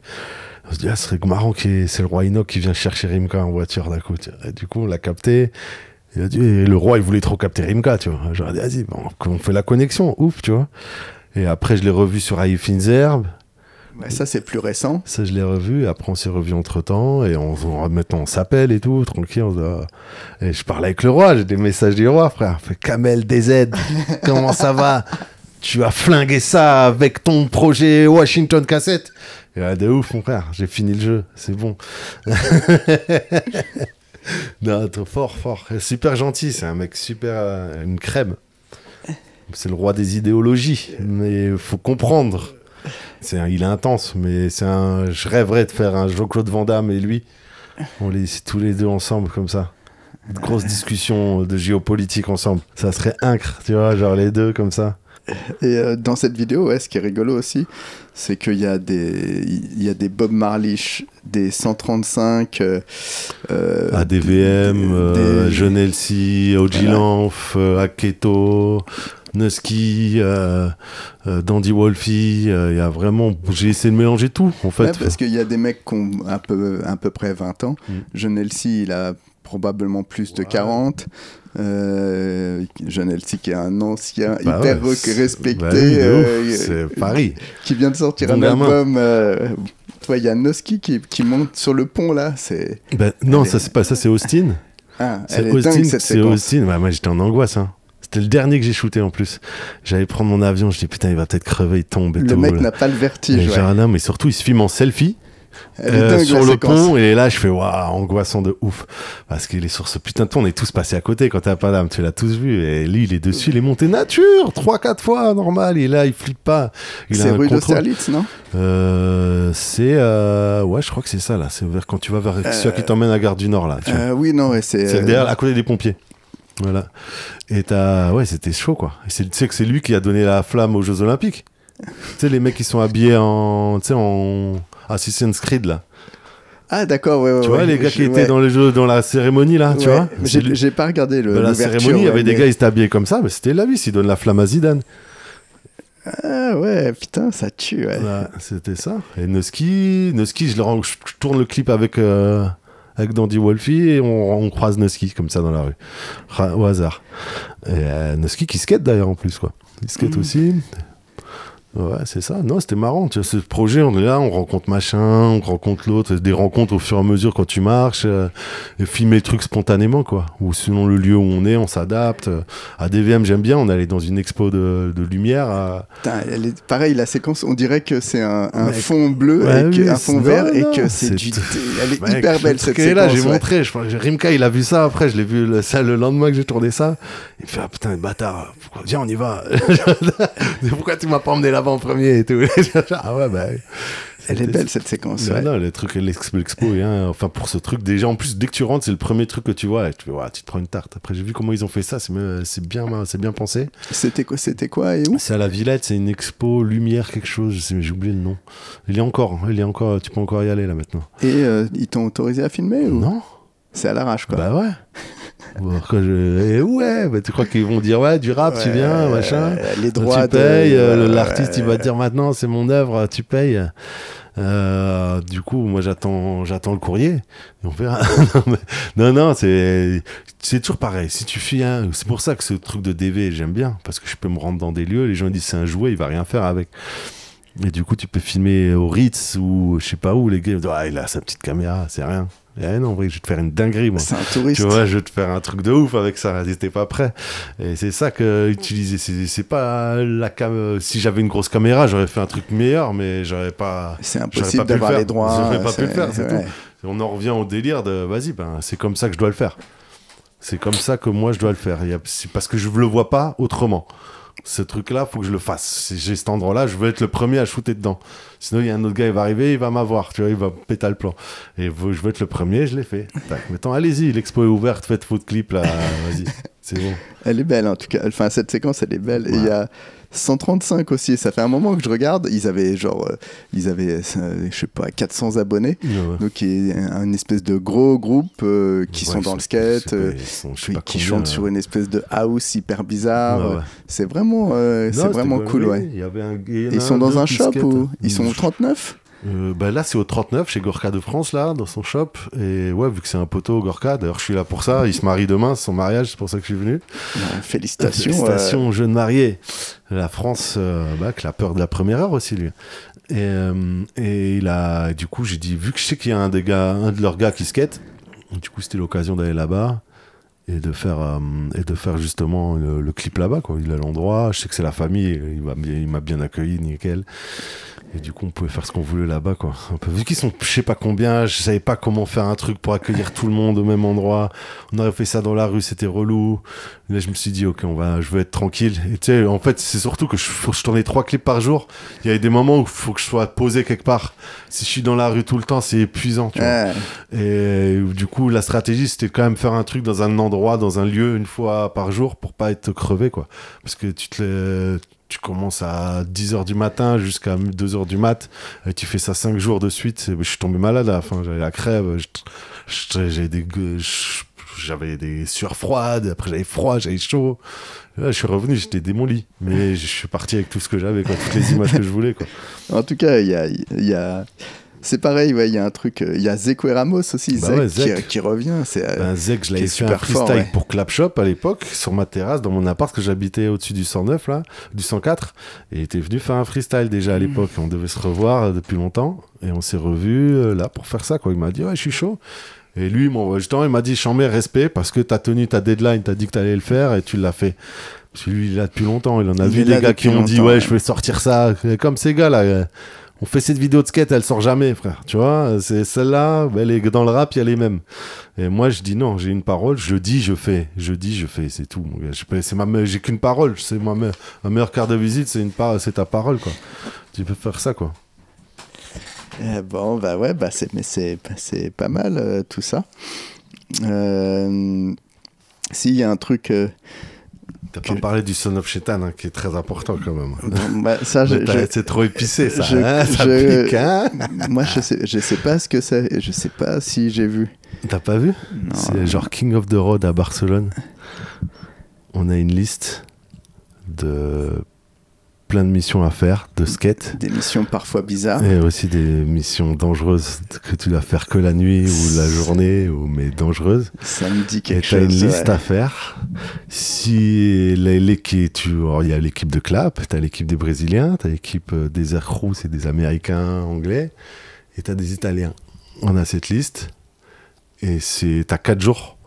On se dit, ce serait marrant, c'est le roi Enoch qui vient chercher Rimka en voiture d'un coup. Et du coup, on l'a capté. Il a dit, et le roi, il voulait trop capter Rimka, tu vois. J'aurais dit, vas-y, bon, on fait la connexion, ouf, tu vois. Et après, je l'ai revu sur Aïe Finzerbe. Ouais, ça, c'est plus récent. Ça, je l'ai revu. Après, on s'est revu entre-temps. Et maintenant, on s'appelle et tout, tranquille. Et je parle avec le roi. J'ai des messages du roi, frère. Fait Kamel DZ, comment ça va? Tu as flingué ça avec ton projet Washington Cassette. Et là, de ouf, mon frère. J'ai fini le jeu. C'est bon. Non, fort. Super gentil. C'est un mec super... une crème. C'est le roi des idéologies. Mais il faut comprendre... il est intense, mais je rêverais de faire un Jean-Claude Van Damme et lui. On tous les deux ensemble comme ça. Une grosse discussion de géopolitique ensemble. Ça serait incre, tu vois, genre les deux comme ça. Et dans cette vidéo, ce qui est rigolo aussi, c'est qu'il y a des Bob Marley, des 135, ADVM, Jeune Elsie, OG Lanf, Aketo. Nusky, Dandy Wolfie, il y a vraiment, j'ai essayé de mélanger tout en fait. Ouais, parce qu'il y a des mecs qui ont à peu près 20 ans. John Elsie, il a probablement plus de 40. John Elsie qui est un ancien hyper respecté, c'est Paris, qui vient de sortir un album. Il y a Nusky qui monte sur le pont là. Non, ça c'est pas ça, c'est Austin. C'est Austin, c'est Austin. Moi j'étais en angoisse. C'était le dernier que j'ai shooté en plus. J'allais prendre mon avion, je dis putain il va peut-être crever, il tombe. Le mec n'a pas le vertige. Non, mais surtout il se filme en selfie. Sur le pont, et là je fais waouh, angoissant de ouf parce qu'il est sur ce putain de pont. On est tous passés à côté quand t'as pas d'âme, tu l'as tous vu, et lui il est dessus, il est monté nature 3-4 fois normal, et là il flippe pas. C'est rue d'Austerlitz, non? C'est ouais, je crois que c'est ça là, c'est vers quand tu vas vers celui qui t'emmène à Gare du Nord là. Oui, non, c'est derrière à côté des pompiers. Voilà. Et c'était chaud quoi. Et tu sais que c'est lui qui a donné la flamme aux Jeux Olympiques. Tu sais les mecs qui sont habillés en Assassin's Creed là. Ah d'accord, ouais. Tu vois les gars qui étaient dans les jeux, dans la cérémonie là, tu vois. J'ai pas regardé la cérémonie, il y avait des gars, ils étaient habillés comme ça, mais c'était la vie, s'ils donnent la flamme à Zidane. Ah ouais, putain, ça tue, ouais. C'était ça. Et Nusky, je tourne le clip avec Dandy Wolfie et on croise Nusky comme ça dans la rue, au hasard. Et Nusky qui skate d'ailleurs en plus quoi. Il skate aussi. Ouais, c'est ça. Non, c'était marrant. Tu vois, ce projet, on est là, on rencontre machin, on rencontre l'autre, des rencontres au fur et à mesure quand tu marches, et filmer le truc spontanément, quoi. Ou selon le lieu où on est, on s'adapte. À DVM, j'aime bien. On allait dans une expo de lumière. Putain, pareil, la séquence, on dirait que c'est un fond bleu avec un fond vert et que c'est du. Elle est hyper belle cette séquence. Là, j'ai montré. Rimka, il a vu ça après. Je l'ai vu le lendemain que j'ai tourné ça. Il me fait putain, bâtard. Viens, on y va. Pourquoi tu m'as pas emmené là-bas en premier et tout. Ah ouais, elle est belle cette séquence. Non, les trucs, l'expo, enfin pour ce truc, déjà en plus, dès que tu rentres, c'est le premier truc que tu vois et tu te prends une tarte. Après, j'ai vu comment ils ont fait ça, c'est bien pensé. C'était quoi et où? C'est à la Villette, c'est une expo lumière, quelque chose, je sais, mais j'ai oublié le nom. Il y a encore, tu peux encore y aller là maintenant. Et ils t'ont autorisé à filmer ou? Non. C'est à l'arrache quoi. Bah ouais. Tu crois qu'ils vont dire du rap, tu viens, machin, les droits, tu payes, l'artiste il va te dire maintenant c'est mon œuvre, tu payes. Du coup moi j'attends le courrier et on verra. non, c'est toujours pareil. Si tu fais c'est pour ça que ce truc de DV j'aime bien, parce que je peux me rendre dans des lieux, les gens disent c'est un jouet, il va rien faire avec. Et du coup tu peux filmer au Ritz ou je sais pas où, les gars disent il a sa petite caméra, c'est rien. Eh non, en vrai, je vais te faire une dinguerie, moi. C'est un touriste. Tu vois, je vais te faire un truc de ouf avec ça. T'es pas prêt. Et c'est ça que utiliser. C'est pas la si j'avais une grosse caméra, j'aurais fait un truc meilleur, mais j'aurais pas. C'est impossible d'avoir les droits. J'aurais pas pu le faire, c'est tout. On en revient au délire de vas-y, c'est comme ça que je dois le faire. C'est comme ça que moi je dois le faire. C'est parce que je le vois pas autrement. Ce truc-là, faut que je le fasse. Si j'ai cet endroit-là, je veux être le premier à shooter dedans. Sinon, il y a un autre gars, il va arriver, il va m'avoir, tu vois, il va péter le plan. Et je veux être le premier, je l'ai fait. Maintenant, allez-y, l'expo est ouverte, faites votre clip, là, vas-y, c'est bon. Elle est belle, en tout cas. Enfin, cette séquence, elle est belle. Ouais. Et il y a 135 aussi. Ça fait un moment que je regarde. Ils avaient, je sais pas, 400 abonnés. Ouais. Donc, il y a une espèce de gros groupe qui sont dans le skate, qui chantent sur une espèce de house hyper bizarre. Ouais. C'est vraiment, cool, ouais. Ils sont dans un shop ou ils sont au 39 ? Là c'est au 39 chez Gorka de France là dans son shop, et ouais, vu que c'est un poteau Gorka, d'ailleurs je suis là pour ça, il se marie demain, c'est son mariage, c'est pour ça que je suis venu. Félicitations jeune marié. La France qui a peur de la première heure aussi lui, et il a, du coup j'ai dit, vu que je sais qu'il y a un de leurs gars qui skate, du coup c'était l'occasion d'aller là-bas et de faire justement le clip là-bas quoi. Il a l'endroit, je sais que c'est la famille, il m'a bien accueilli, nickel. Et du coup, on pouvait faire ce qu'on voulait là-bas, quoi. Un peu. Vu qu'ils sont, je sais pas combien, je savais pas comment faire un truc pour accueillir tout le monde au même endroit. On aurait fait ça dans la rue, c'était relou. Et là, je me suis dit, ok, je veux être tranquille. Et tu sais, en fait, c'est surtout que faut que je tournais 3 clips par jour. Il y avait des moments où il faut que je sois posé quelque part. Si je suis dans la rue tout le temps, c'est épuisant, tu vois. Et du coup, la stratégie, c'était quand même faire un truc dans un endroit, dans un lieu, une fois par jour, pour pas être crevé, quoi. Parce que tu commences à 10h du matin jusqu'à 2h du mat, et tu fais ça 5 jours de suite. Je suis tombé malade à la fin, j'avais la crève, j'avais des sueurs froides, après j'avais froid, j'avais chaud. Là, je suis revenu, j'étais démoli. Mais je suis parti avec tout ce que j'avais, quoi, toutes les images que je voulais, quoi. En tout cas, il y a... C'est pareil, ouais, il y a un truc. Il y a Zeko et Ramos aussi, qui revient. Zek, je l'avais fait un freestyle pour Clapshop à l'époque, sur ma terrasse, dans mon appart, que j'habitais au-dessus du 109, là, du 104. Et il était venu faire un freestyle déjà à l'époque. On devait se revoir depuis longtemps. Et on s'est revus là pour faire ça, quoi. Il m'a dit, ouais, je suis chaud. Et lui, justement, il m'a dit, Chambé, respect, parce que t'as tenu ta deadline, t'as dit que t'allais le faire et tu l'as fait. Parce que lui, il est là depuis longtemps. Il en a vu des gars qui ont dit, ouais, je vais sortir ça. Comme ces gars-là. On fait cette vidéo de skate, elle sort jamais, frère. Tu vois, c'est celle-là, dans le rap, il y a les mêmes. Et moi, je dis non, j'ai une parole, je dis, je fais. Je dis, je fais, c'est tout. Mon gars. J'ai qu'une parole. C'est ma meilleure carte de visite, c'est ta parole, quoi. Tu peux faire ça, quoi. Bon, bah ouais, c'est pas mal tout ça. S'il y a un truc. T'as pas parlé du Son of Shaitan, hein, qui est très important quand même. Ça, c'est trop épicé, ça. Ça pique, hein. Moi, je sais pas ce que c'est. Je sais pas si j'ai vu. T'as pas vu? Non. C'est genre King of the Road à Barcelone. On a une liste de plein de missions à faire, de skate. Des missions parfois bizarres. Et aussi des missions dangereuses que tu dois faire que la nuit ou la journée, mais dangereuses. Ça me dit quelque chose. Et t'as une liste à faire. Si il y a l'équipe de Clap, t'as l'équipe des Brésiliens, t'as l'équipe des Air Crew, c'est des Américains, Anglais, et t'as des Italiens. On a cette liste, et t'as 4 jours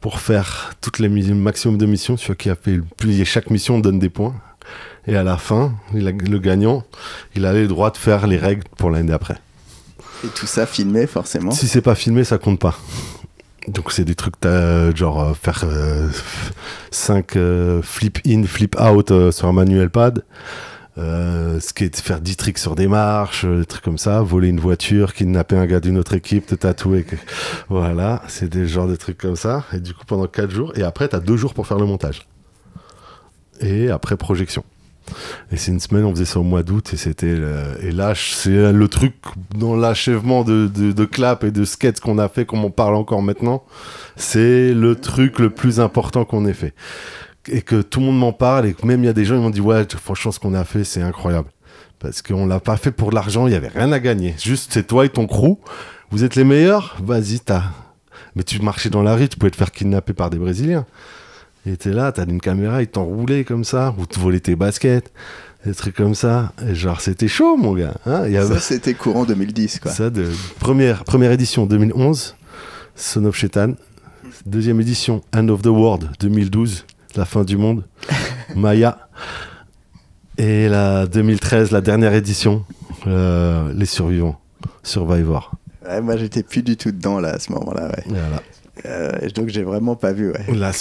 pour faire toutes les maximum de missions. Celui qui a fait le plus, chaque mission donne des points. Et à la fin, le gagnant, il a le droit de faire les règles pour l'année d'après. Et tout ça filmé, forcément. Si c'est pas filmé, ça compte pas. Donc c'est des trucs, genre faire 5 flip in, flip out sur un manuel pad, faire 10 tricks sur des marches, des trucs comme ça, voler une voiture, kidnapper un gars d'une autre équipe, te tatouer. Voilà, c'est des genres de trucs comme ça. Et du coup, pendant 4 jours, et après, t'as 2 jours pour faire le montage. Et après, projection. Et c'est une semaine, on faisait ça au mois d'août, et là c'est le truc dans l'achèvement de Clap et de skate qu'on a fait, comme on parle encore maintenant, c'est le truc le plus important qu'on ait fait, et que tout le monde m'en parle, et que même il y a des gens qui m'ont dit ouais, franchement ce qu'on a fait c'est incroyable, parce qu'on l'a pas fait pour de l'argent, il y avait rien à gagner, juste c'est toi et ton crew, vous êtes les meilleurs, vas-y, mais tu marchais dans la rue, tu pouvais te faire kidnapper par des Brésiliens. Et t'es là, t'as une caméra, ils t'enroulaient comme ça, ou te volaient tes baskets, des trucs comme ça. Et genre, c'était chaud, mon gars. Hein, ça, c'était courant 2010, quoi. Ça, première édition 2011, Son of Shaitan. Deuxième édition, End of the World 2012, la fin du monde, Maya. Et la 2013, la dernière édition, Les Survivants, Survivor. Ouais, moi, j'étais plus du tout dedans, là, à ce moment-là, ouais. Voilà. Donc j'ai vraiment pas vu, ouais. Là,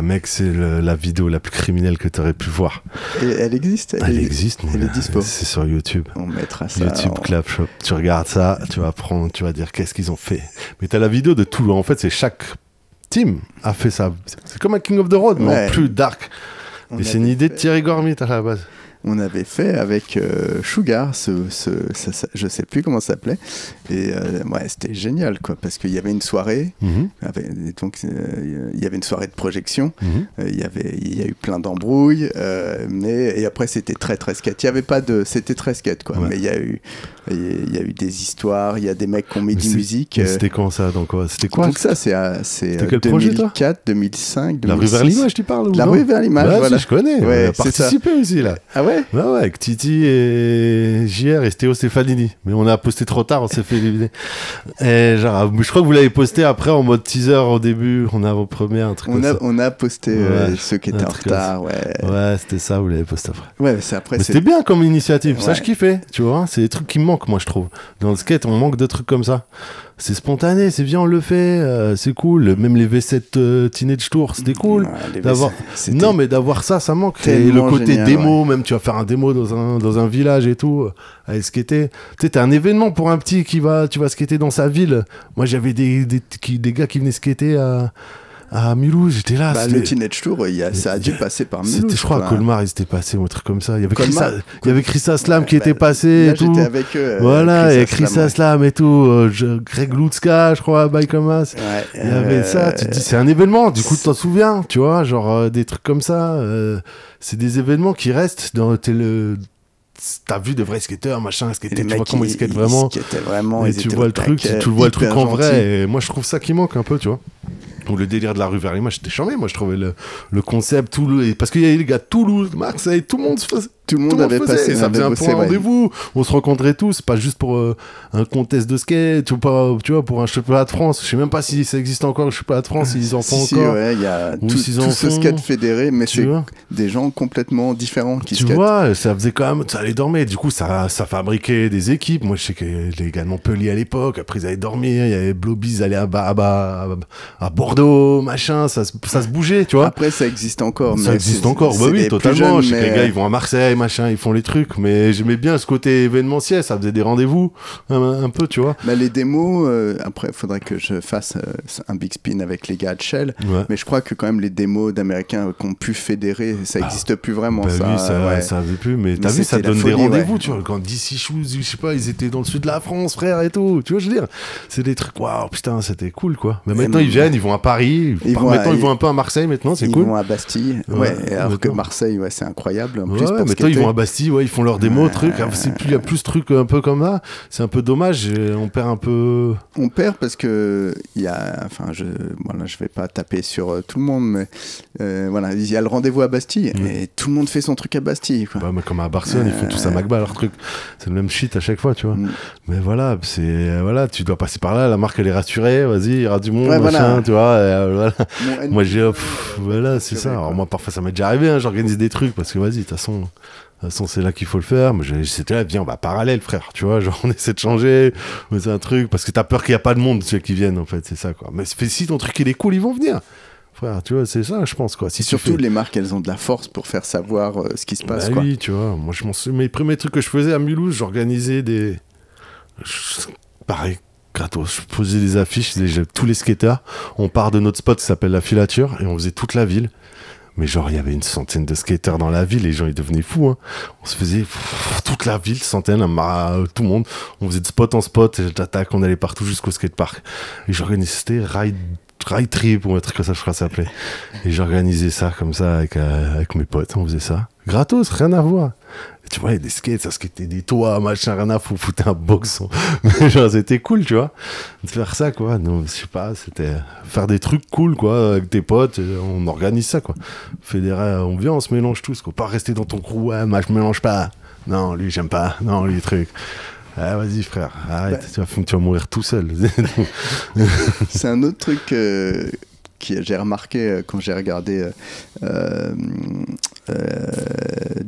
mec, c'est la vidéo la plus criminelle que tu aurais pu voir. Et elle existe? Elle existe, elle est dispo. C'est sur YouTube. On mettra ça. YouTube Clapshop. Tu regardes ça, tu vas prendre, tu vas dire qu'est-ce qu'ils ont fait. Mais t'as la vidéo de tout. En fait, c'est chaque team a fait ça. C'est comme un King of the Road, mais en plus dark. Et c'est une idée de Thierry Gormit à la base. On avait fait avec Sugar, je sais plus comment ça s'appelait, et ouais, c'était génial, quoi, parce qu'il y avait une soirée, donc il y avait une soirée de projection, il y a eu plein d'embrouilles, et après c'était très très skate. Il y avait pas c'était très skate, quoi, mais il y a eu des histoires, il y a des mecs qui ont mis de musique. C'était quand ça? C'était quoi? Donc ça c'est 2004, 2005, 2006. La rue vers l'image, tu parles? La rue vers l'image, voilà. Si, je connais. Ouais, on a participé aussi là. Ah ouais? Ouais, avec Titi et JR et Théo Stefanini. Mais on a posté trop tard, on s'est fait éliminer. Et genre, je crois que vous l'avez posté après en mode teaser au début. On a vos premières, un truc comme ça. On a posté ceux qui étaient en retard, ouais. Ouais, c'était ça, vous l'avez posté après. Ouais, c'est après. Mais c'était bien comme initiative. Ouais. Ça, je kiffais, tu vois. C'est des trucs qui me manquent, moi, je trouve. Dans le skate, on manque de trucs comme ça. C'est spontané, c'est bien, on le fait, c'est cool. Même les V7 Teenage Tour, c'était cool. Ouais, non, mais d'avoir ça manque. Et le côté génial, démo, même tu vas faire un démo dans un village et tout, à skater. Tu sais, t'es un événement pour un petit tu vas skater dans sa ville. Moi, j'avais des gars qui venaient skater à Mulhouse, j'étais là. Bah, le Teenage Tour, ça a dû passer par Mulhouse. Je crois, à Colmar, ils étaient passés ou un truc comme ça. Il y avait Chris Colmar. Aslam qui était passé Là, et tout. j'étais avec eux. Voilà, et Chris Aslam et tout. Greg Lutska, je crois, à Baïkomas. Ouais, il y avait ça. Tu te dis, c'est un événement. Du coup, tu t'en souviens, tu vois, genre des trucs comme ça. C'est des événements qui restent dans t'as vu de vrais skateurs, machin, skater, tu vois comment ils skatent vraiment. Et tu vois le truc, en vrai. Et moi, je trouve ça qui manque un peu, tu vois. Ou le délire de la rue vers les matchs, j'étais charmé. Moi, je trouvais le concept, parce qu'il y avait les gars de Toulouse, Marseille, tout le monde avait passé. Ça faisait un peu un rendez-vous. On se rencontrait tous, pas juste pour un contest de skate, tu vois, pour un championnat de France. Je sais même pas si ça existe encore, le championnat de France, ils en font encore. Ouais, il y a tout ce skate fédéré, mais c'est des gens complètement différents qui skatent. Tu vois, ça faisait quand même, ça allait dormir. Du coup, ça fabriquait des équipes. Moi, je sais que les gars de Montpellier à l'époque, après ils allaient dormir. Il y avait Blobies aller à Bordeaux, machin, ça se bougeait, tu vois. Après, ça existe encore. Ça existe encore, bah oui, totalement. Je sais que les gars, ils vont à Marseille, machin, ils font les trucs, mais j'aimais bien ce côté événementiel, ça faisait des rendez-vous, un peu, tu vois. Bah, les démos, après, il faudrait que je fasse un big spin avec les gars de Shell, mais je crois que quand même les démos d'Américains qu'on pu fédérer, ça n'existe plus vraiment. Bah oui, ça veut plus, mais t'as vu, ça donne des rendez-vous, tu vois. Quand DC Shoes, je sais pas, ils étaient dans le sud de la France, frère, et tout, tu vois, je veux dire, c'est des trucs, waouh, putain, c'était cool, quoi. Mais maintenant, ils viennent, ils vont à Paris, ils vont un peu à Marseille maintenant, c'est cool. Ils vont à Bastille, alors que Marseille, c'est incroyable. En plus, maintenant, ils vont à Bastille, ils font leurs démos, trucs. Il y a plus de trucs un peu comme ça. C'est un peu dommage. On perd un peu. On perd parce que il y a. Enfin, je vais pas taper sur tout le monde, mais voilà, il y a le rendez-vous à Bastille et tout le monde fait son truc à Bastille. Quoi. Bah, mais comme à Barcelone, ils font tous à Macba leur truc. C'est le même shit à chaque fois, tu vois. Mais voilà, tu dois passer par là. La marque elle est rassurée. Vas-y, il y aura du monde, machin, tu vois. Voilà. Moi j'ai, voilà, c'est ça. Alors moi parfois ça m'est déjà arrivé. J'organise des trucs parce que vas-y, de toute façon, c'est là qu'il faut le faire. Mais c'était là, viens, on va parallèle, frère. Tu vois, genre, on essaie de changer. C'est un truc, parce que t'as peur qu'il n'y a pas de monde, ceux qui viennent, en fait. C'est ça, quoi. Mais si ton truc, il est cool, ils vont venir. Frère, tu vois, c'est ça, je pense, quoi. Surtout, les marques, elles ont de la force pour faire savoir ce qui se passe, quoi. Oui, tu vois. Moi, mes premiers trucs que je faisais à Mulhouse, j'organisais pareil, gratos. Je posais des affiches, tous les skateurs. On part de notre spot qui s'appelle la Filature, et on faisait toute la ville. Mais genre, il y avait une centaine de skateurs dans la ville, les gens, ils devenaient fous, hein. On se faisait toute la ville, centaines, tout le monde. On faisait de spot en spot, d'attaque, on allait partout jusqu'au skatepark. Et j'organisais, c'était Ride Trip, ou un truc comme ça, je crois que ça s'appelait. Et j'organisais ça comme ça avec mes potes, on faisait ça. Gratos, rien à voir. Et tu vois, il y a des skates, ça skatait des toits, machin, rien à foutre un box. Mais genre, c'était cool, tu vois, de faire ça, quoi. Donc, je sais pas, c'était faire des trucs cool, quoi, avec tes potes, on organise ça, quoi. Fédérer, on vient, on se mélange tous, quoi. Pas rester dans ton crew, ouais, moi, je mélange pas. Non, lui, j'aime pas. Non, lui, truc. Ah, vas-y, frère, arrête, tu vas mourir tout seul. C'est un autre truc que j'ai remarqué quand j'ai regardé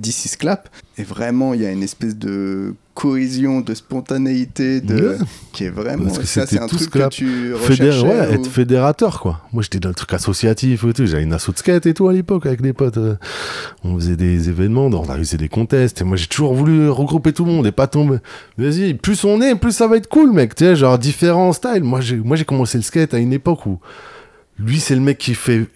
This Is Clap, et vraiment il y a une espèce de cohésion, de spontanéité, qui est vraiment. Parce que ça, c'est un truc que tu recherchais. Être fédérateur, quoi. Moi, j'étais dans le truc associatif et tout. J'avais une asso de skate et tout à l'époque avec des potes. On faisait des événements, on organisait des contests. Et moi, j'ai toujours voulu regrouper tout le monde et pas tomber. Vas-y, plus on est, plus ça va être cool, mec. Tu sais, genre différents styles. Moi, j'ai commencé le skate à une époque où lui, c'est le mec qui fait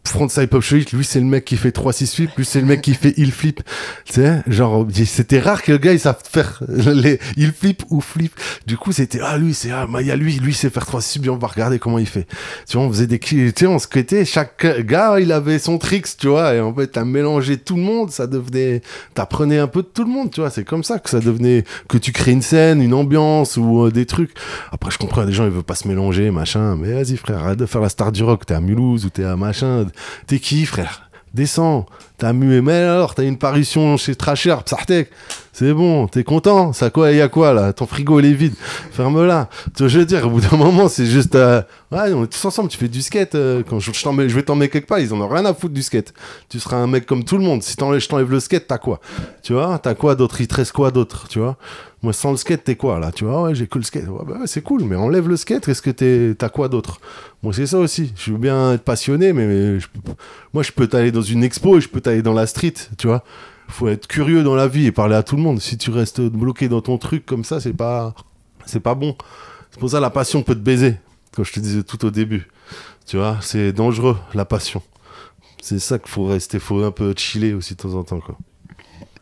frontside pop shit, lui c'est le mec qui fait 3-6 flip, lui c'est le mec qui fait heel flip, tu sais, genre c'était rare que le gars il savent faire les heel flip ou flip, du coup c'était il y a lui sait faire 3-6, bien on va regarder comment il fait, tu vois, on faisait tu sais, on skatait, chaque gars il avait son tricks, tu vois, et en fait t'as mélangé tout le monde, ça devenait, t'apprenais un peu de tout le monde, tu vois, c'est comme ça que ça devenait, que tu crées une scène, une ambiance ou des trucs. Après je comprends, les gens ils veulent pas se mélanger, machin, mais vas-y frère, arrête de faire la star du rock, t'es à Mulhouse ou t'es à machin. T'es qui, frère? Descends. T'as mué, mais alors, t'as une parution chez Trasher, Psartek. C'est bon, t'es content? Ça quoi, y a quoi, là? Ton frigo, il est vide. Ferme-la. Je veux dire, au bout d'un moment, c'est juste, ouais, on est tous ensemble, tu fais du skate, quand je vais t'emmener quelque part, ils en ont rien à foutre du skate. Tu seras un mec comme tout le monde. Si je t'enlève le skate, t'as quoi? Tu vois? T'as quoi d'autre? Il te reste quoi d'autre? Tu vois? Moi, sans le skate, t'es quoi, là? Tu vois? Ouais, j'ai que le skate. Ouais, bah, c'est cool, mais enlève le skate, est-ce que t'as quoi d'autre? Moi, c'est ça aussi. Je veux bien être passionné, mais moi, je peux t'aller dans une expo et je peux t'aller dans la street, tu vois? Faut être curieux dans la vie et parler à tout le monde. Si tu restes bloqué dans ton truc comme ça, c'est pas bon. C'est pour ça la passion peut te baiser, comme je te disais tout au début. Tu vois, c'est dangereux, la passion. C'est ça qu'il faut un peu chiller aussi de temps en temps, quoi.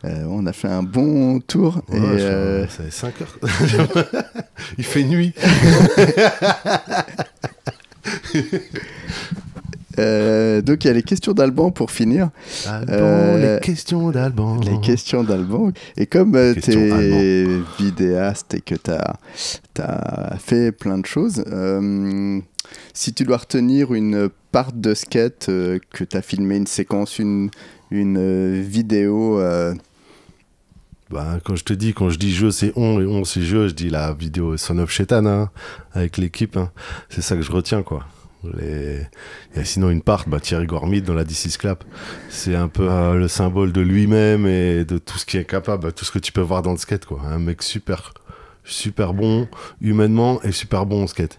On a fait un bon tour. Ouais, ça fait 5 heures. Il fait nuit. Donc il y a les questions d'Alban pour finir. Les questions d'Alban. Les questions d'Alban. Et comme tu es vidéaste et que tu as fait plein de choses, si tu dois retenir une part de skate que tu as filmé, une séquence, une vidéo... quand je dis jeu, c'est on, et on, c'est jeu, je dis la vidéo Son of Shetan, hein, avec l'équipe. Hein. C'est ça que je retiens, quoi. Et sinon, une part, Thierry Gormid dans la D6 Clap, c'est un peu le symbole de lui-même et de tout ce qui est capable, tout ce que tu peux voir dans le skate, quoi. Un mec super, super bon humainement et super bon au skate.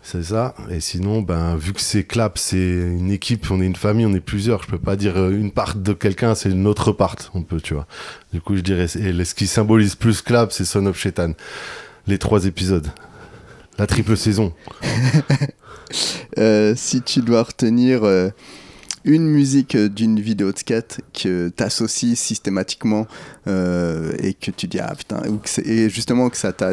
C'est ça. Et sinon, vu que c'est Clap, c'est une équipe, on est une famille, on est plusieurs. Je peux pas dire une part de quelqu'un, c'est une autre part. On peut, tu vois. Du coup, je dirais, et ce qui symbolise plus Clap, c'est Son of Shetan. Les 3 épisodes. La triple saison. Si tu dois retenir une musique d'une vidéo de skate que tu associes systématiquement et que tu dis putain, et justement que ça t'a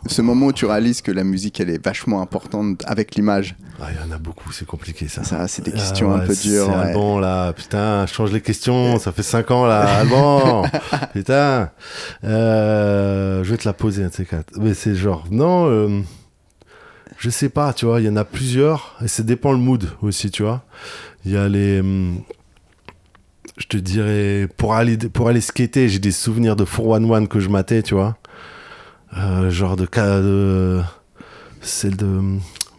ce moment où tu réalises que la musique elle est vachement importante avec l'image. Il y en a beaucoup, c'est compliqué ça. Ça c'est des questions un peu dures. C'est Alban là, putain, change les questions, ça fait 5 ans là, Alban. Putain, je vais te la poser un de ces 4. Mais c'est genre non. Je sais pas, tu vois, il y en a plusieurs, et ça dépend le mood aussi, tu vois. Il y a les... je te dirais, pour aller skater, j'ai des souvenirs de 411 que je matais, tu vois. Genre de celle de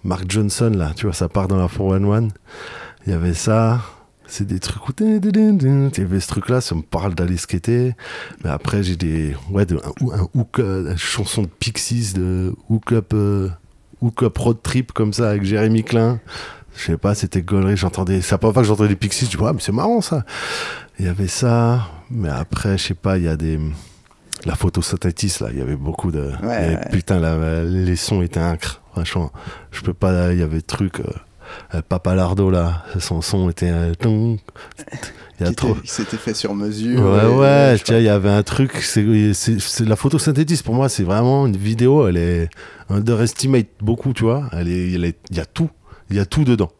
Mark Johnson, là, tu vois, ça part dans la 411. Il y avait ça... C'est des trucs où il y avait ce truc là, ça me parle d'aller skater. Mais après j'ai des... Ouais, un hook, une chanson de Pixies, de Hook Up Road Trip comme ça avec Jérémy Klein, je sais pas, c'était gaulerie, j'entendais, c'est la première fois que j'entendais les Pixies, je dis mais c'est marrant ça. Il y avait ça, mais après je sais pas, il y a la photosynthétisme là, il y avait beaucoup de putain les sons étaient incres, franchement, je peux pas, il y avait des trucs Papa Lardo là, son son était qui s'était fait sur mesure. Ouais, il y avait un truc, c'est la photosynthétisme pour moi, c'est vraiment une vidéo, elle est underestimate beaucoup, tu vois, il y a tout dedans.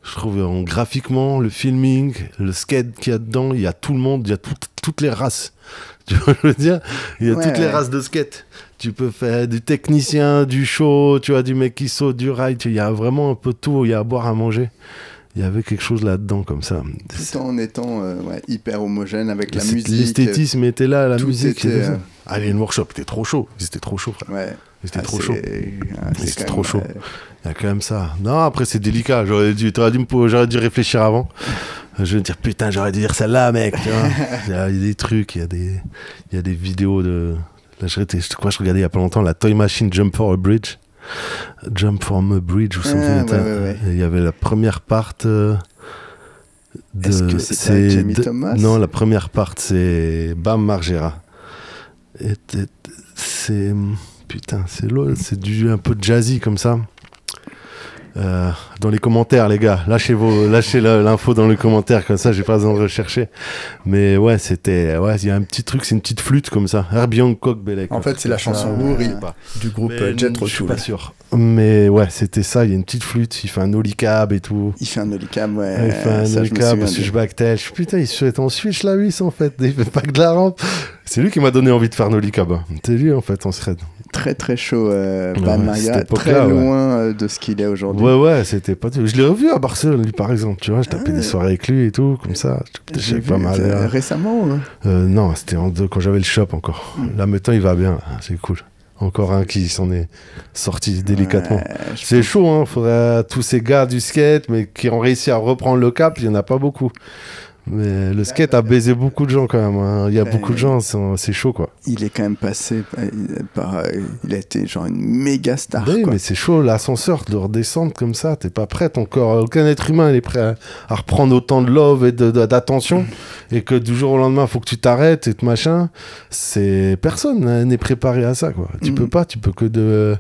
Je trouve graphiquement, le filming, le skate qu'il y a dedans, il y a tout le monde, il y a toutes les races. Tu vois, je veux dire, il y a toutes les races de skate. Tu peux faire du technicien, du show, tu vois, du mec qui saute, du ride. Il y a vraiment un peu de tout. Il y a à boire, à manger. Il y avait quelque chose là-dedans comme ça. Tout en étant hyper homogène avec la musique. L'esthétisme était là, la musique. Allez, le workshop était trop chaud. C'était trop chaud, frère. Ouais. C'était trop chaud. C'était trop chaud. Il y a quand même ça. Non, après, c'est délicat. J'aurais dû réfléchir avant. Je vais me dire, putain, j'aurais dû dire celle-là, mec. Tu vois. Il y a des trucs, il y a des vidéos de... Là, je regardais il y a pas longtemps la Toy Machine Jump from a Bridge ou something. Il y avait la première part Est-ce que c'était Jamie Thomas? Non, la première part, c'est Bam Margera. C'est... Putain, c'est du un peu jazzy comme ça. Dans les commentaires, les gars, lâchez l'info dans les commentaires, comme ça j'ai pas besoin de rechercher. Mais ouais, il y a un petit truc, c'est une petite flûte comme ça. Herbie Hancock Belek. En fait, c'est la chanson Woori du groupe Jet Roll. Je suis pas sûr. Mais ouais, c'était ça, il y a une petite flûte, il fait un ollie cab et tout. Il fait un ollie cab, ouais. Il fait un ollie cab, switch backtail. Putain, il se fait en switch la 8 en fait, il fait pas que de la rampe. C'est lui qui m'a donné envie de faire un ollie cab. C'est lui en fait, en thread. Très très chaud, Bam Margera, très loin de ce qu'il est aujourd'hui. Ouais, c'était pas... Je l'ai revu à Barcelone, lui, par exemple, tu vois, je tapais des soirées avec lui et tout, comme ça. J'ai pas mal. Récemment non, c'était quand j'avais le shop encore. Là, maintenant, il va bien, c'est cool. Encore un qui s'en est sorti délicatement. C'est chaud, hein, faudrait tous ces gars du skate, mais qui ont réussi à reprendre le cap, il y en a pas beaucoup. Mais le skate a baisé beaucoup de gens quand même, hein. Il y a beaucoup de gens, c'est chaud quoi. Il est quand même passé par... il a été genre une méga star. Oui, quoi. mais c'est chaud, l'ascenseur, de redescendre comme ça, t'es pas prête encore. Aucun être humain n'est prêt à reprendre autant de love et d'attention. Et que du jour au lendemain, faut que tu t'arrêtes et tout machin. Personne n'est préparé à ça quoi. Tu peux pas, tu peux que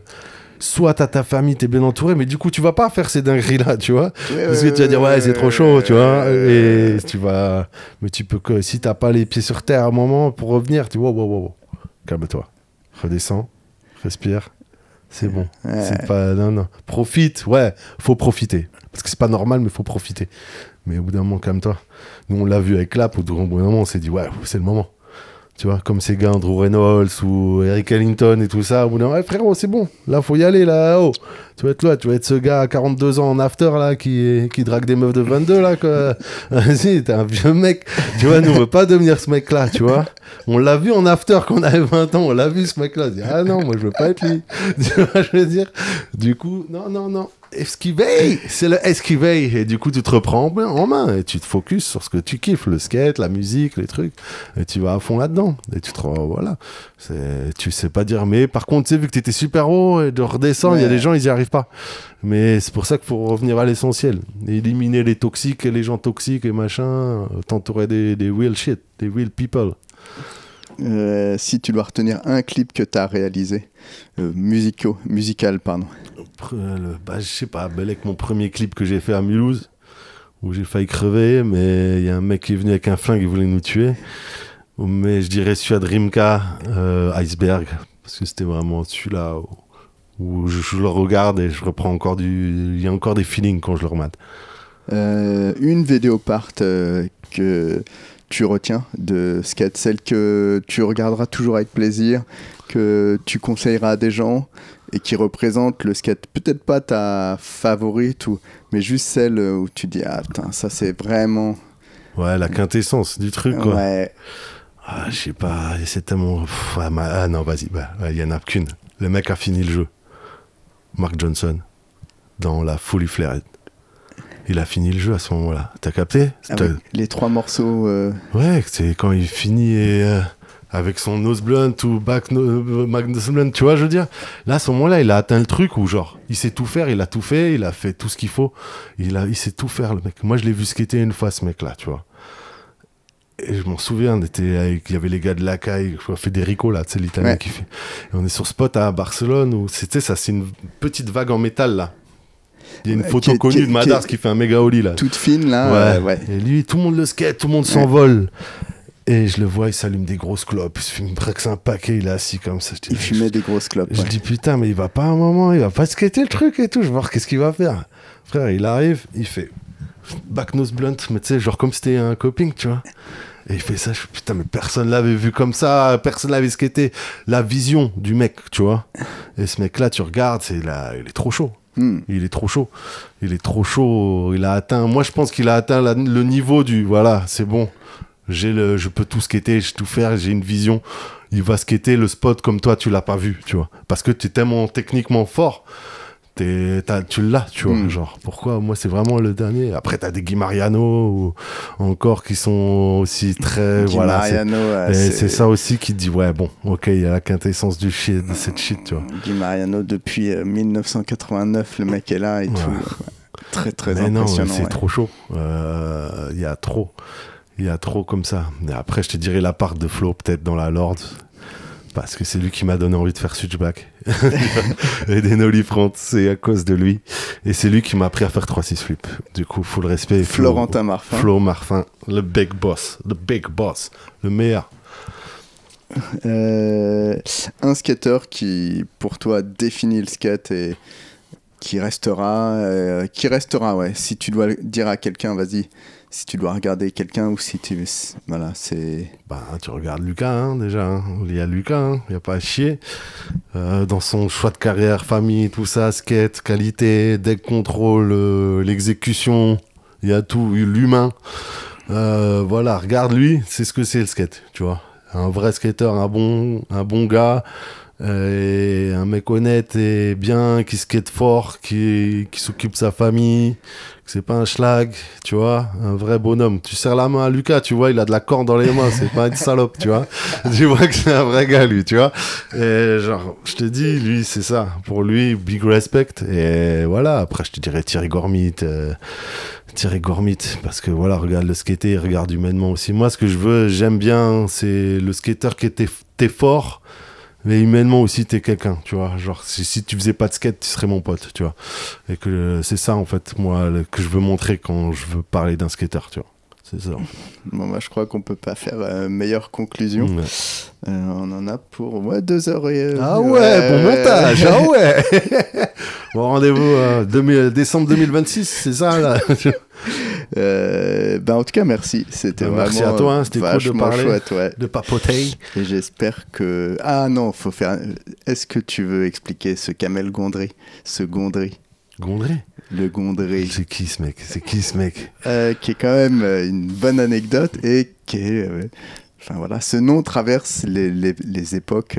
soit t'as ta famille, t'es bien entouré, mais du coup, tu vas pas faire ces dingueries-là, tu vois. Parce que tu vas dire, ouais, c'est trop chaud, tu vois. Et tu vas. Mais tu peux que. Si t'as pas les pieds sur terre à un moment pour revenir, tu vois, wow. Calme-toi. Redescends, respire. C'est bon. C'est pas. Non. Profite, ouais, faut profiter. Parce que c'est pas normal, mais faut profiter. Mais au bout d'un moment, calme-toi. Nous, on l'a vu avec Clap, au bout d'un moment, on s'est dit, ouais, c'est le moment. Tu vois, comme ces gars, Andrew Reynolds ou Eric Ellington et tout ça, au bout d'un moment, ouais, frérot, c'est bon, là, faut y aller, là-haut. Tu vas être là, tu vas être ce gars à 42 ans en after, là, qui drague des meufs de 22, là, quoi. Vas-y, t'es un vieux mec. Tu vois, nous, on veut pas devenir ce mec-là, tu vois. On l'a vu en after quand on avait 20 ans, on l'a vu, ce mec-là. On dit, ah non, moi, je veux pas être lui. Tu vois, je veux dire. Du coup, non. Esquiveille, c'est le esquiveille, et du coup tu te reprends en main et tu te focuses sur ce que tu kiffes, le skate, la musique, les trucs, et tu vas à fond là-dedans et tu te voilà, tu sais pas dire, mais par contre tu sais, vu que t'étais super haut et de redescendre, il y a des gens ils y arrivent pas, mais c'est pour ça qu'il faut revenir à l'essentiel, éliminer les toxiques et les gens toxiques et machin, t'entourer des real shit, des real people. Si tu dois retenir un clip que tu as réalisé, musical, pardon. Je sais pas, avec mon premier clip que j'ai fait à Mulhouse, où j'ai failli crever, mais il y a un mec qui est venu avec un flingue, il voulait nous tuer. Mais je dirais celui à Dreamka, Iceberg, parce que c'était vraiment celui-là où je le regarde et je reprends encore il y a encore des feelings quand je le remate. Une vidéo part que tu retiens de skate, celle que tu regarderas toujours avec plaisir, que tu conseilleras à des gens et qui représente le skate, peut-être pas ta favorite, mais juste celle où tu dis ah putain, ça c'est vraiment... Ouais, la quintessence du truc, quoi. Ouais. Ah, je sais pas, c'est tellement... Ah non, vas-y, il y en a qu'une. Le mec a fini le jeu. Mark Johnson, dans la Fully Flared. Il a fini le jeu à ce moment-là. T'as capté? Les 3 morceaux... Ouais, c'est quand il finit avec son nose blunt ou back nose blunt, tu vois, je veux dire. Là, à ce moment-là, il a atteint le truc où, genre, il sait tout faire, il a tout fait, il a fait tout ce qu'il faut. Il sait tout faire, le mec. Moi, je l'ai vu skater une fois, ce mec-là, tu vois. Et je m'en souviens, il y avait les gars de l'Acaille, Federico, là, tu sais, l'italien qui fait. Et on est sur spot à Barcelone où, c'était ça, c'est une petite vague en métal, là. Il y a une photo connue de Madars qui fait un méga ollie là. Toute fine là. Ouais. Et lui, tout le monde le skate, tout le monde s'envole. Et je le vois, il s'allume des grosses clopes. Il me braque un paquet, il est assis comme ça. Il fumait des grosses clopes. Je dis putain, mais il va pas à un moment, il va pas skater le truc et tout. Je vais voir qu'est-ce qu'il va faire. Frère, il arrive, il fait back nose blunt, mais tu sais, genre comme c'était un coping, tu vois. Et il fait ça, je fais putain, mais personne l'avait vu comme ça, personne l'avait skaté. La vision du mec, tu vois. Et ce mec-là, tu regardes, il est trop chaud. Il est trop chaud. Il a atteint. Moi, je pense qu'il a atteint le niveau du. Voilà, c'est bon. Je peux tout skater, je peux tout faire. J'ai une vision. Il va skater le spot comme toi, tu l'as pas vu, tu vois. Parce que tu es tellement techniquement fort. Tu l'as, tu vois. Genre, pourquoi? Moi, c'est vraiment le dernier. Après, t'as des Guy Mariano ou encore qui sont aussi très. Guy voilà. Mariano, c'est ça aussi qui dit, ouais, bon, ok, il y a la quintessence du shit, de cette shit, tu vois. Guy Mariano, depuis 1989, le mec est là et tout. Très, très mais impressionnant. Non, c'est trop chaud. Il y a trop comme ça. Et après, je te dirais la part de Flo, peut-être dans la Lord. Parce que c'est lui qui m'a donné envie de faire switchback et des nollie front, c'est à cause de lui. Et c'est lui qui m'a appris à faire 3-6 flip. Du coup, full respect. Florentin Marfin. Flo Marfin, le big boss, le meilleur. Un skateur qui, pour toi, définit le skate et qui restera, ouais. Si tu dois dire à quelqu'un, vas-y. Si tu dois regarder quelqu'un ou si tu... Voilà, c'est... Tu regardes Lucas, hein, déjà. Hein. Il y a Lucas, hein. Il n'y a pas à chier. Dans son choix de carrière, famille, tout ça, skate, qualité, deck contrôle, l'exécution, il y a tout, l'humain. Voilà, regarde lui, c'est ce que c'est le skate, tu vois. Un vrai skater, un bon gars, et un mec honnête et bien, qui skate fort, qui s'occupe de sa famille, c'est pas un schlag, tu vois, un vrai bonhomme. Tu serres la main à Lucas, tu vois, il a de la corne dans les mains, c'est pas une salope, tu vois. Tu vois que c'est un vrai gars, lui, tu vois. Et genre, je te dis, lui, c'est ça. Pour lui, big respect. Et voilà, après, je te dirais Thierry Gormit, parce que voilà, regarde le skater, regarde humainement aussi. Moi, ce que je veux, j'aime bien, c'est le skater qui était fort, Mais humainement aussi, t'es quelqu'un, tu vois. Genre, si tu faisais pas de skate, tu serais mon pote, tu vois. Et que c'est ça, en fait, moi, que je veux montrer quand je veux parler d'un skater, tu vois. C'est ça. Bon, moi, je crois qu'on peut pas faire meilleure conclusion. Ouais. On en a pour 2 heures et... Ah ouais, bon montage, ah ouais. Bon, rendez-vous décembre 2026, c'est ça, là. En tout cas, merci. C'était merci vraiment à toi, hein, c'était cool de parler, chouette, ouais. de papoter. Et j'espère que... Ah non, faut faire... Est-ce que tu veux expliquer ce Kamel Gondry? Ce Gondry? Gondry? Le Gondry. C'est qui ce mec? Qui est quand même une bonne anecdote et qui est... Enfin voilà, ce nom traverse les époques.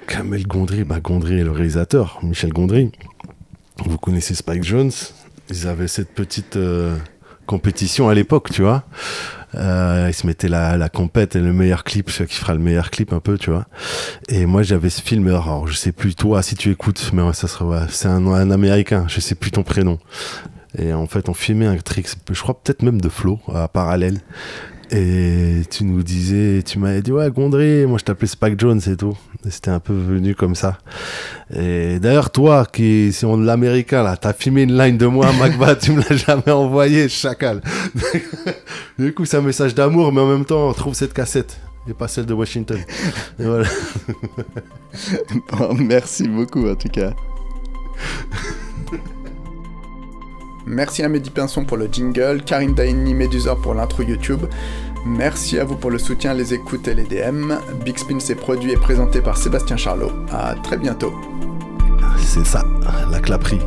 Kamel Gondry, Gondry est le réalisateur, Michel Gondry. Vous connaissez Spike Jonze? Ils avaient cette petite compétition à l'époque, tu vois. Ils se mettaient la compète et le meilleur clip, celui qui fera le meilleur clip un peu, tu vois. Et moi j'avais ce film, alors je sais plus toi si tu écoutes, mais ça sera, c'est un américain, je sais plus ton prénom. Et en fait on filmait un trick, je crois peut-être même de Flo, à Parallèle. Et tu nous disais, tu m'avais dit ouais Gondry, moi je t'appelais Spike Jonze et tout. Et c'était un peu venu comme ça. Et d'ailleurs toi qui si on l'américain là, t'as filmé une line de moi, Magba, tu me l'as jamais envoyé, chacal. Du coup c'est un message d'amour, mais en même temps on trouve cette cassette et pas celle de Washington. Et voilà. Bon, merci beaucoup en tout cas. Merci à Mehdi Pinson pour le jingle, Karine Daini Médusor pour l'intro YouTube. Merci à vous pour le soutien, les écoutes et les DM. Big Spin s'est produit et présenté par Sébastien Charlot. À très bientôt. C'est ça, la claperie.